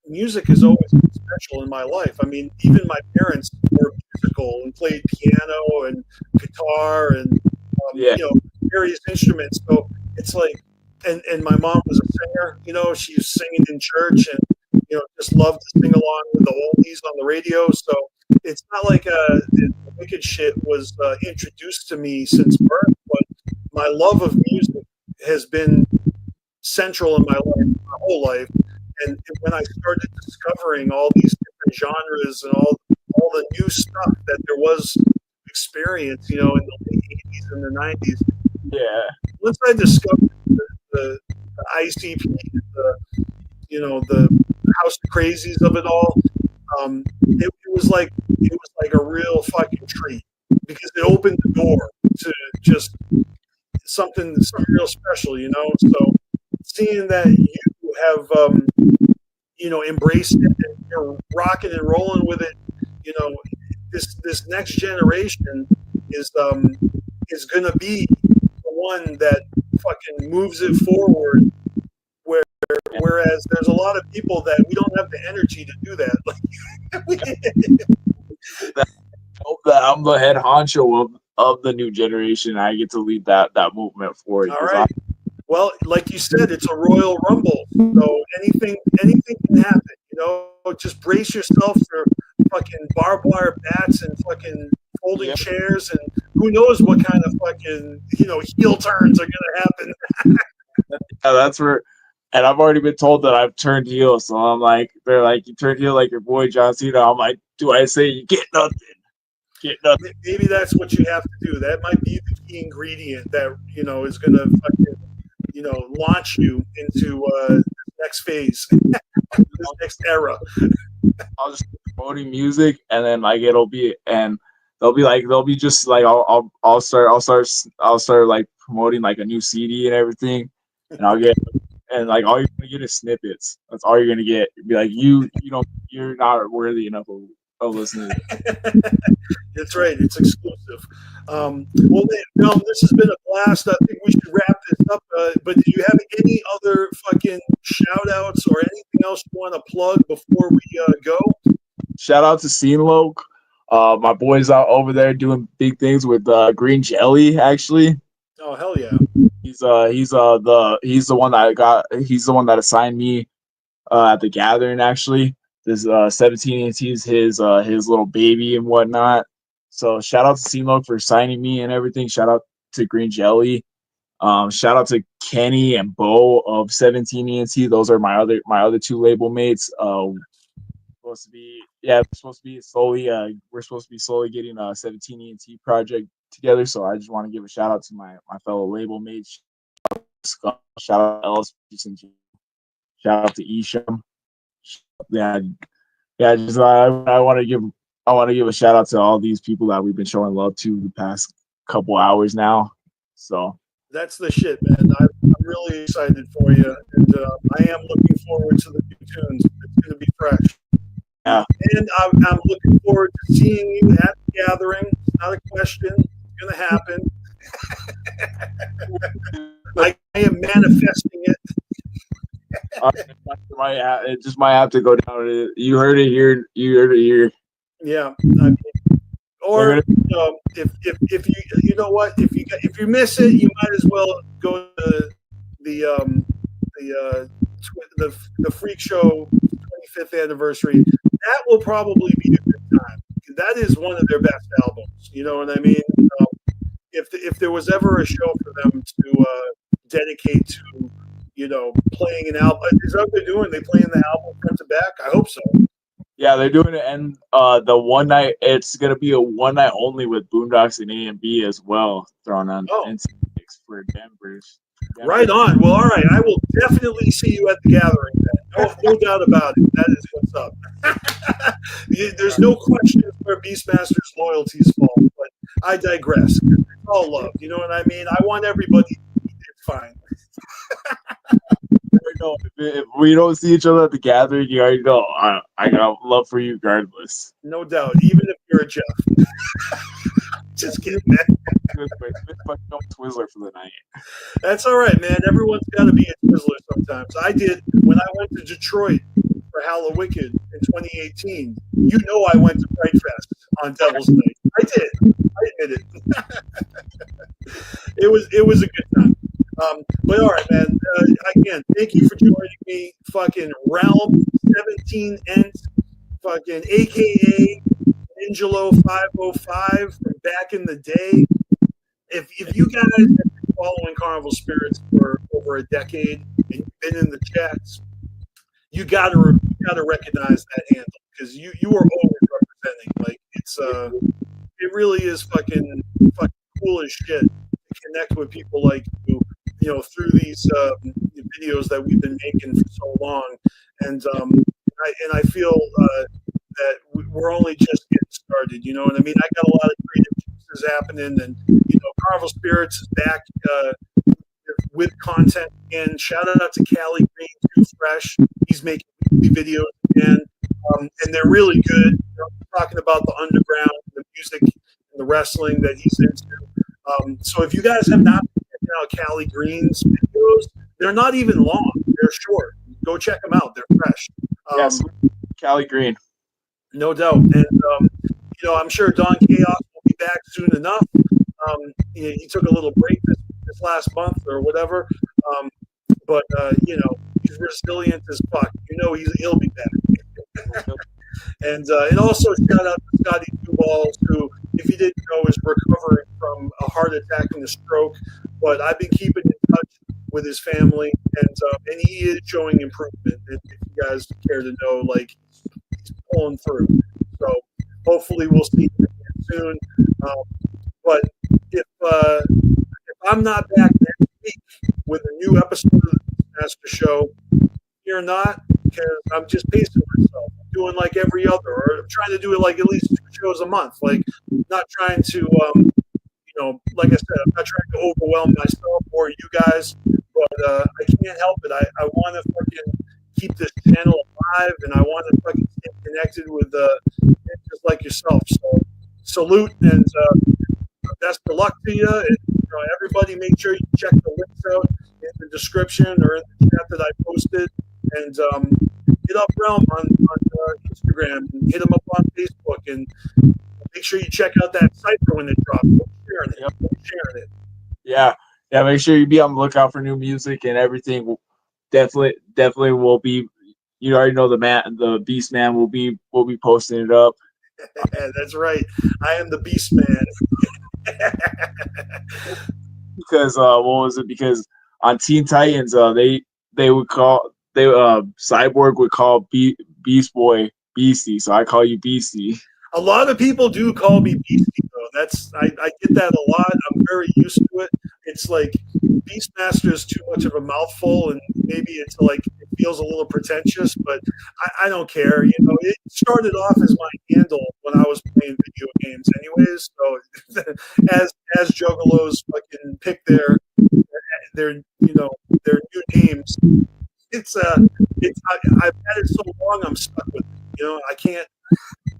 Music has always been special in my life. I mean, even my parents were musical and played piano and guitar and Yeah. various instruments. So it's like, and my mom was a singer. She was singing in church and just loved to sing along with the oldies on the radio. So it's not like the wicked shit was introduced to me since birth, but my love of music has been central in my life, my whole life. And when I started discovering all these different genres and all the new stuff that there was experience, in the late 80s and the 90s. Yeah. Once I discovered the ICP, the House of Crazies of it all, it was like a real fucking treat because it opened the door to just something real special, So seeing that you have embraced it and you're rocking and rolling with it, this next generation is gonna be the one that fucking moves it forward. Whereas there's a lot of people that we don't have the energy to do that. I hope that I'm the head honcho of the new generation. I get to lead that movement forward. All right. Well, like you said, it's a Royal Rumble, so anything can happen. Just brace yourself for fucking barbed wire bats and fucking folding chairs, and who knows what kind of fucking heel turns are gonna happen. Yeah, that's where. And I've already been told that I've turned heel, so I'm like, they're like, you turned heel like your boy John Cena. I'm like, do I say you get nothing? Get nothing. Maybe that's what you have to do. That might be the key ingredient that is gonna fucking launch you into the next phase, this next era. I'll just be promoting music, and then like they'll be just like I'll start like promoting like a new CD and everything, and I'll get. And like all you're gonna get is snippets. That's all you're gonna get. Be like you're not worthy enough Oh, listen. That's right. It's exclusive. Well, this has been a blast. I think we should wrap this up. But do you have any other fucking shout outs or anything else you want to plug before we go? Shout out to Scene Loke. My boy's out over there doing big things with Green Jelly. Actually, Oh, hell yeah. he's the one that assigned me at the gathering. Actually, this 17 ENT is his little baby and whatnot. So shout out to Scene Loke for signing me and everything. Shout out to Green Jelly. Shout out to Kenny and Bo of 17 ENT. Those are my other two label mates. We're supposed to be slowly getting a 17 ENT project together. So I just want to give a shout out to my fellow label mates. Scott, shout out to Ellis, shout out to Isham. Yeah. Just I want to give a shout out to all these people that we've been showing love to the past couple hours now. So that's the shit, man. I'm really excited for you, and I am looking forward to the new tunes. It's going to be fresh. Yeah. And I'm looking forward to seeing you at the gathering. It's not a question. It's going to happen. I am manifesting it. It just might have to go down. You heard it here. Yeah. Or if you miss it, you might as well go to the Freak Show 25th anniversary. That will probably be a good time. That is one of their best albums. You know what I mean? If there was ever a show for them to dedicate to, playing an album, is that what they're doing? They playing the album front to back? I hope so. Yeah, they're doing it, and the one night it's gonna be a one night only with Boondocks and A&B as well thrown on for Denver's. Right on. Well, all right. I will definitely see you at the gathering then. No doubt about it. That is what's up. There's no question where BeastMasteR's loyalties fall, but I digress. It's all love. You know what I mean? I want everybody to be fine. If we don't see each other at the gathering, you already know I got love for you regardless. No doubt. Even if you're a Jeff. Just kidding, man. Twizzler for the night. That's all right, man. Everyone's got to be a Twizzler sometimes. I did when I went to Detroit for Hallowicked in 2018. You know I went to Fright Fest on Devil's Night. I did. I admit it. It was a good time. But all right, man. Again, thank you for joining me. Fucking RELM 17 ENT, fucking AKA NINJALO 505 from back in the day. If you guys have been following Carnival Spirits for over a decade and you've been in the chats, you gotta recognize that handle because you are always representing. Like it really is fucking cool as shit to connect with people like you, through these videos that we've been making for so long, and I feel that we're only just getting started. You know what I mean? I got a lot of creative juices happening, and Carnival Spirits is back with content again. Shout out to Callie Green, Too Fresh. He's making weekly videos again, and they're really good. Talking about the underground, the music, and the wrestling that he's into. So if you guys have not checked out Callie Green's videos, they're not even long. They're short. Go check them out. They're fresh. Yes, Callie Green. No doubt. And, I'm sure Don Chaos will be back soon enough. He took a little break this last month or whatever. But he's resilient as fuck. He'll be back. And also shout out to Scotty Duballs, who, if you didn't know, is recovering from a heart attack and a stroke. But I've been keeping in touch with his family, and he is showing improvement. If you guys care to know, like, he's pulling through. So hopefully we'll see him again soon. But if I'm not back next week with a new episode of the BeastMasteR Show, you're not, because I'm just pacing myself. I'm doing like every other, or I'm trying to do it like at least 2 shows a month. Like, not trying to, like I said, I'm not trying to overwhelm myself or you guys, but I can't help it. I want to fucking keep this channel alive, and I want to fucking stay connected with just just like yourself. So salute and best of luck to you. And everybody, make sure you check the links out in the description or in the chat that I posted. And hit up Realm on Instagram and hit them up on Facebook. And make sure you check out that cipher when it drops. Sharing it. Sharing it. Yeah. Make sure you be on the lookout for new music and everything. Definitely will be. You already know the Beast Man will be posting it up. That's right. I am the Beast Man. Because what was it? Because on Teen Titans, they would call Cyborg would call Beast Boy Beastie, so I call you Beastie. A lot of people do call me Beastie, though. I get that a lot. I'm very used to it. It's like BeastMasteR is too much of a mouthful, and maybe it's like it feels a little pretentious, but I don't care. It started off as my handle when I was playing video games, anyways. So as Juggalos fucking pick their new names, I've had it so long I'm stuck with it. I can't.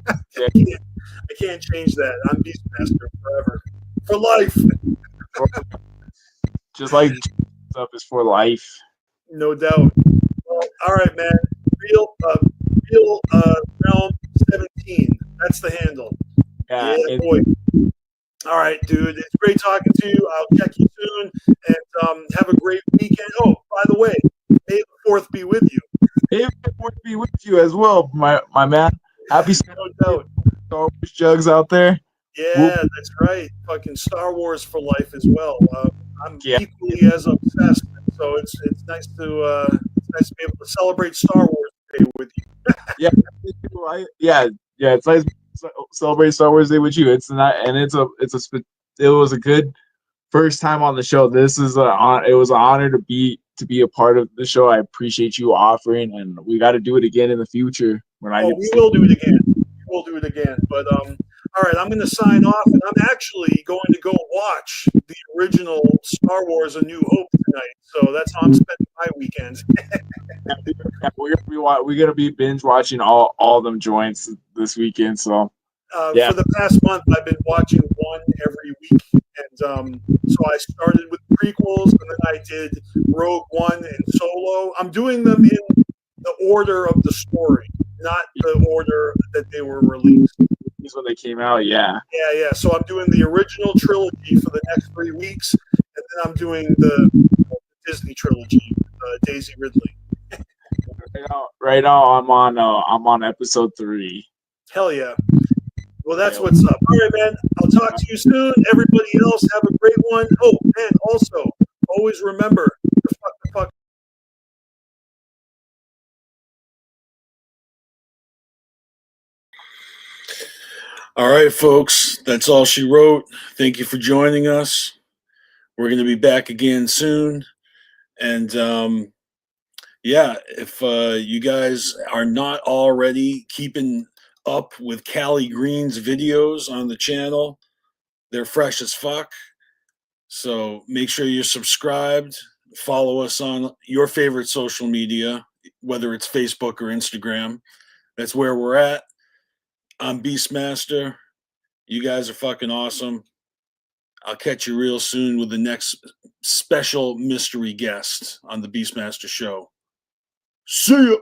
I can't change that. I'm BeastMasteR forever, for life. Just like stuff is for life. No doubt. Well, all right, man. Real Realm 17. That's the handle. Yeah, boy. All right, dude. It's great talking to you. I'll check you soon, and have a great weekend. Oh, by the way, may the 4th be with you. May the 4th be with you as well, my man. Happy no doubt. Star Wars jugs out there. Yeah, that's right. Fucking Star Wars for life as well. I'm equally as obsessed, so it's nice to be able to celebrate Star Wars Day with you. It's nice to celebrate Star Wars Day with you. It was a good first time on the show. It was an honor to be a part of the show. I appreciate you offering, and we got to do it again in the future. We will do it again. We'll do it again. But all right, I'm going to sign off, and I'm actually going to go watch the original Star Wars: A New Hope tonight. So that's how I'm spending my weekends. We're gonna be binge watching all them joints this weekend. So for the past month, I've been watching one every week, and so I started with prequels, and then I did Rogue One and Solo. I'm doing them in the order of the story, not the order that they were released. These when they came out, yeah. So I'm doing the original trilogy for the next 3 weeks, and then I'm doing the Disney trilogy, Daisy Ridley. Right now, I'm on episode 3. Hell yeah! Well, that's what's up. All right, man. I'll talk to you soon. Everybody else, have a great one. Oh, and also, always remember to fuck the fuck. All right, folks. That's all she wrote. Thank you for joining us. We're going to be back again soon. And if you guys are not already keeping up with Callie Green's videos on the channel, they're fresh as fuck. So make sure you're subscribed. Follow us on your favorite social media, whether it's Facebook or Instagram. That's where we're at. I'm BeastMasteR. You guys are fucking awesome. I'll catch you real soon with the next special mystery guest on the BeastMasteR show. See ya.